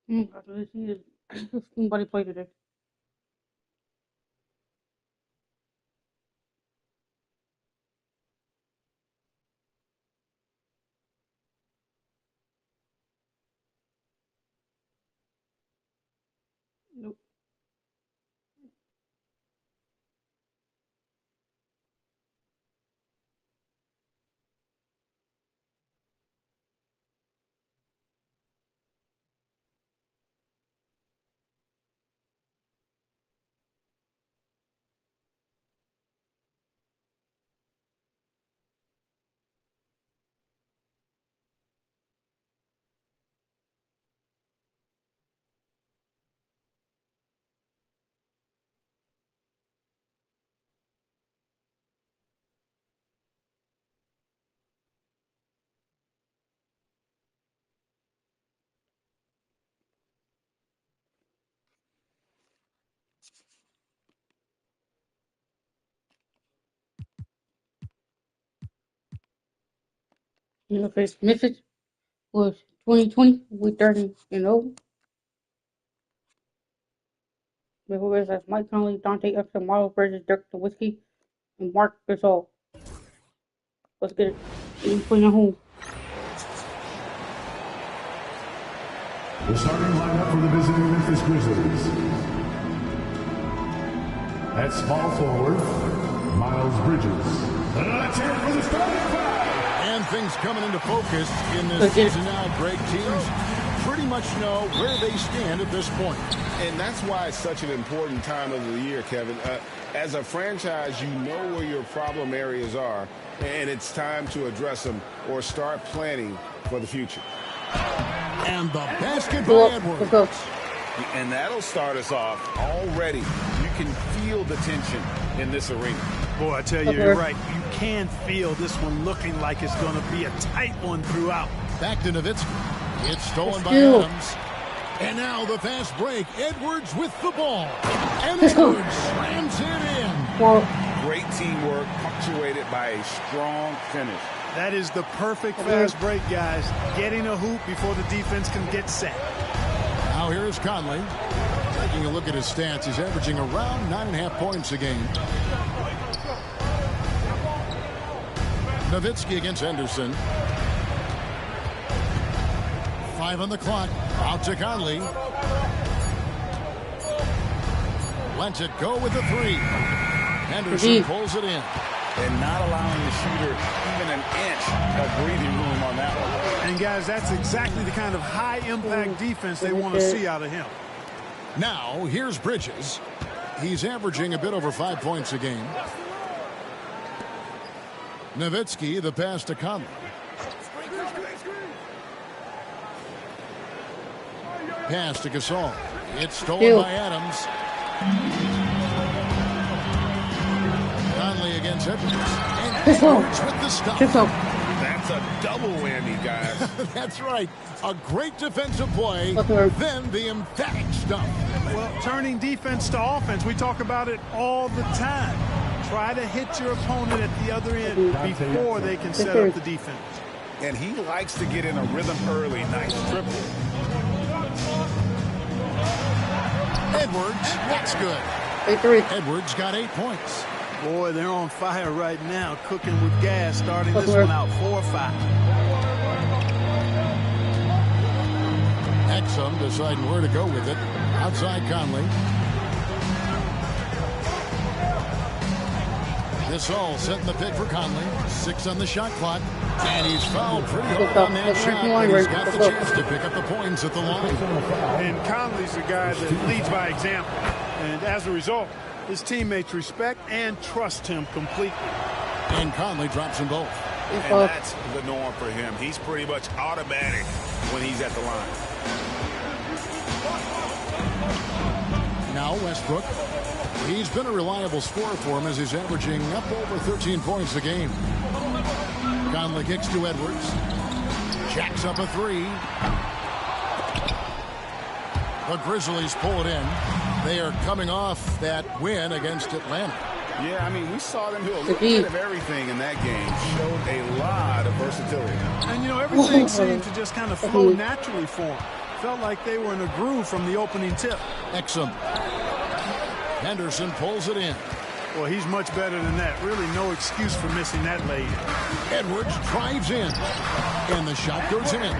S1: Let's see somebody play today. Nope. You know, face Memphis was 2020 with 30-0. Before that's Mike Conley, Dante Examalo versus Dirk Nowitzki, and Mark Gasol. Let's get it. He's playing at home.
S10: The starting lineup for the visiting Memphis Grizzlies. At small forward, Miles Bridges. Let's hear it for the starting five.
S3: And things coming into focus in this season now. Great teams pretty much know where they stand at this point.
S9: And that's why it's such an important time of the year, Kevin. As a franchise, you know where your problem areas are, and it's time to address them or start planning for the future.
S3: And the basket by Edwards.
S9: And that'll start us off already. You can feel the tension in this arena.
S5: Boy, I tell you, you're right. You can feel this one looking like it's going to be a tight one throughout.
S3: Back to Nowitzki. It's stolen by Adams. And now the fast break. Edwards with the ball. And Edwards slams it in.
S9: Great teamwork, punctuated by a strong finish.
S5: That is the perfect fast break, guys. Getting a hoop before the defense can get set.
S3: Now here's Conley. Taking a look at his stats, he's averaging around 9.5 points a game. Nowitzki against Henderson. 5 on the clock. Out to Conley. Lets it go with the 3. Henderson pulls it in.
S9: And not allowing the shooter even an inch of breathing room on that one.
S5: And, guys, that's exactly the kind of high-impact defense they want to see out of him.
S3: Now, here's Bridges. He's averaging a bit over 5 points a game. Nowitzki, the pass to Conley. Pass to Gasol. It's stolen by Adams. Conley against Edwards. And Edwards with the stop.
S9: That's a double whammy, guys.
S3: That's right. A great defensive play, then the emphatic stuff.
S5: Well, turning defense to offense, we talk about it all the time. Try to hit your opponent at the other end before they can set up the defense.
S9: And he likes to get in a rhythm early. Nice triple.
S3: Edwards, that's good. Edwards got 8 points.
S5: Boy, they're on fire right now, cooking with gas, starting this one out 4-5.
S3: Exum deciding where to go with it. Outside Conley. Gasol setting the pick for Conley. 6 on the shot clock. And he's fouled pretty hard on that shot. But he's got the chance to pick up the points at the line.
S5: And Conley's a guy that leads by example. And as a result, his teammates respect and trust him completely.
S3: And Conley drops them both.
S9: And that's the norm for him. He's pretty much automatic when he's at the line.
S3: Now Westbrook. He's been a reliable scorer for him as he's averaging up over 13 points a game. Conley kicks to Edwards. Jacks up a 3. The Grizzlies pull it in. They are coming off that win against Atlanta.
S9: Yeah, I mean, we saw them do a little bit of everything in that game. Showed a lot of versatility.
S5: And, you know, everything seemed to just kind of flow naturally for them. Felt like they were in a groove from the opening tip.
S3: Exum. Henderson pulls it in.
S5: Well, he's much better than that. Really no excuse for missing that lane.
S3: Edwards drives in. And the shot goes in.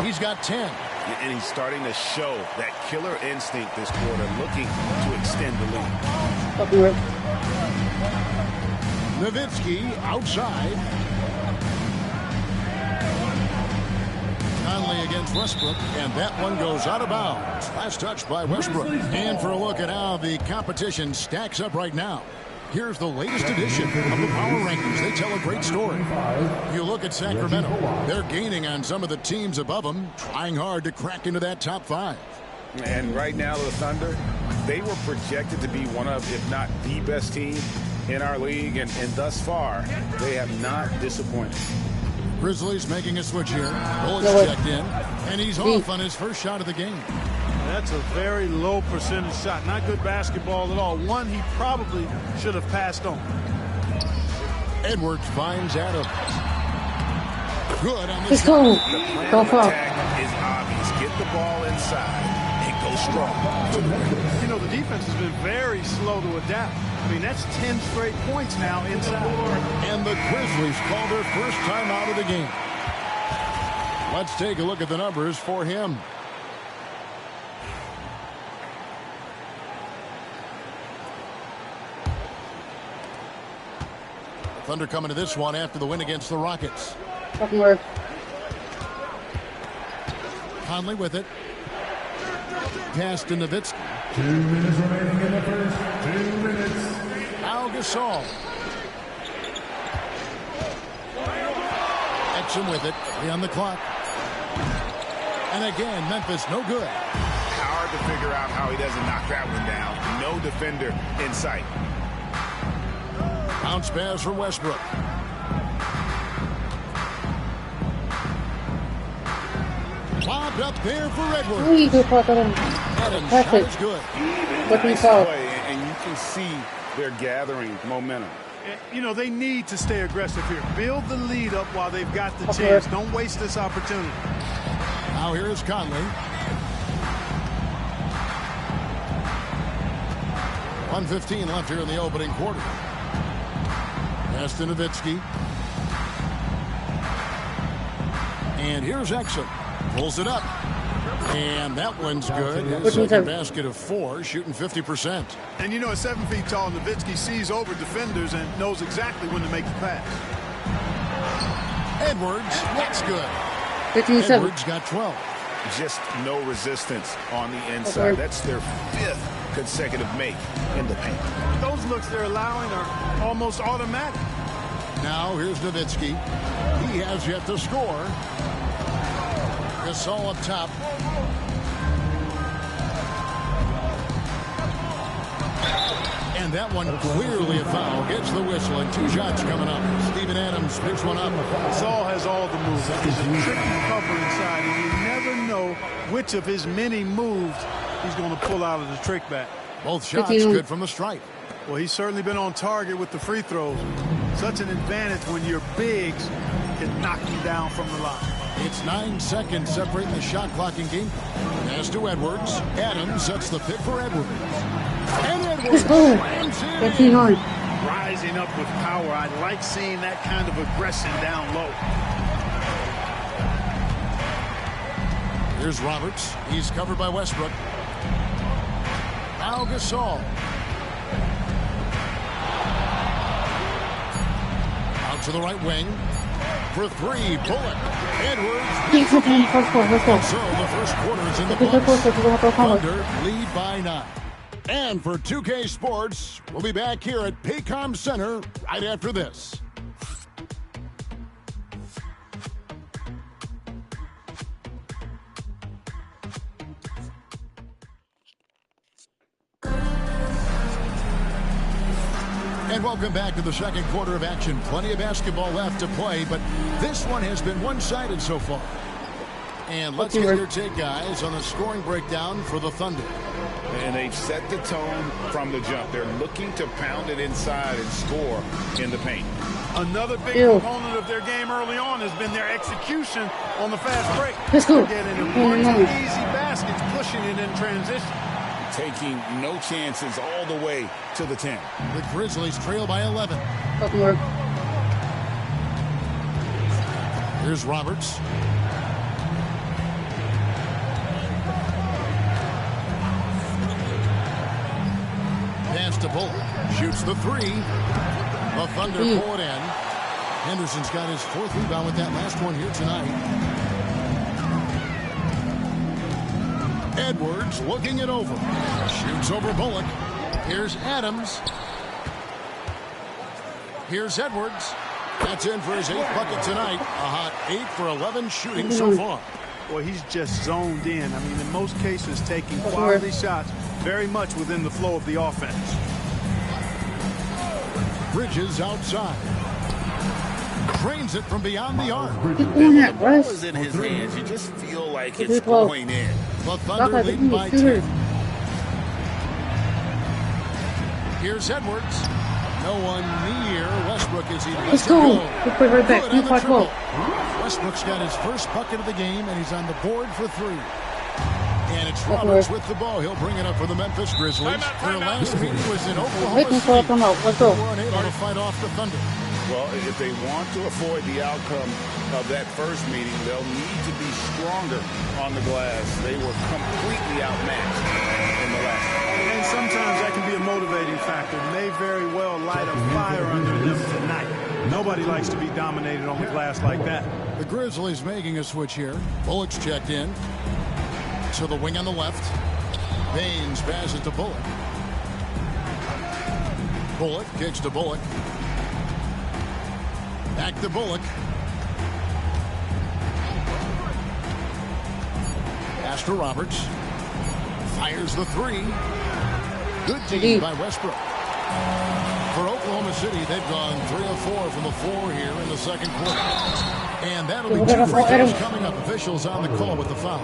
S3: He's got 10.
S11: And he's starting to show that killer instinct this quarter, looking to extend the lead.
S3: Nowitzki outside. Conley against Westbrook, and that one goes out of bounds. Last touch by Westbrook. And for a look at how the competition stacks up right now, here's the latest edition of the Power Rankings. They tell a great story. You look at Sacramento. They're gaining on some of the teams above them, trying hard to crack into that top 5.
S9: And right now, the Thunder, they were projected to be one of, if not the best team in our league, and thus far, they have not disappointed.
S3: Grizzlies making a switch here. Bullets checked in, and he's off on his first shot of the game.
S5: That's a very low percentage shot. Not good basketball at all. One he probably should have passed on.
S3: Edwards finds Adams. Good on the
S11: The
S3: shot.
S11: plan of attack is obvious. Get the ball inside and go strong.
S5: You know, the defense has been very slow to adapt. I mean, that's 10 straight points now inside.
S3: And the Grizzlies call their first time out of the game. Let's take a look at the numbers for him. Thunder coming to this one after the win against the Rockets. Conley with it. Pass to Nowitzki.
S10: 2 minutes remaining in the first. 2 minutes.
S3: Al Gasol. Exum with it. 3 on the clock. And again, Memphis no good.
S11: Hard to figure out how he doesn't knock that one down. No defender in sight.
S3: Bounce pass for Westbrook. Lobbed up there for Edwards. Adams shot is good.
S9: Nice play, and you can see they're gathering momentum.
S5: You know, they need to stay aggressive here. Build the lead up while they've got the chance. Don't waste this opportunity.
S3: Now here is Conley. 1:15 left here in the opening quarter. Pass to Nowitzki. And here's Exum. Pulls it up. And that one's good. His second basket of 4, shooting 50%.
S5: And you know, at 7 feet tall, Nowitzki sees over defenders and knows exactly when to make the pass.
S3: Edwards, that's good.
S1: 57.
S3: Edwards got 12.
S11: Just no resistance on the inside. That's their 5th consecutive make in the paint.
S5: Those looks they're allowing are almost automatic.
S3: Now here's Nowitzki. He has yet to score. Gasol up top. And that one clearly a foul. Gets the whistle and 2 shots coming up. Steven Adams picks one up.
S5: Gasol has all the moves. He's a tricky cover inside, and you never know which of his many moves he's going to pull out of the trick back.
S3: Both shots good from the stripe.
S5: Well, he's certainly been on target with the free throws. Such an advantage when your bigs can knock you down from the line.
S3: It's 9 seconds separating the shot clock and game. Pass to Edwards. Adams sets the pick for Edwards. And Edwards slams in.
S5: Rising up with power. I like seeing that kind of aggression down low.
S3: Here's Roberts. He's covered by Westbrook. Al Gasol. Out to the right wing. For 3, Bullock. Edwards. So the first quarter is in the books. Thunder lead by 9. And for 2K Sports, we'll be back here at Paycom Center right after this. And welcome back to the second quarter of action. Plenty of basketball left to play, but this one has been one-sided so far. And let's get your take, guys, on the scoring breakdown for the Thunder.
S9: And they've set the tone from the jump. They're looking to pound it inside and score in the paint.
S5: Another big component of their game early on has been their execution on the fast break.
S1: Let's go.
S5: They're getting important easy baskets, pushing it in transition.
S9: Taking no chances all the way to the 10.
S3: The Grizzlies trail by 11. Here's Roberts. Pass to Bullock. Shoots the three. The Thunder pull it in. Henderson's got his 4th rebound with that last one here tonight. Edwards looking it over. Shoots over Bullock. Here's Adams. Here's Edwards. That's in for his 8th bucket tonight. A hot 8 for 11 shooting so far.
S5: Boy, he's just zoned in. I mean, in most cases, taking quality shots very much within the flow of the offense.
S3: Bridges outside. Cranes it from beyond the arc.
S9: The ball is in his hands. You just feel like it's going in.
S3: The Thunder lead by 10. Here's Edwards. No one near Westbrook as he lets it go.
S1: Put right back.
S3: Westbrook's got his first bucket of the game, and he's on the board for 3. And it's Roberts with the ball. He'll bring it up for the Memphis Grizzlies. Their last meeting was in Oklahoma City. They were unable to fight off the Thunder.
S9: Well, if they want to avoid the outcome of that first meeting, they'll need to be stronger on the glass. They were completely outmatched in the last one.
S5: And sometimes that can be a motivating factor. May very well light a fire under them tonight. Nobody likes to be dominated on the glass like that.
S3: The Grizzlies making a switch here. Bullock's checked in. To the wing on the left. Baines passes to Bullock. Bullock kicks to Bullock. Back to Bullock. Pass to Roberts. Fires the three. Good team by Westbrook. For Oklahoma City, they've gone 3 of 4 from the floor here in the second quarter. And that'll be 2 free throws coming up. Officials on the call with the foul.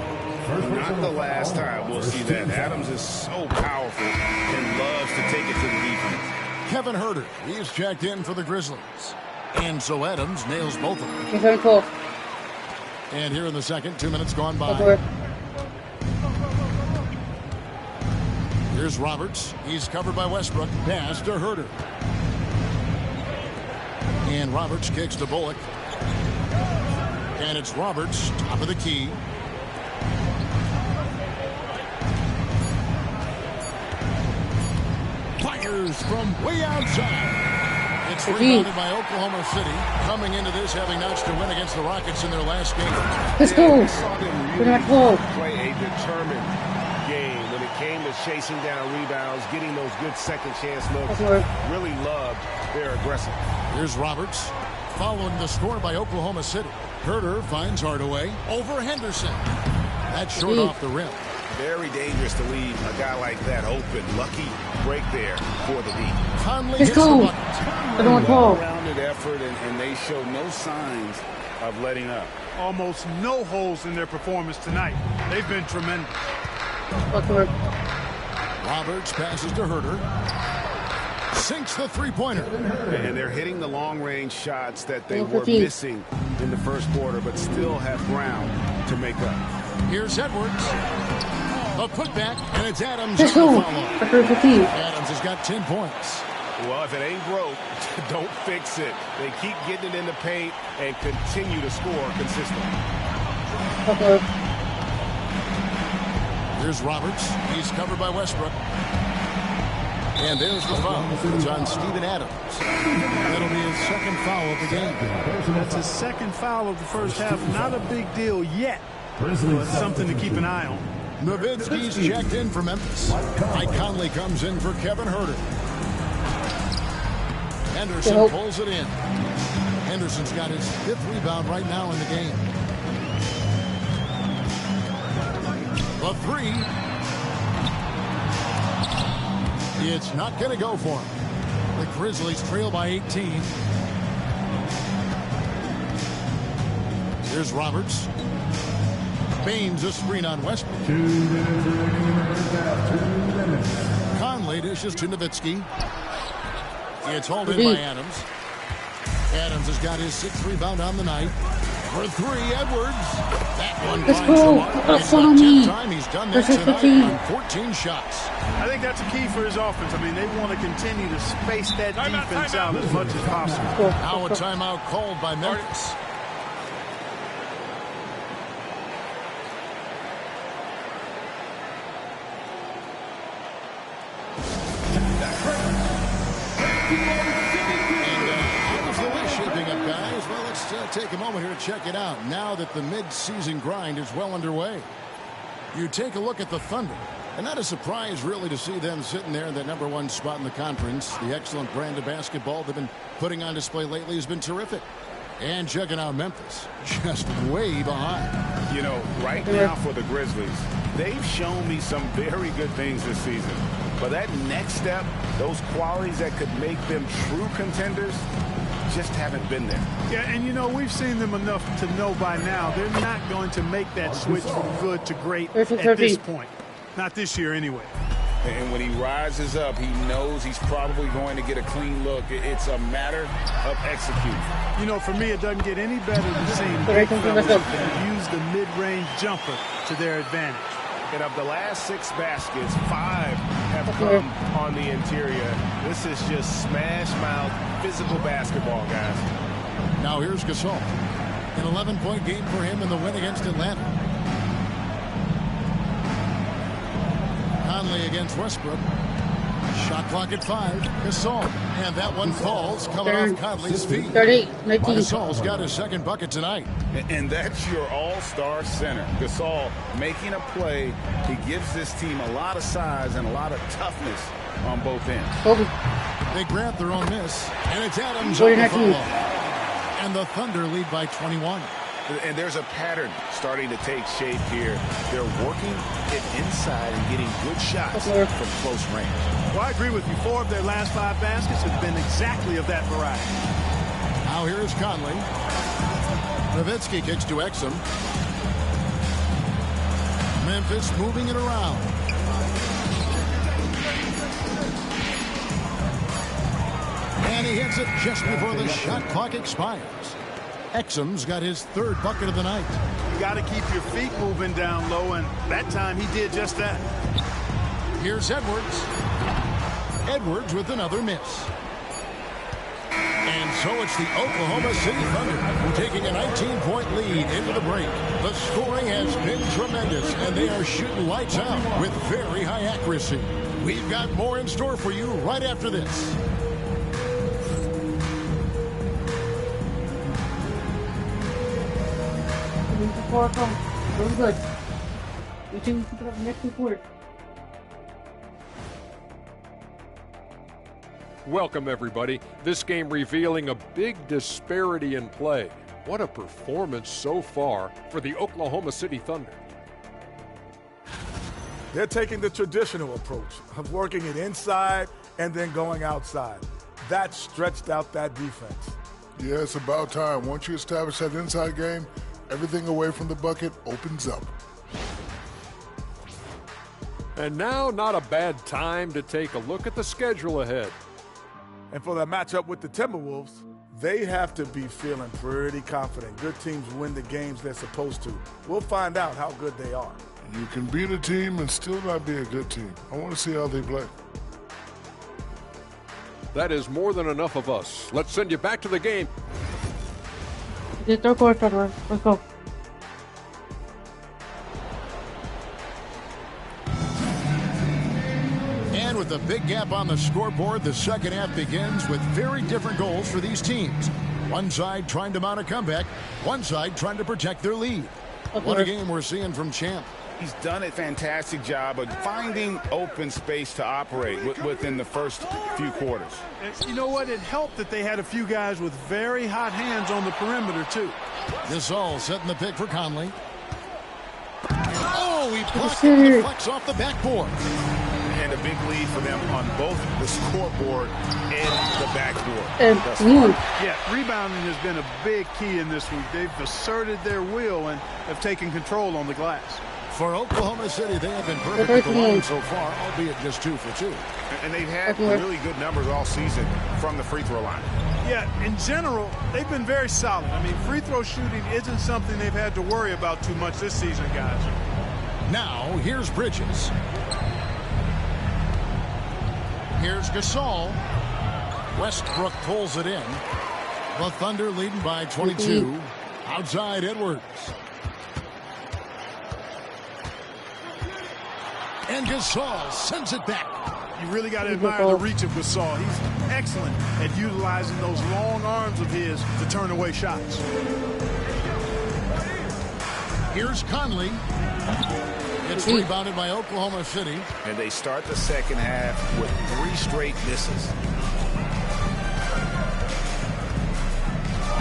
S9: Not the last time we'll see that. Adams is so powerful and loves to take it to the defense.
S3: Kevin Huerter, he's checked in for the Grizzlies. And so Adams nails both of them.
S1: He's very close.
S3: And here in the second, 2 minutes gone by. Here's Roberts. He's covered by Westbrook. Pass to Huerter. And Roberts kicks to Bullock. And it's Roberts, top of the key. Fires from way outside. It's rebounded by Oklahoma City, coming into this having notched a win against the Rockets in their last game.
S1: Let's go.
S9: We're not close. Play a determined game when it came to chasing down rebounds, getting those good second chance looks. Really loved their aggressive.
S3: Here's Roberts, following the score by Oklahoma City. Huerter finds Hardaway over Henderson. That's short off the rim.
S9: Very dangerous to leave a guy like that open. Lucky break there for the D.
S3: Conley hits the bucket.
S9: Well-rounded effort, and they show no signs of letting up.
S5: Almost no holes in their performance tonight. They've been tremendous.
S3: Roberts passes to Huerter. Sinks the three-pointer.
S9: And they're hitting the long-range shots that they were missing in the first quarter, but still have ground to make up.
S3: Here's Edwards. A putback, and it's Adams on the follow. Adams has got 10 points.
S9: Well, if it ain't broke, don't fix it. They keep getting it in the paint and continue to score consistently.
S3: Here's Roberts. He's covered by Westbrook. And there's the foul. It's on Steven Adams. That'll be his second foul of the game.
S5: That's his second foul of the first half. Not a big deal yet, but something to keep an eye on.
S3: Nowitzki's checked in for Memphis. Mike Conley comes in for Kevin Huerter. Henderson pulls it in. Henderson's got his 5th rebound right now in the game. The three. It's not going to go for him. The Grizzlies trail by 18. Here's Roberts. Baines a screen on Westbrook. Conley dishes to Nowitzki. It's hauled in by Adams. Adams has got his 6th rebound on the night. For 3, Edwards. That one finds the mark. It's the 10th time he's done that tonight on 14 shots.
S5: I think that's a key for his offense. I mean, they want to continue to space that defense out as much as possible.
S3: Now a timeout called by Memphis. Take a moment here to check it out now that the mid-season grind is well underway. You take a look at the Thunder, and not a surprise really to see them sitting there in that #1 spot in the conference. The excellent brand of basketball they've been putting on display lately has been terrific. And checking out Memphis, just way behind.
S4: You know, right now for the Grizzlies, they've shown me some very good things this season. But that next step, those qualities that could make them true contenders, just haven't been there.
S5: Yeah, and you know, we've seen them enough to know by now they're not going to make that switch from good to great at this point. Not this year anyway.
S4: And when he rises up, he knows he's probably going to get a clean look. It's a matter of executing.
S5: You know, for me, it doesn't get any better than seeing big fellas use the mid-range jumper to their advantage.
S4: And of the last 6 baskets, 5 have come on the interior. This is just smash-mouth physical basketball, guys.
S3: Now here's Gasol. An 11-point game for him in the win against Atlanta. Conley against Westbrook. Shot clock at 5. Gasol. And that one falls coming off Conley's feet. Gasol's got his 2nd bucket tonight.
S4: And that's your all-star center. Gasol making a play. He gives this team a lot of size and a lot of toughness on both ends.
S3: They grab their own miss. And it's Adams on the follow. And the Thunder lead by 21.
S4: And there's a pattern starting to take shape here. They're working it inside and getting good shots from close range.
S5: Well, I agree with you. 4 of their last 5 baskets have been exactly of that variety.
S3: Now here's Conley. Nowitzki kicks to Exum. Memphis moving it around. And he hits it just before the shot clock expires. Exum's got his 3rd bucket of the night.
S5: You got to keep your feet moving down low, and that time he did just that.
S3: Here's Edwards. Edwards with another miss. And so it's the Oklahoma City Thunder taking a 19-point lead into the break. The scoring has been tremendous, and they are shooting lights out with very high accuracy. We've got more in store for you right after this.
S1: Very good. You two keep it up next quarter.
S6: Welcome, everybody. This game revealing a big disparity in play. What a performance so far for the Oklahoma City Thunder.
S7: They're taking the traditional approach of working it inside and then going outside. That stretched out that defense.
S8: Yeah, it's about time. Once you establish that inside game, everything away from the bucket opens up.
S6: And now, not a bad time to take a look at the schedule ahead.
S7: And for that matchup with the Timberwolves, they have to be feeling pretty confident. Good teams win the games they're supposed to. We'll find out how good they are.
S8: You can beat a team and still not be a good team. I want to see how they play.
S6: That is more than enough of us. Let's send you back to the game.
S1: The 3rd quarter started. Let's go.
S3: And with a big gap on the scoreboard, the second half begins with very different goals for these teams. One side trying to mount a comeback, one side trying to protect their lead. What a game we're seeing from Champ.
S4: He's done a fantastic job of finding open space to operate within the first few quarters.
S5: And you know what? It helped that they had a few guys with very hot hands on the perimeter, too.
S3: Gasol setting the pick for Conley. Oh, he blocked it, deflects off the backboard.
S4: and a big lead for them on both the scoreboard and the backboard.
S5: Yeah, rebounding has been a big key in this week. They've asserted their will and have taken control on the glass.
S3: For Oklahoma City, they have been perfect at the line so far, albeit just 2 for 2.
S4: And they've had really good numbers all season from the free throw line.
S5: Yeah, in general, they've been very solid. I mean, free throw shooting isn't something they've had to worry about too much this season, guys.
S3: Now, here's Bridges. Here's Gasol. Westbrook pulls it in. The Thunder leading by 22. Outside Edwards. And Gasol sends it back.
S5: You really got to admire the reach of Gasol. He's excellent at utilizing those long arms of his to turn away shots.
S3: Here's Conley. It's rebounded by Oklahoma City.
S4: And they start the second half with 3 straight misses.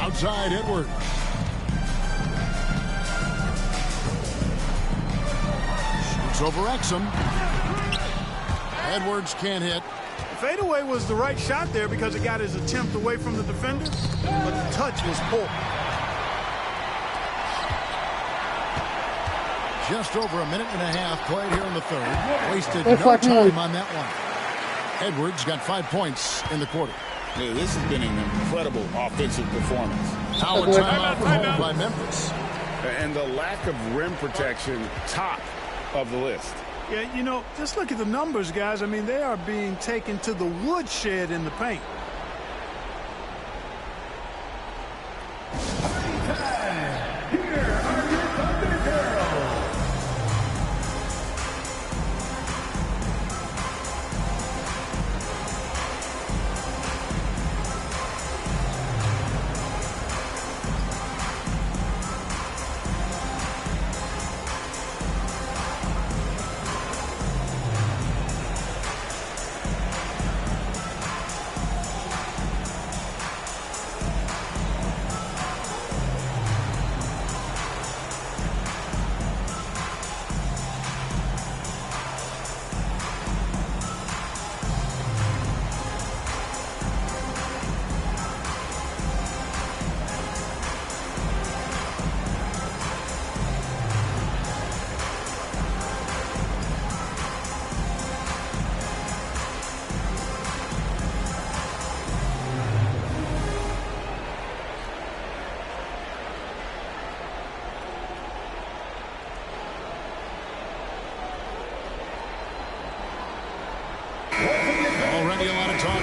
S3: Outside Edwards. Shoots over Exum. Edwards can't hit.
S5: Fadeaway was the right shot there because it got his attempt away from the defender, but the touch was poor.
S3: Just over a minute and a half played here in the third. Wasted no time on that one. Edwards got 5 points in the quarter.
S9: Yeah, this has been an incredible offensive performance.
S3: Now a timeout home by Memphis.
S4: And the lack of rim protection, top of the list.
S5: Yeah, you know, just look at the numbers, guys. I mean, they are being taken to the woodshed in the paint.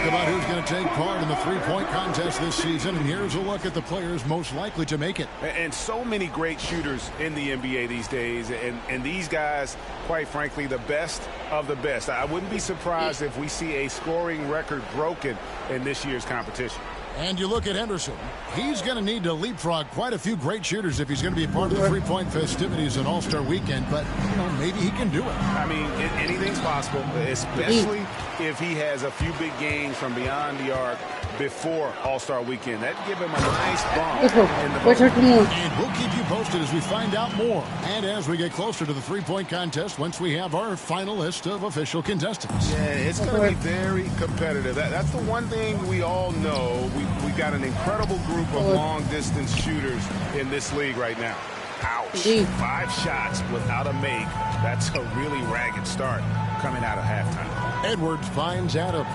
S3: About who's going to take part in the three-point contest this season, and here's a look at the players most likely to make it.
S4: And so many great shooters in the NBA these days, and these guys, quite frankly, the best of the best. I wouldn't be surprised if we see a scoring record broken in this year's competition.
S3: And you look at Henderson. He's going to need to leapfrog quite a few great shooters if he's going to be a part of the three-point festivities in All-Star Weekend. But, you know, maybe he can do it.
S4: I mean, anything's possible, especially if he has a few big games from beyond the arc before All-Star Weekend. That'd give him a nice bump in the vote.
S3: And we'll keep you posted as we find out more. And as we get closer to the three-point contest, once we have our final list of official contestants.
S4: Yeah, it's going to be very competitive. That's the one thing we all know. We've got an incredible group of long-distance shooters in this league right now. Ouch. 5 shots without a make. That's a really ragged start coming out of halftime.
S3: Edwards finds Adams.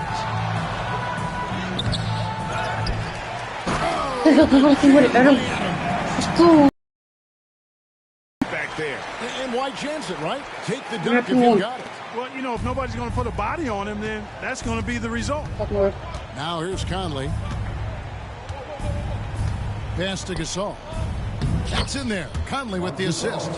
S4: Back there.
S3: And why chance it, right? Take the dunk if you got it.
S5: Well, you know, if nobody's going to put a body on him, then that's going to be the result.
S3: Now here's Conley. Pass to Gasol. That's in there. Conley with the assist.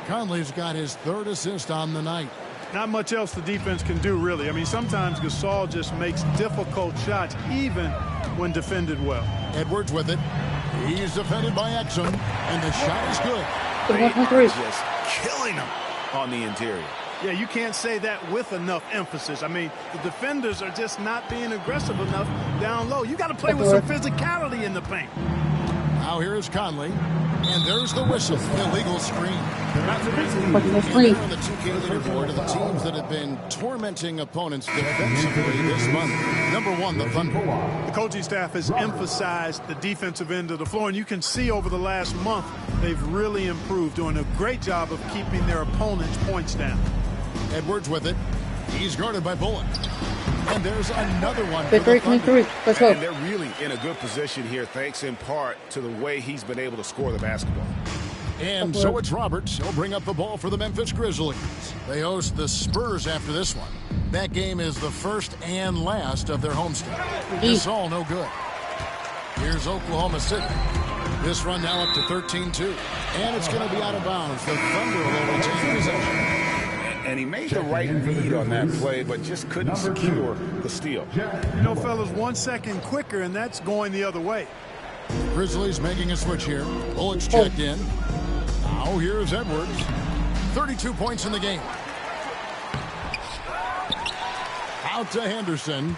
S3: Conley's got his 3rd assist on the night.
S5: Not much else the defense can do, really. I mean, sometimes Gasol just makes difficult shots, even when defended well.
S3: Edwards with it. He's defended by Exum, and the shot is good.
S4: Just killing him on the interior.
S5: Yeah, you can't say that with enough emphasis. I mean, the defenders are just not being aggressive enough down low. You got to play with some physicality in the paint.
S3: Now here is Conley. And there's the whistle. Illegal screen. And
S1: Screen.
S3: on the 2K leaderboard are the teams that have been tormenting opponents defensively this month. Number 1, the Thunder.
S5: The coaching staff has emphasized the defensive end of the floor, and you can see over the last month they've really improved, doing a great job of keeping their opponents' points down.
S3: Edwards with it. He's guarded by Bullock. And there's another one.
S1: Let's go.
S11: And they're really in a good position here, thanks in part to the way he's been able to score the basketball.
S3: And so it's Roberts. He'll bring up the ball for the Memphis Grizzlies. They host the Spurs after this one. That game is the first and last of their homestand. Gasol no good. Here's Oklahoma City. This run now up to 13-2. And it's going to be out of bounds. The Thunder will retain possession.
S9: And he made the right read on that play, but just couldn't secure the steal.
S5: You know, fellas, 1 second quicker, and that's going the other way.
S3: Grizzlies making a switch here. Bullock's checked in. Now here's Edwards. 32 points in the game. Out to Henderson.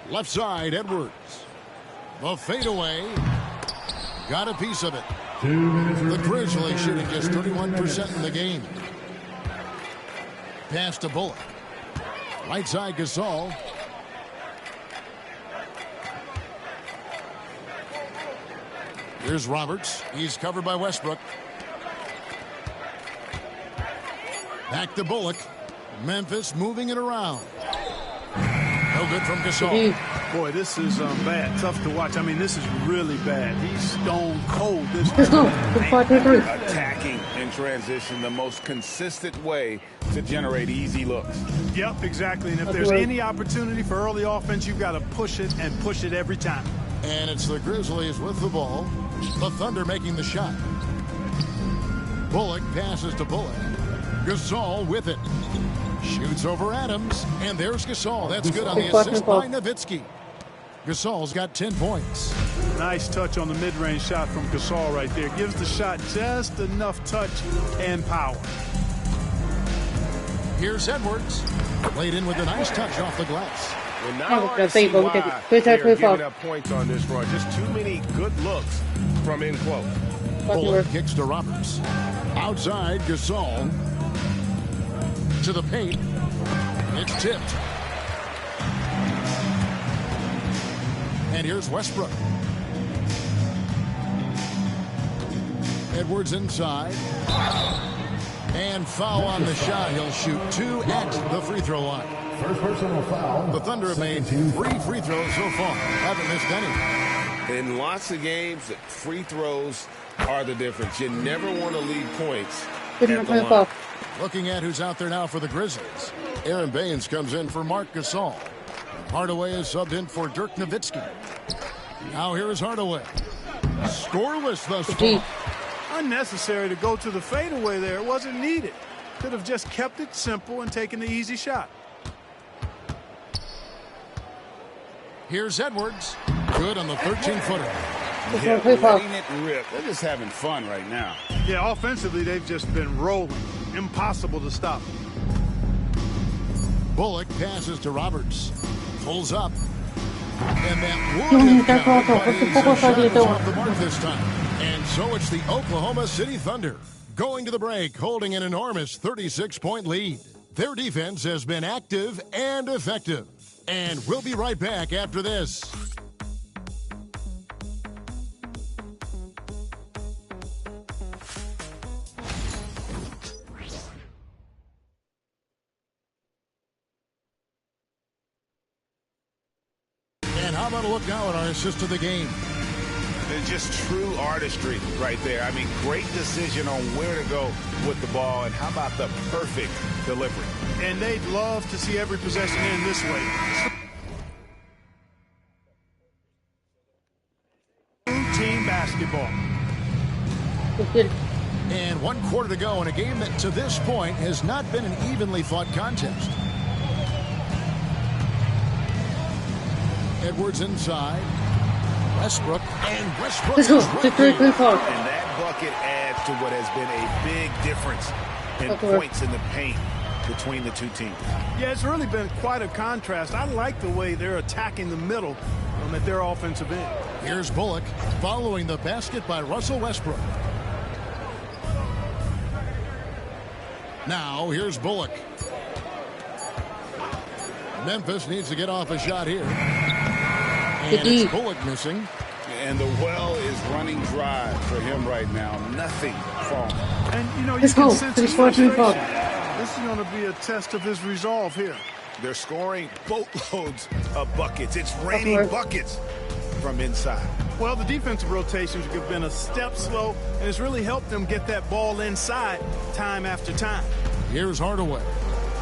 S3: Left side, Edwards. The fadeaway. Got a piece of it. The Grizzlies shooting just 31% in the game. Pass to Bullock. Right side, Gasol. Here's Roberts. He's covered by Westbrook. Back to Bullock. Memphis moving it around. No good from Gasol.
S5: Boy, this is bad. Tough to watch. I mean, this is really bad. He's stone cold. This
S9: Attacking in transition, the most consistent way to generate easy looks.
S5: Yep, exactly. And if there's any opportunity for early offense, you've got to push it and push it every time.
S3: And it's the Grizzlies with the ball. The Thunder making the shot. Bullock passes to Bullock. Gasol with it. Shoots over Adams. And there's Gasol. That's good on the assist by Nowitzki. Gasol's got 10 points.
S5: Nice touch on the mid-range shot from Gasol right there. Gives the shot just enough touch and power.
S3: Here's Edwards. Played in with a nice touch off the glass.
S11: And now I see why they're giving up points on this run. Just too many good looks from in close.
S3: Bullock kicks to Roberts. Outside, Gasol. To the paint. It's tipped. And here's Westbrook. Edwards inside. And foul on the shot. He'll shoot 2 at the free throw line.
S10: First personal foul.
S3: The Thunder have made 3 free throws so far. Haven't missed any.
S11: In lots of games, free throws are the difference. You never want to lead points at the line.
S3: Looking at who's out there now for the Grizzlies. Aaron Baines comes in for Marc Gasol. Hardaway is subbed in for Dirk Nowitzki. Now here is Hardaway. Scoreless thus far.
S5: Unnecessary to go to the fadeaway there. It wasn't needed. Could have just kept it simple and taken the easy shot.
S3: Here's Edwards. Good on the 13-footer.
S9: Yeah, letting it rip. They're just having fun right now.
S5: Yeah, offensively, they've just been rolling. Impossible to stop.
S3: Bullock passes to Roberts. Pulls up. And that would have off the mark this time. And so it's the Oklahoma City Thunder going to the break, holding an enormous 36-point lead. Their defense has been active and effective. And we'll be right back after this. And how about a look now at our assist of the game?
S9: It's just true artistry right there. I mean, great decision on where to go with the ball, and how about the perfect delivery?
S5: And they'd love to see every possession end this way. Team basketball.
S3: And 1 quarter to go in a game that to this point has not been an evenly fought contest. Edwards inside. Westbrook, and Westbrook is right there.
S9: And that bucket adds to what has been a big difference in points in the paint.
S4: between the two teams.
S5: Yeah, it's really been quite a contrast. I like the way they're attacking the middle at their offensive end.
S3: Here's Bullock following the basket by Russell Westbrook. Now here's Bullock. Memphis needs to get off a shot here. And it's Bullock missing.
S9: And the well is running dry for him right now. Nothing falling.
S5: And, you know, you can sense his frustration. This is going to be a test of his resolve here.
S9: They're scoring boatloads of buckets. It's raining buckets from inside.
S5: Well, the defensive rotations have been a step slow, and it's really helped them get that ball inside time after time.
S3: Here's Hardaway.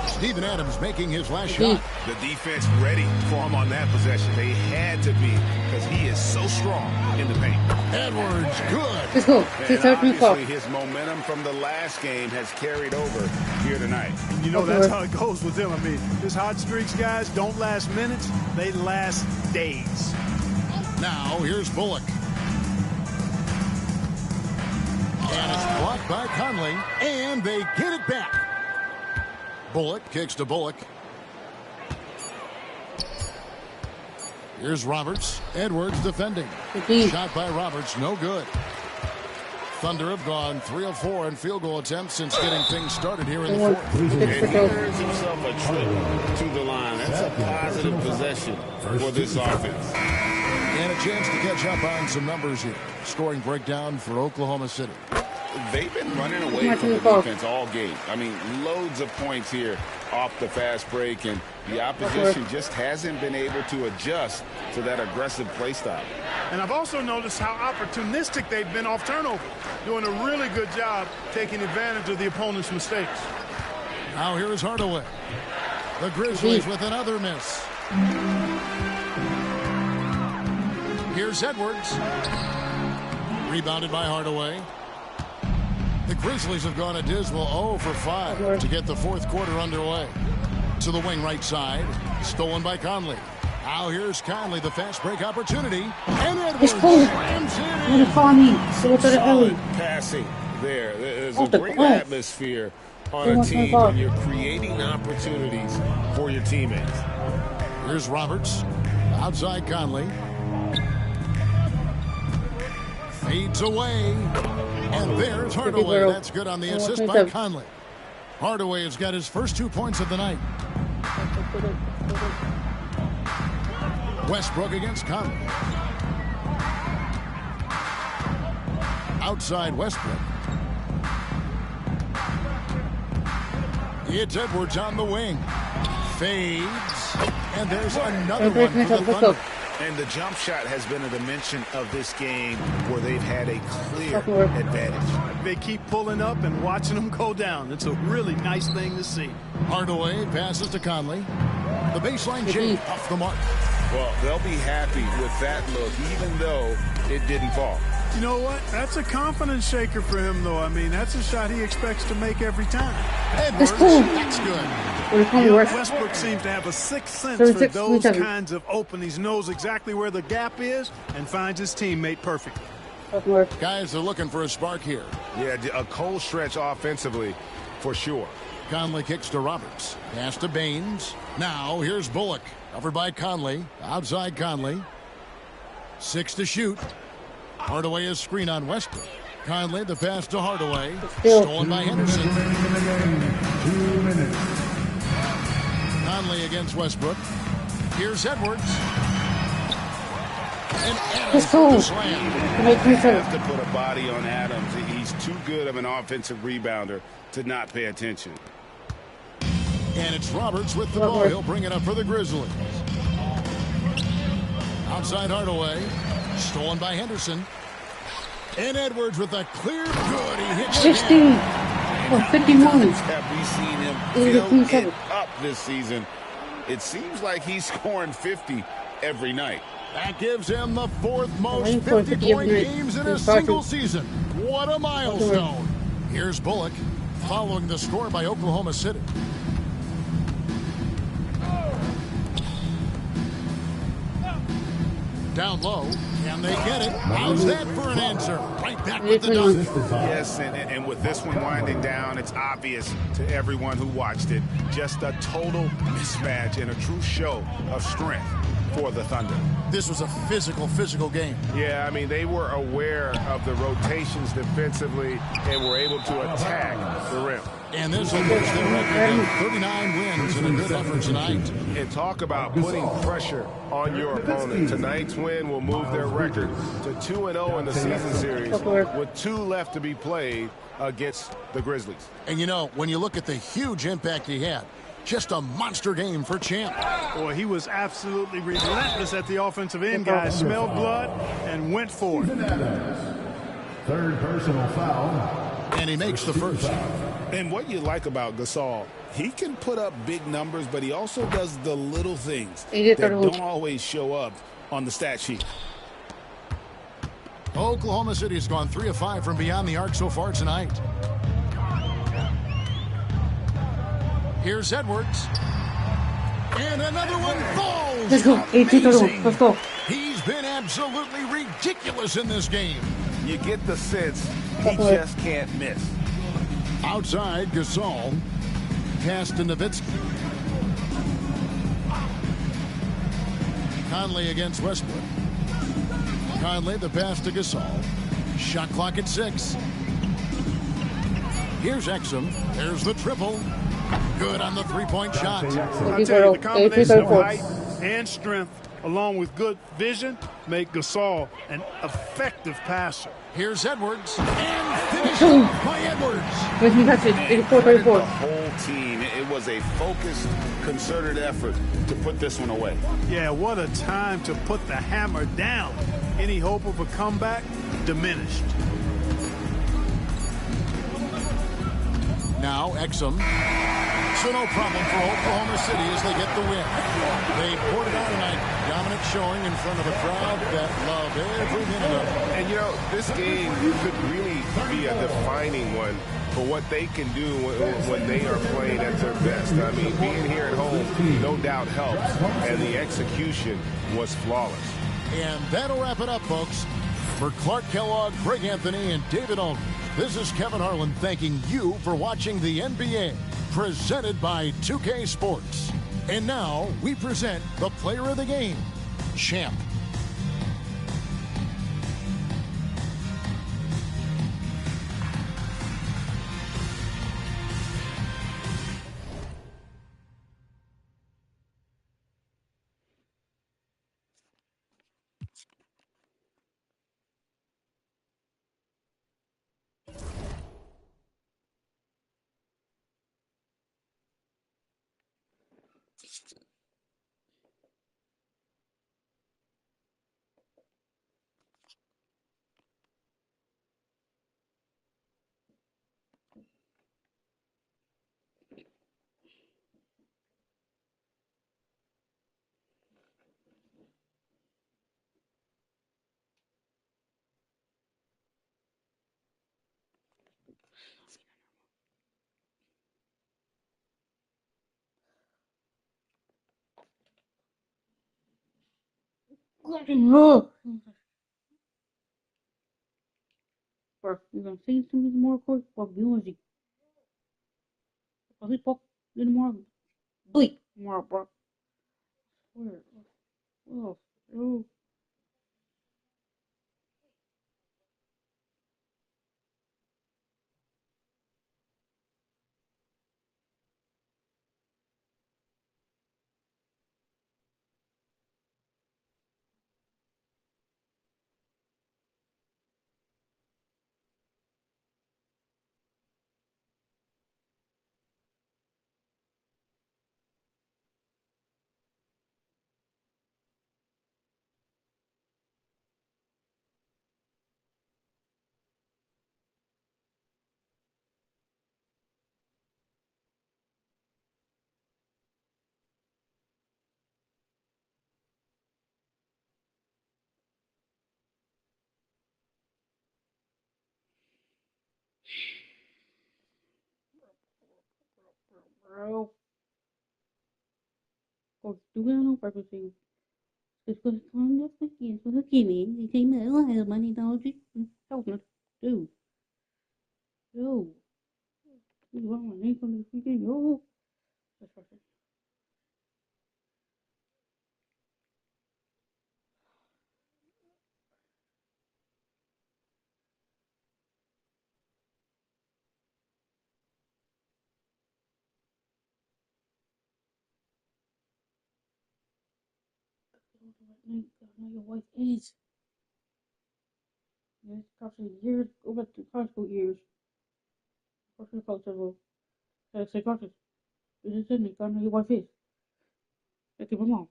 S3: Steven Adams making his last shot.
S9: The defense ready for him on that possession. They had to be, because he is so strong in the paint.
S3: Edwards, good.
S1: Let's go.
S9: And obviously his momentum from the last game has carried over here tonight.
S5: You know, that's how it goes with him. I mean, his hot streaks, guys, don't last minutes. They last days.
S3: Now, here's Bullock. And it's blocked by Conley, and they get it back. Bullock kicks to Bullock. Here's Roberts. Edwards defending. Shot by Roberts, no good. Thunder have gone 3 of 4 in field goal attempts since getting things started here in the fourth.
S9: And he earns himself a trip to the line. That's a positive possession for this offense.
S3: And a chance to catch up on some numbers here. Scoring breakdown for Oklahoma City.
S9: They've been running away from the defense all game. I mean, loads of points here off the fast break, and the opposition just hasn't been able to adjust to that aggressive play style.
S5: And I've also noticed how opportunistic they've been off turnover, doing a really good job taking advantage of the opponent's mistakes.
S3: Now here is Hardaway. The Grizzlies with another miss. Here's Edwards. Rebounded by Hardaway. The Grizzlies have gone a dismal 0 for 5 to get the fourth quarter underway. To the wing right side. Stolen by Conley. Now here's Conley, the fast break opportunity. And Edwards slams it in.
S9: Solid passing there. There's a great atmosphere on a team when you're creating opportunities for your teammates.
S3: Here's Roberts. Outside Conley. Fades away. And there's Hardaway. That's good on the assist by Conley. Hardaway has got his first 2 points of the night. Westbrook against Conley. Outside Westbrook. It's Edwards on the wing. Fades. And there's another one for the Thunder.
S9: And the jump shot has been a dimension of this game where they've had a clear advantage.
S5: They keep pulling up and watching them go down. It's a really nice thing to see.
S3: Hardaway passes to Conley. The baseline jump off the mark.
S9: Well, they'll be happy with that look, even though it didn't fall.
S5: You know what? That's a confidence shaker for him, though. I mean, that's a shot he expects to make every time.
S3: Edwards, that's good.
S5: You know, Westbrook seems to have a sixth sense for those kinds of openings. Knows exactly where the gap is and finds his teammate perfectly.
S3: Guys are looking for a spark here.
S9: Yeah, a cold stretch offensively for sure.
S3: Conley kicks to Roberts. Pass to Baines. Now here's Bullock. Covered by Conley. Outside Conley. 6 to shoot. Hardaway is screen on Westbrook. Conley, the pass to Hardaway. Stolen by Henderson.
S10: 2 minutes.
S3: Conley against Westbrook. Here's Edwards. And Adams with the slam.
S9: They have to put a body on Adams. He's too good of an offensive rebounder to not pay attention.
S3: And it's Roberts with the ball. He'll bring it up for the Grizzlies. Outside Hardaway. Stolen by Henderson. And Edwards with a clear good. He hits
S1: 60 or 51.
S9: Have we seen him fill it up this season? It seems like he's scoring 50 every night.
S3: That gives him the fourth most 50-point games in a single season. What a milestone. Here's Bullock following the score by Oklahoma City. Down low, And they get it. How's that for an answer? Right back with the dunk.
S4: Yes, and with this one winding down, it's obvious to everyone who watched it. Just a total mismatch and a true show of strength for the Thunder.
S3: This was a physical game.
S11: Yeah, I mean, they were aware of the rotations defensively and were able to attack the rim.
S3: And this will push their record of 39 wins in a good effort tonight.
S11: And talk about putting pressure on your opponent. Tonight's win will move their record to 2-0 in the season series with 2 left to be played against the Grizzlies.
S3: And you know, when you look at the huge impact he had, just a monster game for Champ.
S5: Boy, he was absolutely relentless at the offensive end, guys. Smelled blood and went for it.
S10: Third personal foul.
S3: And he makes the first.
S4: And what you like about Gasol, he can put up big numbers, but he also does the little things that don't always show up on the stat sheet.
S3: Oklahoma City has gone 3 of 5 from beyond the arc so far tonight. Here's Edwards. And another one falls.
S1: Let's go. 18-31. Let's go.
S3: He's been absolutely ridiculous in this game.
S4: You get the sense he just can't miss.
S3: Outside, Gasol. Pass to Nowitzki. Conley against Westbrook. Conley, the pass to Gasol. Shot clock at 6. Here's Exum. There's the triple. Good on the three-point shot.
S5: I tell you, the combination of height and strength, along with good vision, make Gasol an effective passer.
S3: Here's Edwards. And finished by Edwards.
S1: He got it. 84-34.
S4: The whole team, it was a focused, concerted effort to put this one away.
S5: Yeah, what a time to put the hammer down. Any hope of a comeback diminished.
S3: Now Exum. So no problem for Oklahoma City as they get the win. They poured it out tonight. Dominant showing in front of a crowd that loved every minute of it.
S11: And, you know, this game could really be a defining one for what they can do when they are playing at their best. I mean, being here at home, no doubt helps, and the execution was flawless.
S3: And that'll wrap it up, folks. For Clark Kellogg, Greg Anthony, and David Olney, this is Kevin Harlan thanking you for watching the NBA, presented by 2K Sports. And now we present the player of the game, Champ.
S1: Bro, you gonna see some more quick? Fuck you, is he? Fuck more. Bleep more, bro. Where? Oh, oh. Bro. Oh, do we have no purpose? con cái kỷ niệm thì khi mà ở ngoài rồi mà đi đâu chứ đâu mà dude dude you want my name from the freaking yo know your wife is. Yes, probably years over the high school years. Probably cultural. Say culture. This is it. I know your wife is. That's your mom.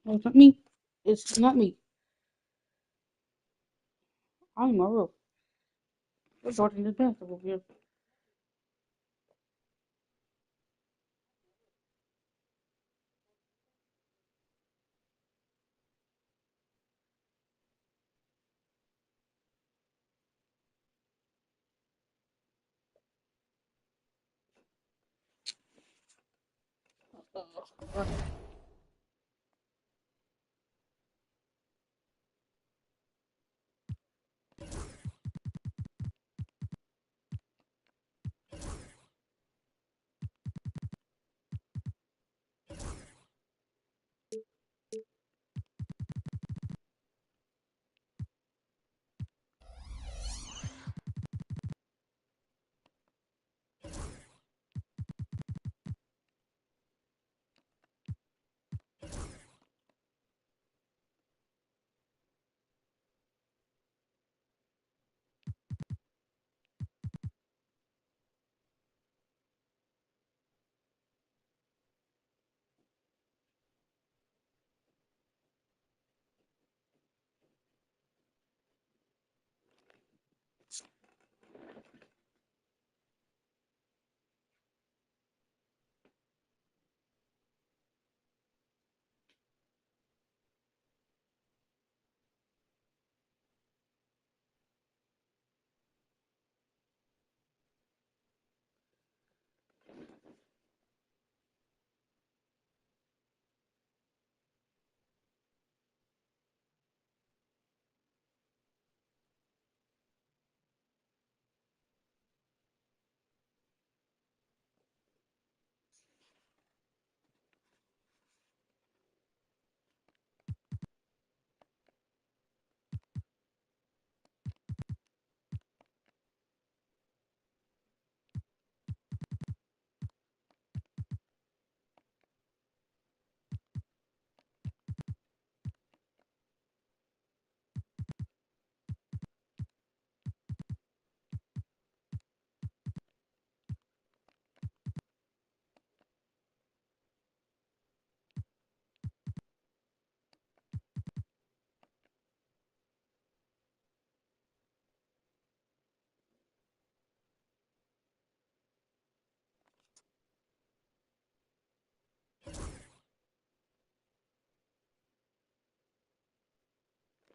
S1: No, it's not me. It's not me. I'm Mario. We're starting the dance over here.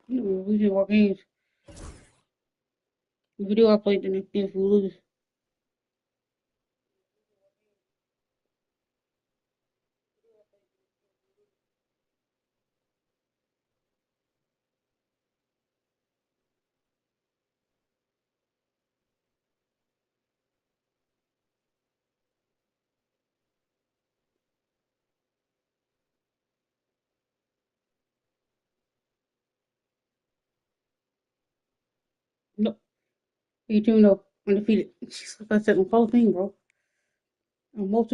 S1: We do our games. If we do, I play the next game if we lose. No, you two know undefeated. Like I said, the whole thing, bro. Most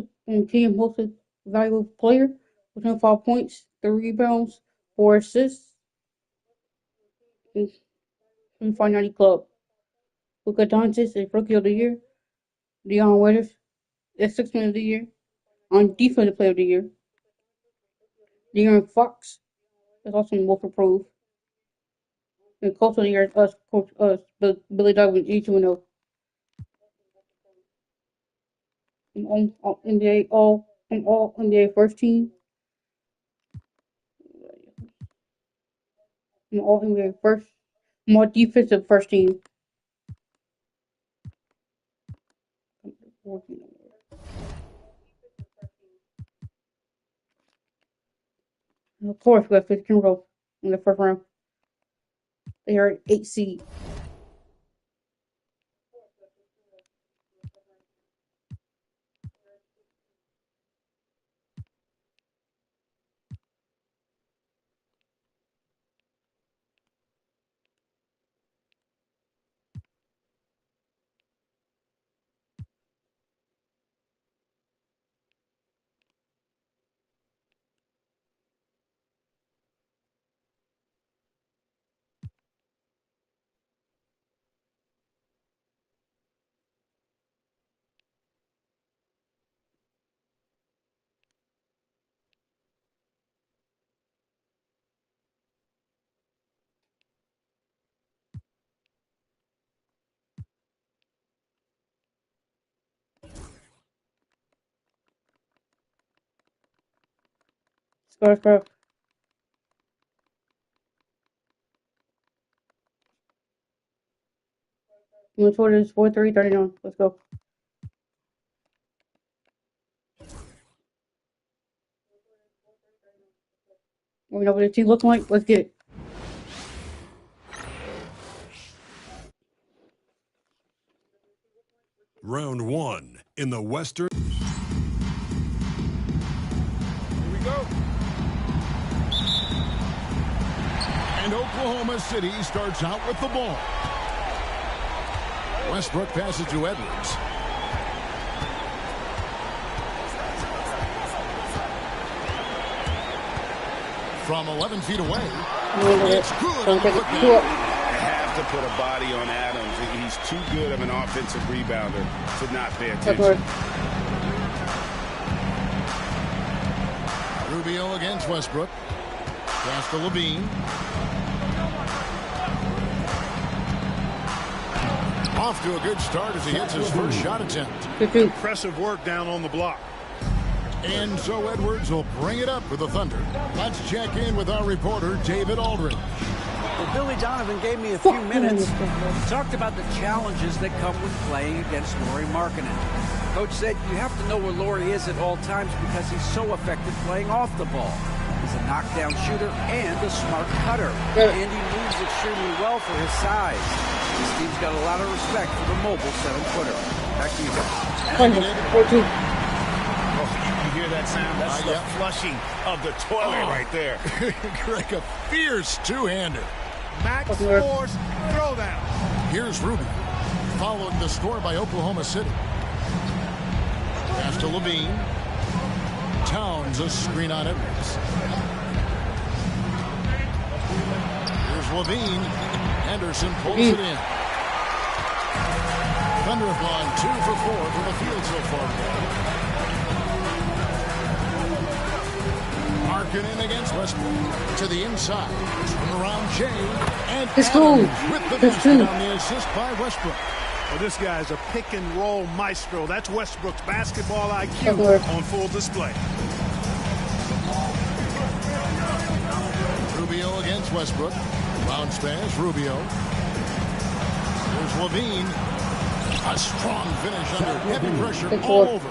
S1: valuable player with 5 points, 3 rebounds, 4 assists, and 590 club. Luka Doncic is rookie of the year. Deion Waiters is 6 man of the year. On defensive player of the year. De'Aaron Fox is also most improved. And coach of the year is Billy Donovan, 82-0. All NBA all NBA first team. All NBA first. More defensive first team. Of course, we have 15 row in the first round. They are 8 seed. Score. The total is 43-39. Let's go. We know what the team looking like. Let's get it.
S6: Round 1 in the Western.
S3: Here we go. And Oklahoma City starts out with the ball. Westbrook passes to Edwards. From 11 feet away. It's good.
S9: You have to put a body on Adams. He's too good of an offensive rebounder to not pay attention.
S3: Rubio against Westbrook. Pass to Levine. Off to a good start as he hits his first shot attempt.
S5: Impressive work down on the block.
S3: And so Edwards will bring it up for the Thunder. Let's check in with our reporter, David Aldridge.
S12: Well, Billy Donovan gave me a few minutes. He talked about the challenges that come with playing against Lauri Markkanen. Coach said you have to know where Lauri is at all times because he's so effective playing off the ball. He's a knockdown shooter and a smart cutter. And he moves extremely well for his size. This team's got a lot of respect for the mobile 7-footer. Back to you guys.
S9: Hear that sound? That's the flushing of the toilet right there.
S3: Greg, a fierce two-hander.
S5: Max Force throwdown.
S3: Here's Rubio, following the score by Oklahoma City. Pass to Levine. Towns a screen on Edwards. Here's Levine. Henderson pulls it in. Thunder have gone 2 for 4 from the field so far. Markkanen against Westbrook to the inside. Turn around Jay and Adams with the basket on the assist by Westbrook.
S5: Well, this guy's a pick and roll maestro. That's Westbrook's basketball IQ on full display.
S3: Rubio against Westbrook. Bounce pass, Rubio. There's Levine. A strong finish under heavy pressure all over.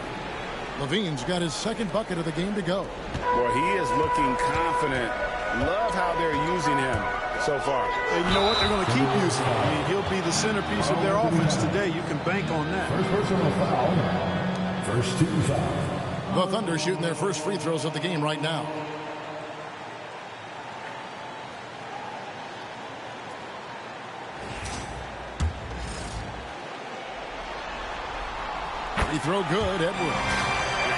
S3: Levine's got his second bucket of the game to go.
S9: Boy, he is looking confident. Love how they're using him so far.
S5: And you know what? They're going to keep using him. I mean, he'll be the centerpiece of their offense today. You can bank on that.
S10: First personal foul. First team foul.
S3: The Thunder shooting their first free throws of the game right now. Free throw good, Edwards.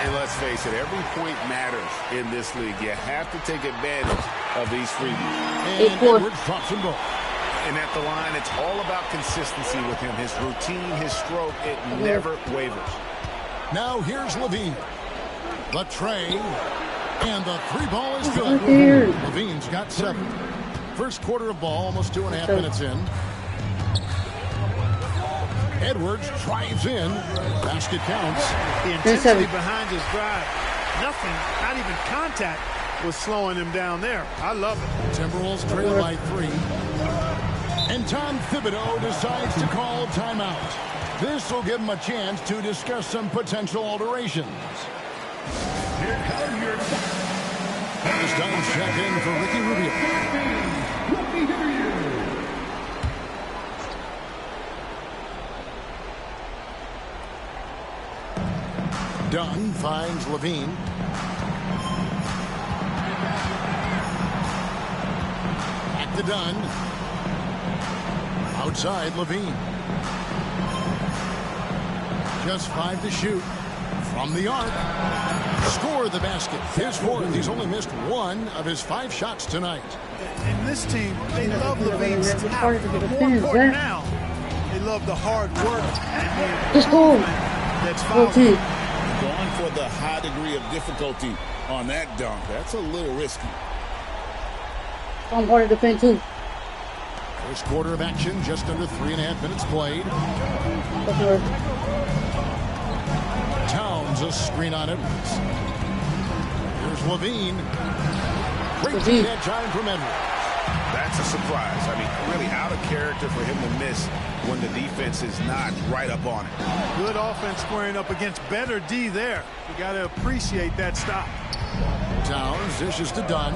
S9: And let's face it, every point matters in this league. You have to take advantage of these freebies.
S3: And Edwards drops them both.
S9: And at the line, it's all about consistency with him. His routine, his stroke, it never wavers.
S3: Now here's Levine. The tray. And the three ball is good. Levine's got 7. First quarter of ball, almost 2.5 minutes in. Edwards drives in. Basket counts.
S5: The intensity behind his drive. Nothing, not even contact, was slowing him down there. I love it.
S3: Timberwolves trail by 3. And Tom Thibodeau decides to call timeout. This will give him a chance to discuss some potential alterations. First down, check in for Ricky Rubio. Dunn finds Levine. Back to Dunn. Outside Levine. Just 5 to shoot. From the arc. Score the basket. His fourth. He's only missed 1 of his 5 shots tonight.
S5: And this team, they love Levine's talent. But more important now, they love the hard work and the improvement that's following.
S13: Going for the high degree of difficulty on that dunk. That's a little risky.
S1: I'm hard to defend too.
S3: First quarter of action, just under 3.5 minutes played. Towns a screen on Edwards. Here's Levine. Great that time from Edwards.
S11: That's a surprise. I mean, really out of character for him to miss when the defense is not right up on it.
S5: Good offense squaring up against better D there. You got to appreciate that stop.
S3: Towns dishes to Dunn.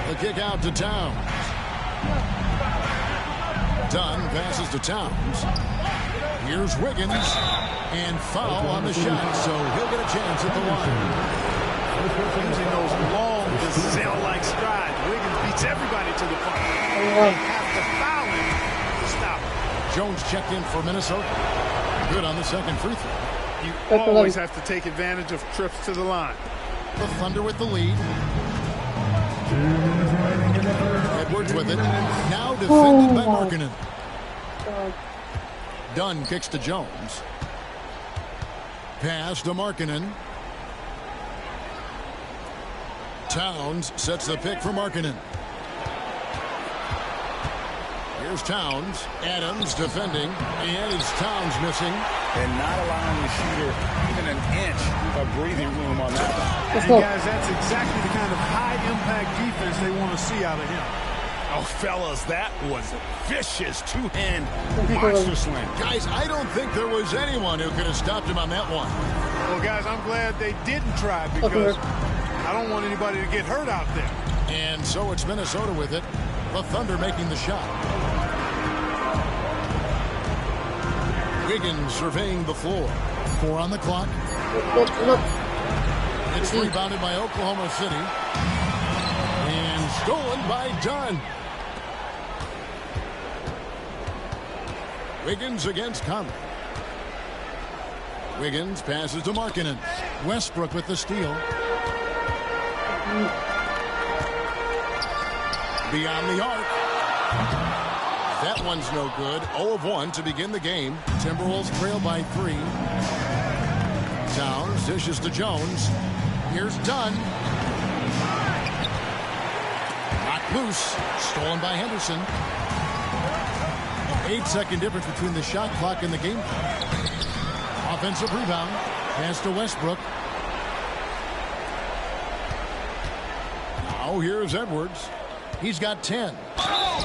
S3: The kick out to Towns. Dunn passes to Towns. Here's Wiggins. And foul on the shot, so he'll get a chance at the line.
S5: Using those long, gazelle-like strides, Wiggins beats everybody to the punch. They have to foul him to stop him.
S3: Jones checked in for Minnesota. Good on the second free throw.
S5: You always have to take advantage of trips to the line.
S3: The Thunder with the lead. Edwards with it. Now defended by Markkanen. Dunn kicks to Jones. Pass to Markkanen. Towns sets the pick for Markkanen. Here's Towns. Adams defending. And it's Towns missing.
S13: And not allowing the shooter even an inch of breathing room on that one.
S5: And guys, that's exactly the kind of high-impact defense they want to see out of him.
S13: Oh, fellas, that was a vicious two-hand monster slam.
S3: Guys, I don't think there was anyone who could have stopped him on that one.
S5: Well, guys, I'm glad they didn't try because I don't want anybody to get hurt out there.
S3: And so it's Minnesota with it. The Thunder making the shot. Wiggins surveying the floor. 4 on the clock. It's rebounded by Oklahoma City. And stolen by Dunn. Wiggins against Conley. Wiggins passes to Markkanen. Westbrook with the steal. Beyond the arc. That one's no good. 0 of 1 to begin the game. Timberwolves trail by 3. Towns dishes to Jones. Here's Dunn. Knocked loose. Stolen by Henderson. 8-second difference between the shot clock and the game clock. Offensive rebound. Pass to Westbrook. Now here's Edwards. He's got 10.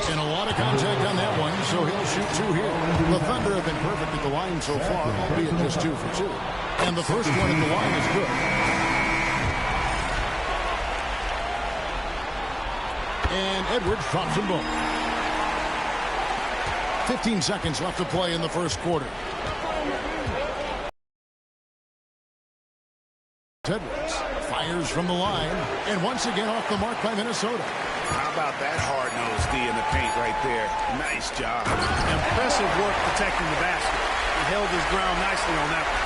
S3: And a lot of contact on that one, so he'll shoot 2 here. The Thunder have been perfect at the line so far, albeit just 2 for 2. And the first one at the line is good. And Edwards drops them both. 15 seconds left to play in the first quarter. Edwards fires from the line, and once again off the mark by Minnesota.
S11: How about that hard-nosed D in the paint right there? Nice job.
S5: Impressive work protecting the basket. He held his ground nicely on that one.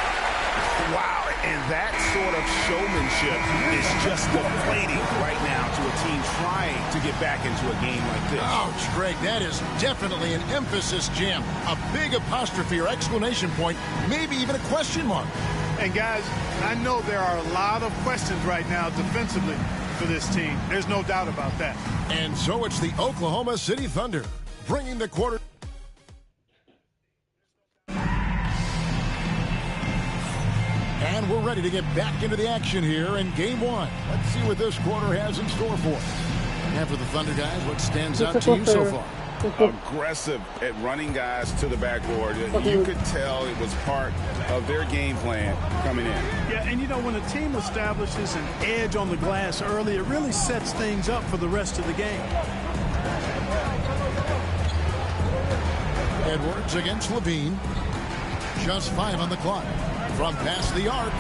S11: Wow, and that sort of showmanship is just deflating right now to a team trying to get back into a game like this.
S3: Ouch, Greg, that is definitely an emphasis jam. A big apostrophe or exclamation point, maybe even a question mark.
S5: And guys, I know there are a lot of questions right now defensively for this team. There's no doubt about that.
S3: And so it's the Oklahoma City Thunder bringing the quarter. And we're ready to get back into the action here in game one. Let's see what this quarter has in store for us. And for the Thunder guys, what stands out to you so far?
S13: Aggressive at running guys to the backboard. You could tell it was part of their game plan coming in.
S5: Yeah, and you know, when a team establishes an edge on the glass early, it really sets things up for the rest of the game.
S3: Edwards against Levine. Just 5 on the clock. From past the arc.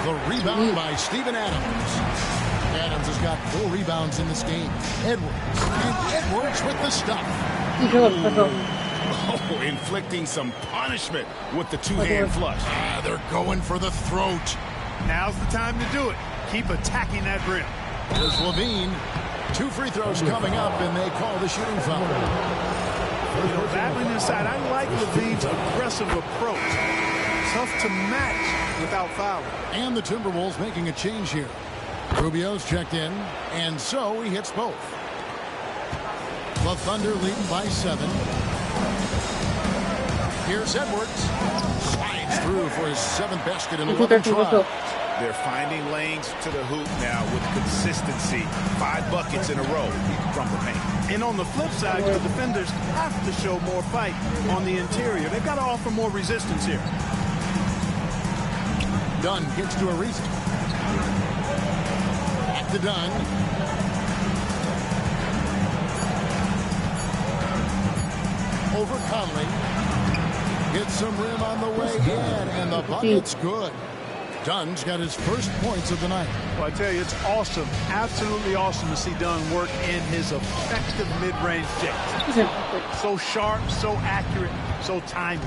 S3: The rebound by Steven Adams. Adams has got 4 rebounds in this game. Edwards. And Edwards with the stuff.
S13: Oh, inflicting some punishment with the two-hand flush.
S3: They're going for the throat.
S5: Now's the time to do it. Keep attacking that rim.
S3: Here's Levine. 2 free throws coming up, and they call the shooting foul.
S5: You know, battling inside, I like Levine's aggressive approach. Tough to match without fouling.
S3: And the Timberwolves making a change here. Rubio's checked in, and so he hits both. The Thunder leading by 7. Here's Edwards. Slides through for his 7th basket in 11 tries.
S13: They're finding lanes to the hoop now with consistency. 5 buckets in a row from the paint.
S5: And on the flip side, the defenders have to show more fight on the interior. They've got to offer more resistance here.
S3: Dunn gets to a reason. Back to Dunn. Over Conley. Gets some rim on the way in, and the bucket's good. Dunn's got his first points of the night.
S5: Well, I tell you, it's awesome, absolutely awesome to see Dunn work in his effective mid-range jets. So sharp, so accurate, so timely.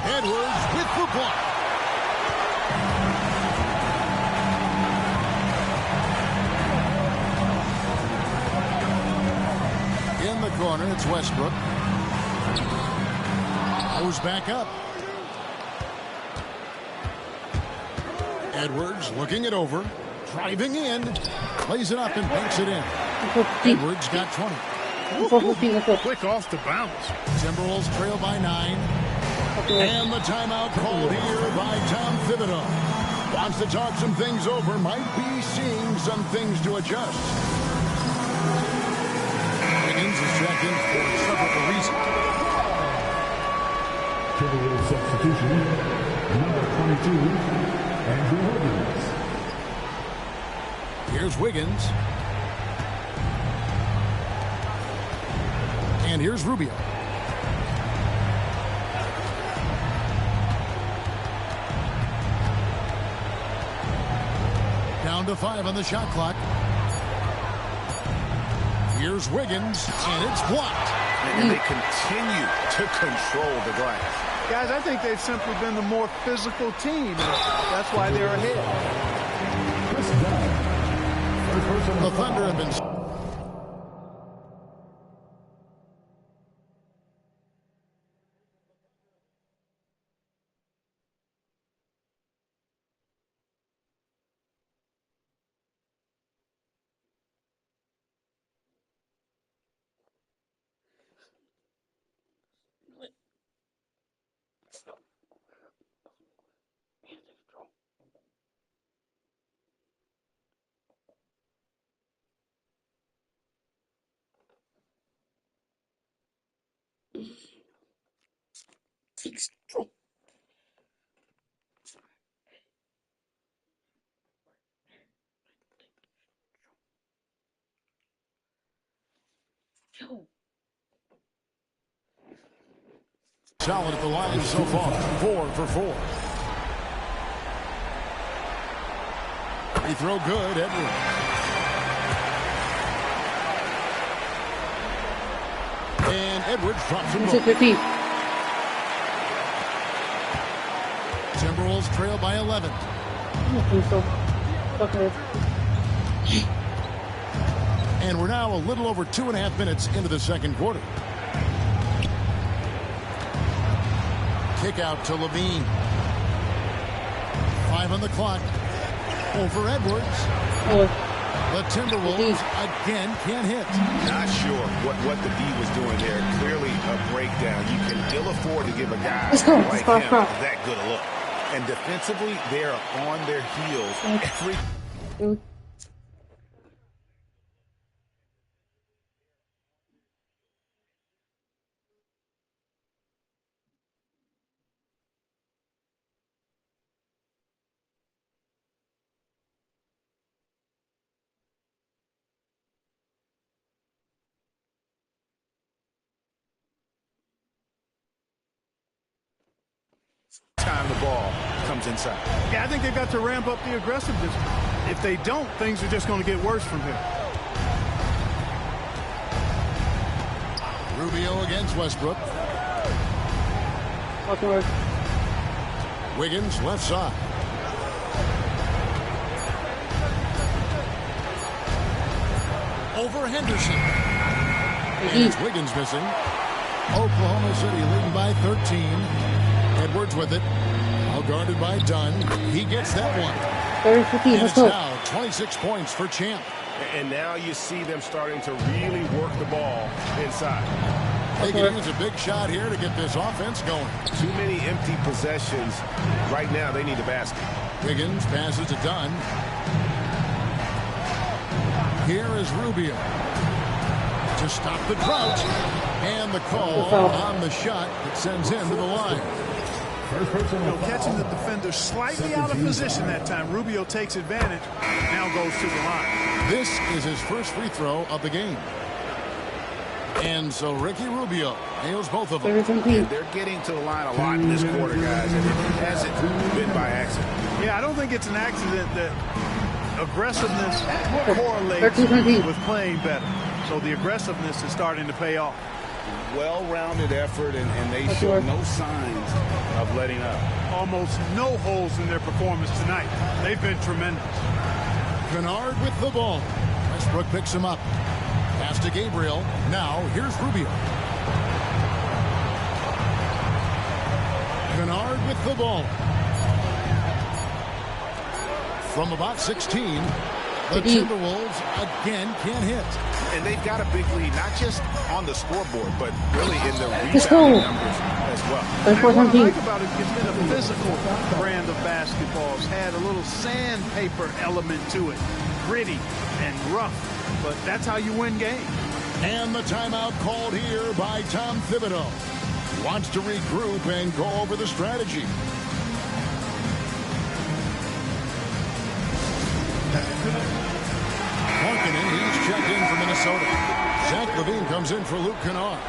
S3: Edwards with the block. In the corner, it's Westbrook. Goes back up. Edwards looking it over. Driving in. Plays it up and banks it in. Edwards got 20.
S5: Quick off the bounce.
S3: Timberwolves trail by 9. And the timeout called here by Tom Thibodeau. Wants to talk some things over. Might be seeing some things to adjust. Wiggins is checked in for several reasons.
S10: Timberwolves substitution, number 22, Andrew Wiggins.
S3: Here's Wiggins. And here's Rubio. Down to 5 on the shot clock. Here's Wiggins, and it's blocked.
S13: And they continue to control the glass.
S5: Guys, I think they've simply been the more physical team. That's why they're ahead.
S3: The Thunder have been... Solid at the line so far. 4 for 4. Free throw good, Edwards. And Edwards drops him. Timberwolves trail by 11. And we're now a little over 2.5 minutes into the second quarter. Kick out to Levine. 5 on the clock. Over Edwards. The Timberwolves again can't hit.
S11: Not sure what the D was doing there. Clearly a breakdown. You can ill afford to give a guy like him that good a look. And defensively, they're on their heels every.
S9: Time the ball comes inside.
S5: Yeah, I think they've got to ramp up the aggressiveness. If they don't, things are just going to get worse from here.
S3: Rubio against Westbrook. Wiggins left side. Over Henderson. And it's Wiggins missing. Oklahoma City leading by 13. Edwards with it. All guarded by Dunn. He gets that one. And it's now 26 points for Champ.
S11: And now you see them starting to really work the ball inside.
S3: They can use a big shot here to get this offense going.
S11: Too many empty possessions. Right now, they need a basket.
S3: Wiggins passes to Dunn. Here is Rubio to stop the drought. And the call on the shot that sends him to the line.
S5: Catching the defender slightly out of position that time. Rubio takes advantage. Now goes to the line.
S3: This is his first free throw of the game. And so Ricky Rubio nails both of them.
S9: And they're getting to the line a lot in this quarter, guys, and it hasn't been by accident.
S5: Yeah, I don't think it's an accident that aggressiveness correlates with playing better. So the aggressiveness is starting to pay off.
S9: Well-rounded effort, and they show no signs of letting up.
S5: Almost no holes in their performance tonight. They've been tremendous.
S3: Kennard with the ball. Westbrook picks him up. Pass to Gabriel. Now here's Rubio. Kennard with the ball. From about 16, the Timberwolves again can't hit.
S9: And they've got a big lead, not just on the scoreboard, but really in the rebounding numbers as well.
S5: And what I like about it, it's been a physical brand of basketball. It's had a little sandpaper element to it. Gritty and rough, but that's how you win games.
S3: And the timeout called here by Tom Thibodeau. Wants to regroup and go over the strategy. Markkanen, he's checked in for Minnesota. Zach LaVine comes in for Luke Kennard.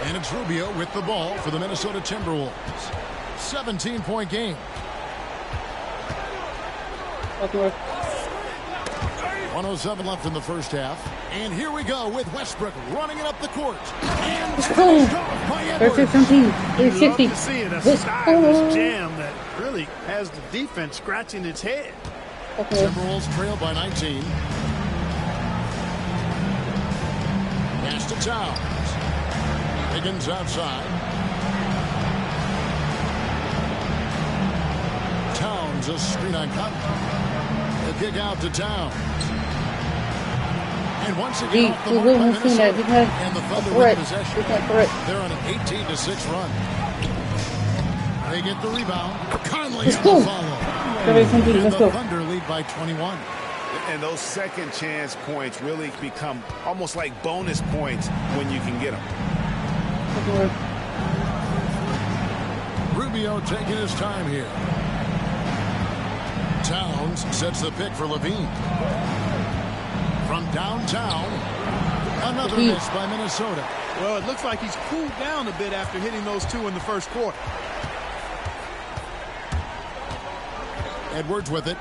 S3: And it's Rubio with the ball for the Minnesota Timberwolves. 17-point game. 107 left in the first half. And here we go with Westbrook running it up the court. And
S1: it's cool. They're 17. They're 50.
S5: Love to see it. A stylish jam that really has the defense scratching its head.
S3: Timberwolves trail by 19. Pass to Towns. Higgins outside. Towns a screen on cut. The kick out to Towns. And once again, off the mark by Minnesota, and the Thunder win possession. They're on an 18-6 run. They get the rebound. Conley on the follow. And the Thunder lead by 21.
S11: And those second chance points really become almost like bonus points when you can get them.
S3: Rubio taking his time here. Towns sets the pick for LaVine. From downtown, another miss by Minnesota.
S5: Well, it looks like he's cooled down a bit after hitting those two in the first quarter.
S3: Edwards with it.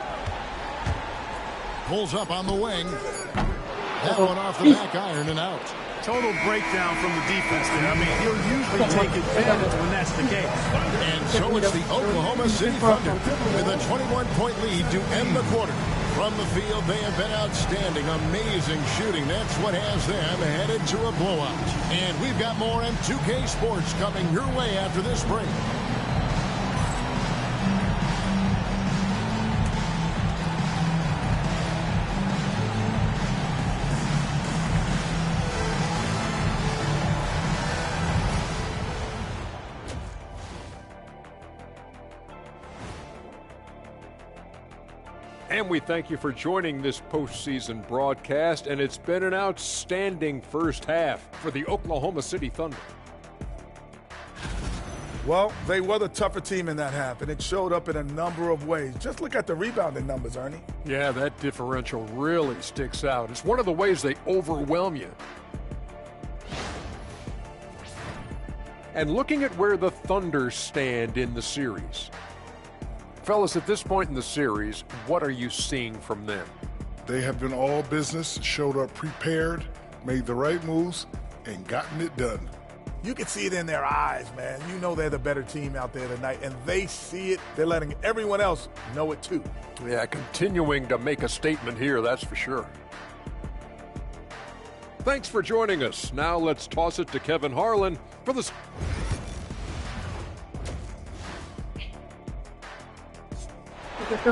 S3: Pulls up on the wing. That one off the back iron and out.
S5: Total breakdown from the defense there. I mean, he'll usually take advantage when that's the case.
S3: And so it's the Oklahoma City Thunder with a 21-point lead to end the quarter. From the field, they have been outstanding. Amazing shooting. That's what has them headed to a blowout. And we've got more M2K Sports coming your way after this break.
S6: And we thank you for joining this postseason broadcast, and it's been an outstanding first half for the Oklahoma City Thunder.
S7: Well, they were the tougher team in that half, and it showed up in a number of ways. Just look at the rebounding numbers, Ernie.
S6: Yeah, that differential really sticks out. It's one of the ways they overwhelm you. And looking at where the Thunder stand in the series. Fellas, at this point in the series, what are you seeing from them?
S8: They have been all business, showed up prepared, made the right moves, and gotten it done.
S7: You can see it in their eyes, man. You know they're the better team out there tonight, and they see it. They're letting everyone else know it too.
S6: Yeah, continuing to make a statement here, that's for sure. Thanks for joining us. Now let's toss it to Kevin Harlan for the...
S3: NBA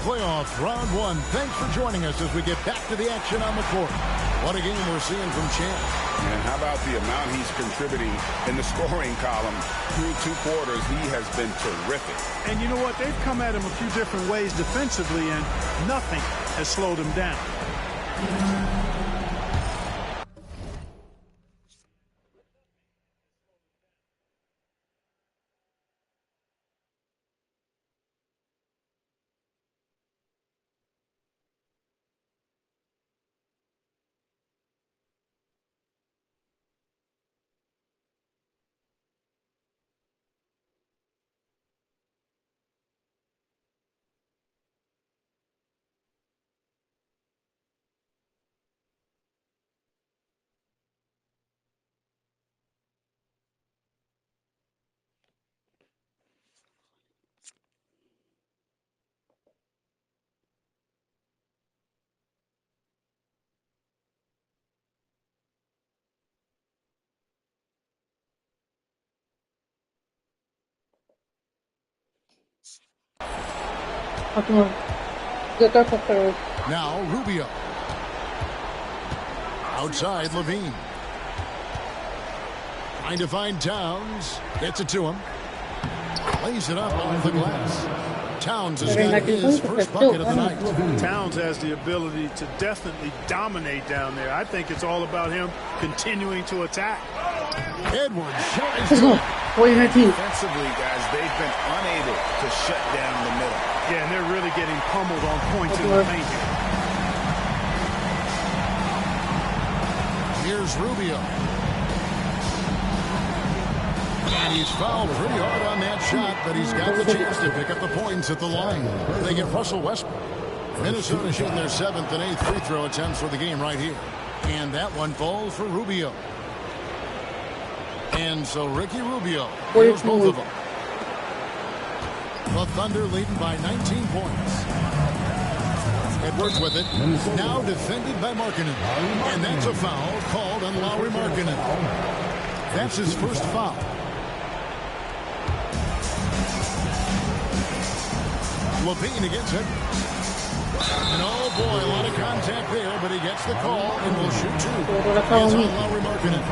S3: playoffs, round one. Thanks for joining us as we get back to the action on the court. What a game we're seeing from Champ.
S13: And how about the amount he's contributing in the scoring column through 2 quarters? He has been terrific.
S5: And you know what? They've come at him a few different ways defensively, and nothing has slowed him down.
S3: Now Rubio. Outside Levine. Trying to find Towns. Gets it to him. Lays it up off the glass. Towns has got his first bucket of the night.
S5: Towns has the ability to definitely dominate down there. I think it's all about him continuing to attack.
S3: Edwards.
S13: Defensively, guys, they've been unable to shut down the middle.
S5: Yeah, and they're really getting pummeled on points in the paint here.
S3: Here's Rubio. And he's fouled pretty hard on that shot, but he's got the chance to pick up the points at the line. They get Russell Westbrook. Minnesota shooting their 7th and 8th free throw attempts for the game right here. And that one falls for Rubio. And so Ricky Rubio deals both of them. The Thunder leading by 19 points. Edwards with it. Now defended by Markkanen. And that's a foul called on Lauri Markkanen. That's his first foul. Levine against it. And oh boy, a lot of contact there, but he gets the call and will shoot 2. It's on Lauri Markkanen.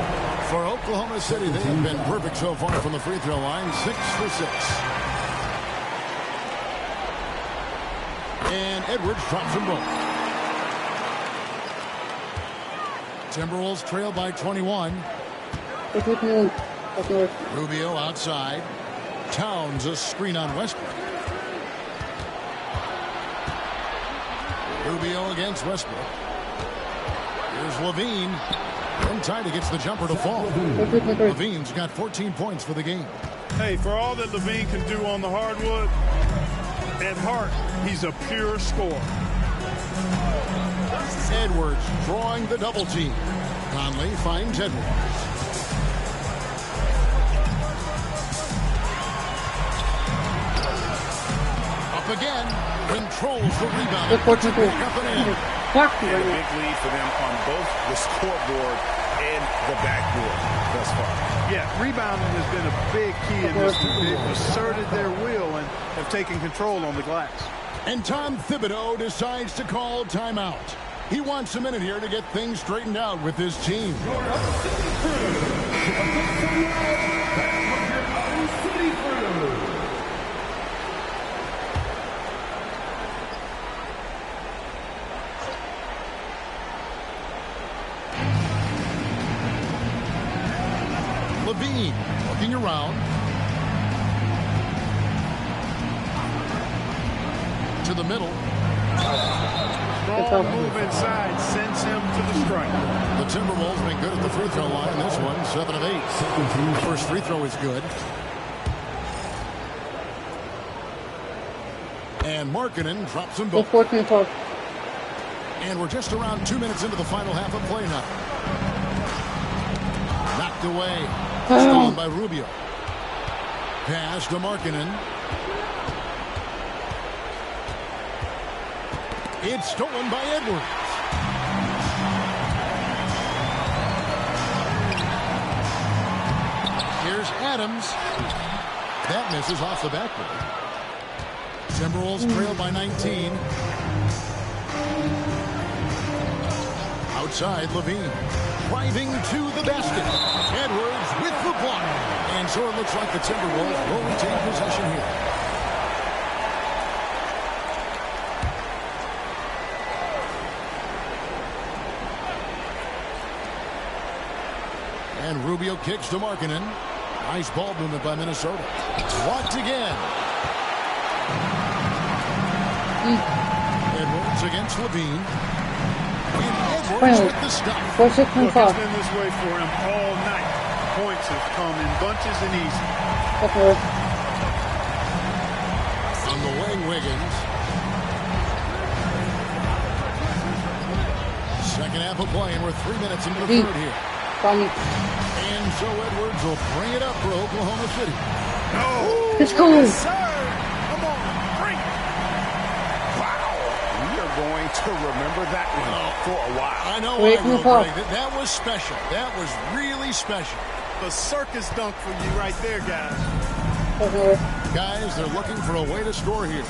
S3: For Oklahoma City, they have been perfect so far from the free throw line. 6 for 6. And Edwards drops them both. Timberwolves trail by 21. Rubio outside. Towns a screen on Westbrook. Rubio against Westbrook. Here's Levine. Untied gets the jumper to fall. Levine's got 14 points for the game.
S5: Hey, for all that Levine can do on the hardwood, at heart, he's a pure scorer.
S3: Edwards drawing the double team. Conley finds Edwards. Up again. Controls the rebound.
S13: A big lead for them on both the scoreboard and the backboard thus far.
S5: Yeah, rebounding has been a big key in this one. They've asserted their will and have taken control on the glass.
S3: And Tom Thibodeau decides to call timeout. He wants a minute here to get things straightened out with his team. Levine looking around. To the middle.
S5: Strong move inside sends him to the strike.
S3: The Timberwolves been good at the free throw line. This one, 7 of 8. First free throw is good. And Markkanen drops them both. And we're just around 2 minutes into the final half of play now. Knocked away. Stolen by Rubio. Pass to Markkanen. It's stolen by Edwards. Here's Adams. That misses off the backboard. Timberwolves trail by 19. Outside, Levine. Driving to the basket. Edwards with the block. And so it looks like the Timberwolves will retain possession here. And Rubio kicks to Markkanen. Nice ball movement by Minnesota. Blocked again. Edwards against Levine. And Edwards with the stop.
S5: Look, it's been this way for him all night. Points have come in bunches and easy.
S3: On the wing, Wiggins. Second half of play, and we're 3 minutes into the third here. And so Edwards will bring it up for Oklahoma City.
S5: No.
S1: It's cool.
S5: Yes, sir. Come on, bring it.
S9: Wow. We are going to remember that one for a while.
S3: I know I will, Greg. That was special. That was really special.
S5: The circus dunk for you right there, guys.
S3: Guys, they're looking for a way to score here.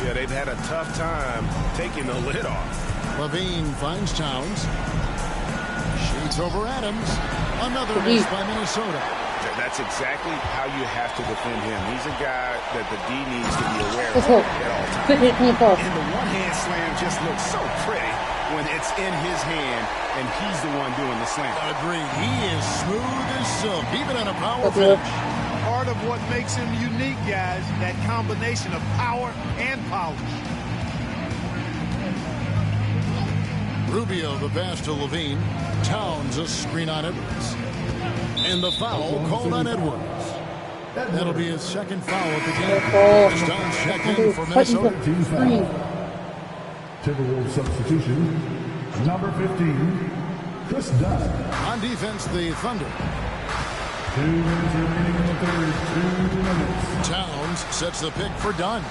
S11: Yeah, they've had a tough time taking the lid off.
S3: Levine finds Towns. Shoots over Adams. Another miss by Minnesota.
S11: That's exactly how you have to defend him. He's a guy that the D needs to be aware of at all times.
S9: And the one-hand slam just looks so pretty when it's in his hand and he's the one doing the slam.
S3: Agreed. He is smooth as silk, even on a power finish.
S5: Part of what makes him unique, guys, that combination of power and polish.
S3: Rubio the pass to Levine. Towns a screen on Edwards. And the foul called on Edwards. That'll be his second foul of the game. As Towns checked in for Minnesota.
S10: Timberwolves substitution, number 15, Chris Dunn.
S3: On defense, the Thunder.
S10: 2 minutes remaining in the third, 2 minutes.
S3: Towns sets the pick for Dunn.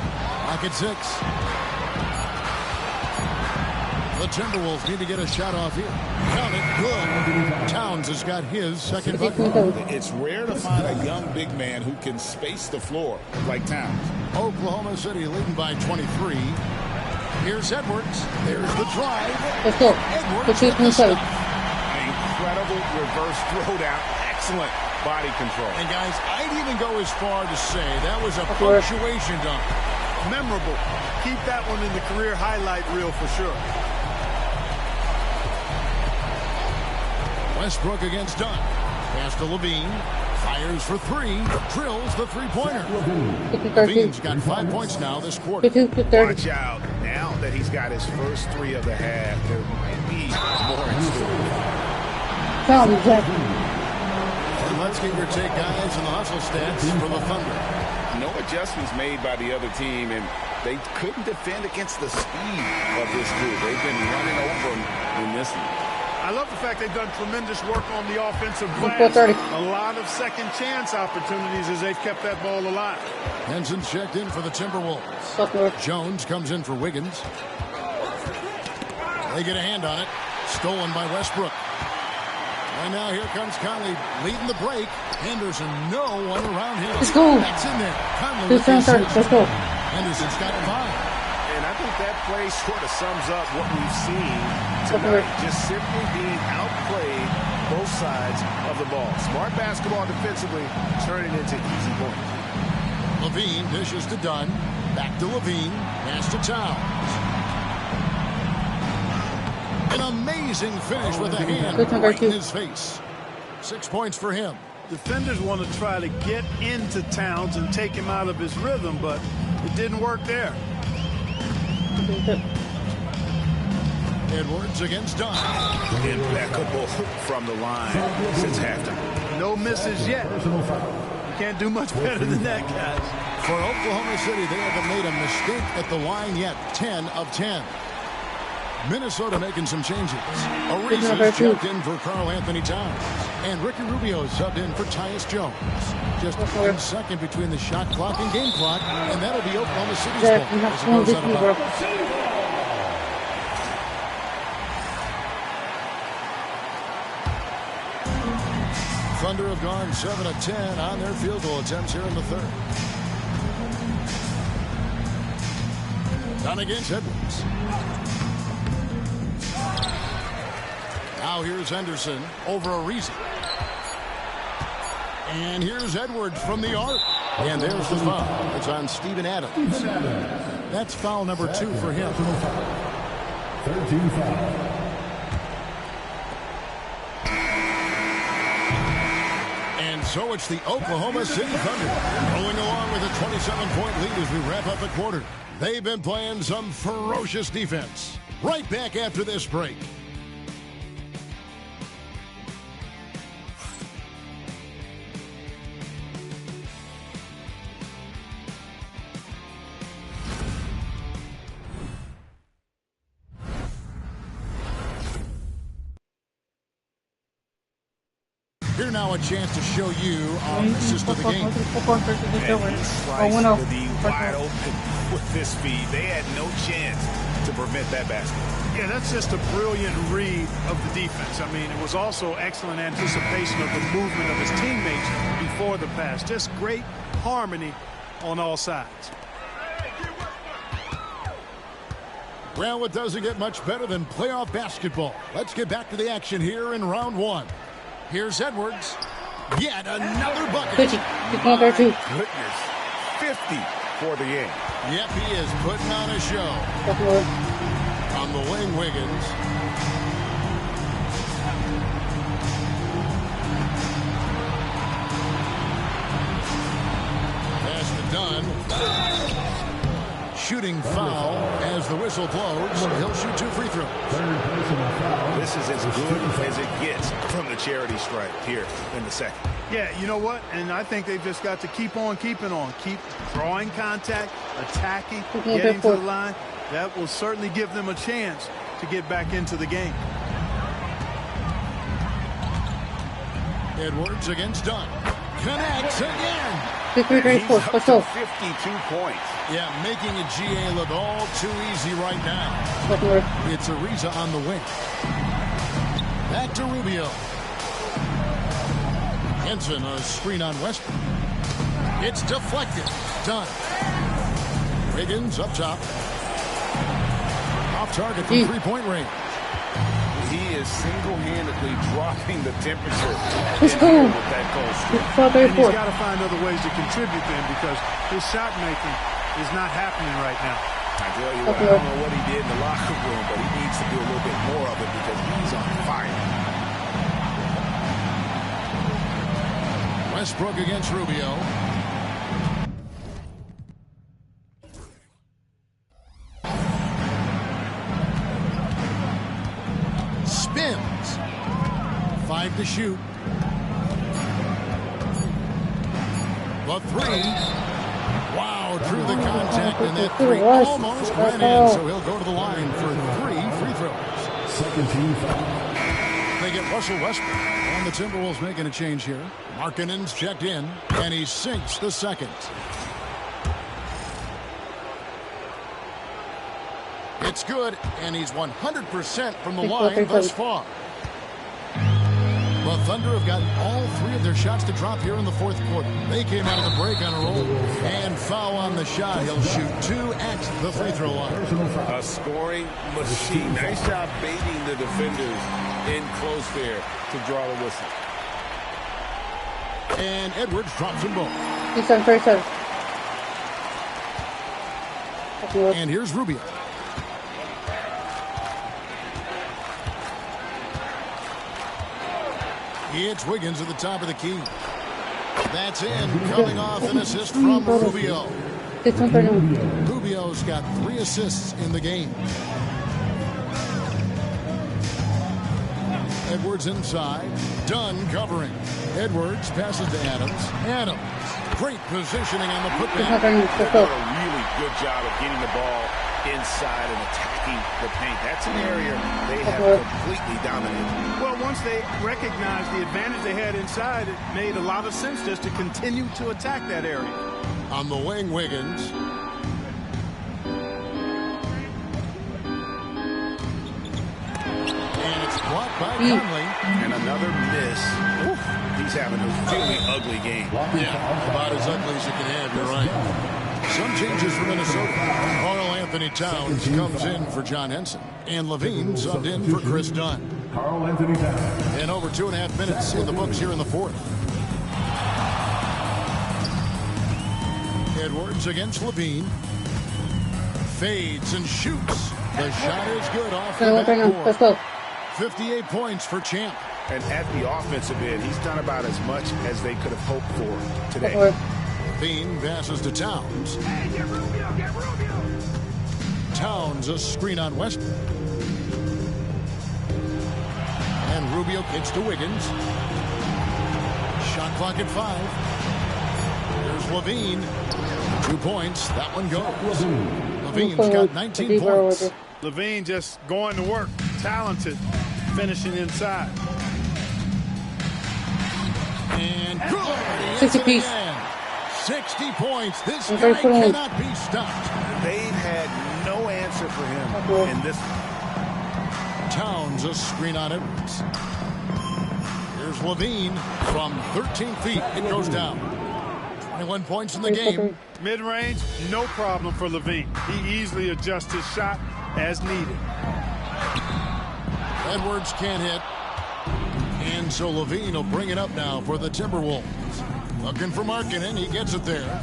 S3: Lock at 6. The Timberwolves need to get a shot off here. Count it, good. Towns has got his second bucket.
S13: It's rare to find a young big man who can space the floor like Towns.
S3: Oklahoma City leading by 23. Here's Edwards. There's the drive. Edwards with the stop.
S9: Incredible reverse throwdown. Excellent body control.
S3: And guys, I'd even go as far to say that was a punctuation dunk.
S5: Memorable. Keep that one in the career highlight reel for sure.
S3: Westbrook against Dunn. Pass to Levine. Fires for 3. Drills the three-pointer. Levine's got 5 points now this quarter.
S9: Watch out. Now that he's got his first 3 of the half, there might be more in store.
S3: And let's get your take, guys, on the hustle stats for the Thunder.
S11: No adjustments made by the other team, and they couldn't defend against the speed of this group. They've been running over them in this one.
S5: I love the fact they've done tremendous work on the offensive glass. A lot of second chance opportunities as they've kept that ball alive.
S3: Henson's checked in for the Timberwolves. Jones comes in for Wiggins. They get a hand on it. Stolen by Westbrook. And now here comes Conley leading the break. Henderson, no one around him.
S1: Let's go.
S3: That's in there. Conley with the assist. Henderson's got 5.
S9: And I think that play sort of sums up what we've seen tonight. Just simply being outplayed both sides of the ball. Smart basketball defensively, turning into easy points.
S3: Levine dishes to Dunn. Back to Levine. Pass to Towns. An amazing finish with a hand right in his face. 6 points for him.
S5: Defenders want to try to get into Towns and take him out of his rhythm, but it didn't work there.
S3: Edwards against Dunn.
S9: Impeccable from the line since halftime.
S5: No misses yet. You can't do much better than that, guys.
S3: For Oklahoma City, they haven't made a mistake at the line yet. 10 of 10. Minnesota making some changes. Ariza's checked in for Karl-Anthony Towns. And Ricky Rubio subbed in for Tyus Jones. Just 1 second between the shot clock and game clock. And that'll be Oklahoma City's ball as it goes out of bounds. Thunder have gone 7 of 10 on their field goal attempts here in the third. Down against Edwards. Now here's Henderson over Ariza. And here's Edwards from the arc. And there's the foul. It's on Steven Adams. That's foul number 2 for him.
S10: 13 foul.
S3: So it's the Oklahoma City Thunder rolling along with a 27-point lead as we wrap up the quarter. They've been playing some ferocious defense. Right back after this break. Here now a chance to show you our assist of the game.
S9: And he sliced with the wide open with this speed. They had no chance to prevent that basket.
S5: Yeah, that's just a brilliant read of the defense. I mean, it was also excellent anticipation of the movement of his teammates before the pass. Just great harmony on all sides.
S3: Well, it doesn't get much better than playoff basketball. Let's get back to the action here in round 1. Here's Edwards. Yet another bucket.
S9: My goodness. 50 for the game.
S3: Yep, he is putting on a show. On the wing, Wiggins. Pass to Dunn. Shooting foul as the whistle blows. He'll shoot 2 free throws.
S9: This is as good as it gets from the charity stripe here in the second.
S5: Yeah, you know what? And I think they've just got to keep on keeping on. Keep drawing contact, attacking, getting to the line. That will certainly give them a chance to get back into the game.
S3: Edwards against Dunn. Connects again.
S9: He's up to 52 points.
S3: Yeah, making a GA look all too easy right now. It's Ariza on the wing. Back to Rubio. Henson, a screen on Westbrook. It's deflected. Done. Wiggins up top. Off target from three-point range.
S9: He is single-handedly dropping the temperature with that goal streak.
S5: And he's got to find other ways to contribute then because his shot making is not happening right now.
S9: I tell you what, I don't know what he did in the locker room, but he needs to do a little bit more of it because he's on fire.
S3: Westbrook against Rubio. Spins. 5 to shoot. The 3. Wow, drew the contact, and that 3 almost went in, so he'll go to the line for 3 free throws.
S10: Second team foul.
S3: They get Russell Westbrook, and the Timberwolves making a change here. Markkanen's checked in, and he sinks the second. It's good, and he's 100% from the line thus far. The Thunder have gotten all 3 of their shots to drop here in the fourth quarter. They came out of the break on a roll. And foul on the shot. He'll shoot 2 at the free throw line.
S11: A scoring machine. Nice job baiting the defenders in close there to draw the whistle.
S3: And Edwards drops them both. And here's Rubio. It's Wiggins at the top of the key. That's in, coming off an assist from Rubio. Rubio's got 3 assists in the game. Edwards inside. Dunn covering. Edwards passes to Adams. Adams. Great positioning on the putback.
S9: They've done a really good job of getting the ball inside and attacking the paint. That's an area they have completely dominated.
S5: Well, once they recognized the advantage they had inside, it made a lot of sense just to continue to attack that area.
S3: On the wing, Wiggins. And it's blocked by Conley.
S9: And another miss. Oof, he's having a really ugly game.
S3: Yeah, about as ugly as you can have, you're right. Some changes for Minnesota. Karl Anthony Towns comes in for John Henson. And Levine subbed in for Chris Dunn.
S10: Karl Anthony Towns.
S3: And over 2.5 minutes in the books here in the fourth. Edwards against Levine. Fades and shoots. The shot is good off the backboard. 58 points for Champ.
S9: And at the offensive end, he's done about as much as they could have hoped for today.
S3: Levine passes to Towns.
S10: Hey, get Rubio, get Rubio.
S3: Towns a screen on Westbrook. And Rubio kicks to Wiggins. Shot clock at 5. Here's Levine. 2 points. That one goes. Levine's got 19 points.
S5: Levine just going to work. Talented. Finishing inside.
S3: And good.
S1: 60 piece.
S3: 60 points. This guy cannot be stopped.
S9: They've had no answer for him in this.
S3: Towns a screen on Edwards. Here's Levine from 13 feet. It goes down. 21 points in the game.
S5: Mid-range, no problem for Levine. He easily adjusts his shot as needed.
S3: Edwards can't hit. And so Levine will bring it up now for the Timberwolves. Looking for Markkanen. He gets it there.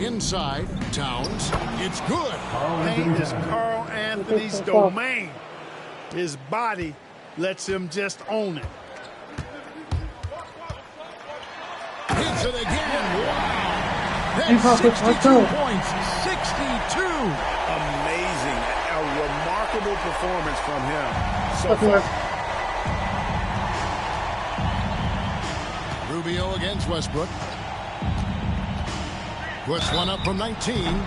S3: Inside, Towns. It's good.
S5: Paint is Karl Anthony's domain. His body lets him just own it.
S3: Hits it again. Wow. That's 62 points. 62.
S9: Amazing. A remarkable performance from him so far.
S3: Rubio against Westbrook. Puts one up from 19.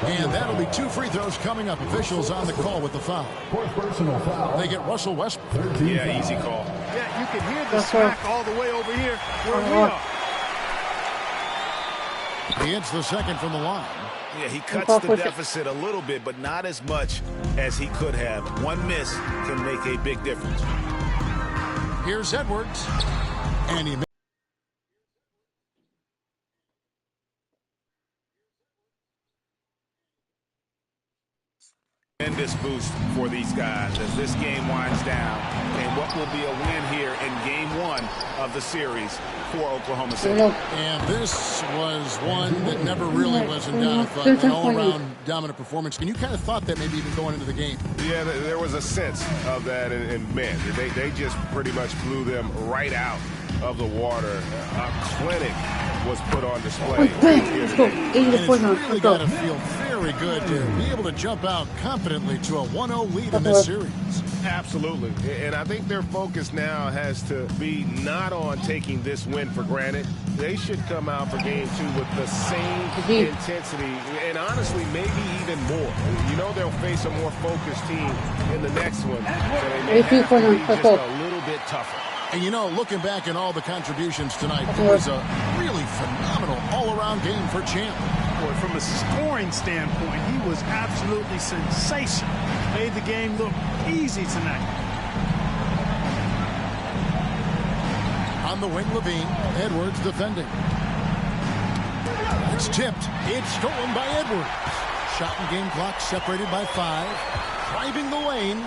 S3: And that'll be 2 free throws coming up. Officials on the call with the foul.
S10: Fourth personal foul.
S3: They get Russell Westbrook.
S9: Yeah, easy call.
S5: Yeah, you can hear the smack all the way over here where we are.
S3: He hits the second from the line.
S9: Yeah, he cuts the deficit a little bit, but not as much as he could have. One miss can make a big difference.
S3: Here's Edwards. And he
S9: tremendous boost for these guys as this game winds down, and what will be a win here in game 1 of the series for Oklahoma City.
S3: And this was one that never really was in doubt. I thought an all-around dominant performance. And you kind of thought that maybe even going into the game.
S11: Yeah, there was a sense of that, and man, they just pretty much blew them right out of the water. A clinic was put on display.
S1: Let's go. 84 now.
S3: Really got to feel very good to be able to jump out confidently to a 1-0 lead in this series.
S11: Absolutely. And I think their focus now has to be not on taking this win for granted. They should come out for game 2 with the same intensity and honestly maybe even more. You know they'll face a more focused team in the next one. So they may have to be just a little bit tougher.
S3: And you know, looking back at all the contributions tonight, it was a really phenomenal all-around game for Champ.
S5: Boy, from a scoring standpoint, he was absolutely sensational. Made the game look easy tonight.
S3: On the wing, Levine. Edwards defending. It's tipped. It's stolen by Edwards. Shot and game clock separated by 5. Driving the lane.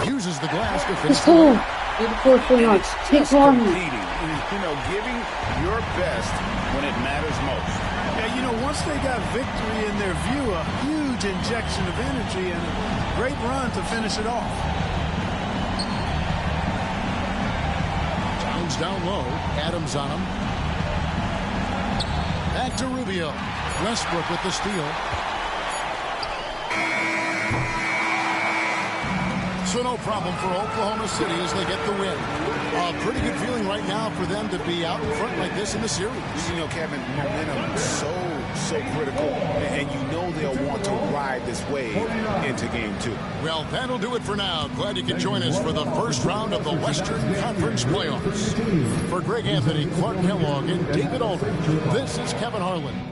S3: Uses the glass to finish the lane.
S9: It's competing, you know, giving your best when it matters most.
S5: Yeah, you know, once they got victory in their view, a huge injection of energy and a great run to finish it off.
S3: Towns down low. Adams on him. Back to Rubio. Westbrook with the steal. So no problem for Oklahoma City as they get the win. A pretty good feeling right now for them to be out in front like this in the series.
S9: You know, Kevin, momentum so critical, and you know they'll want to ride this wave into game 2.
S3: Well, that'll do it for now. Glad you could join us for the first round of the Western Conference playoffs. For Greg Anthony, Clark Kellogg, and David Aldridge, this is Kevin Harlan.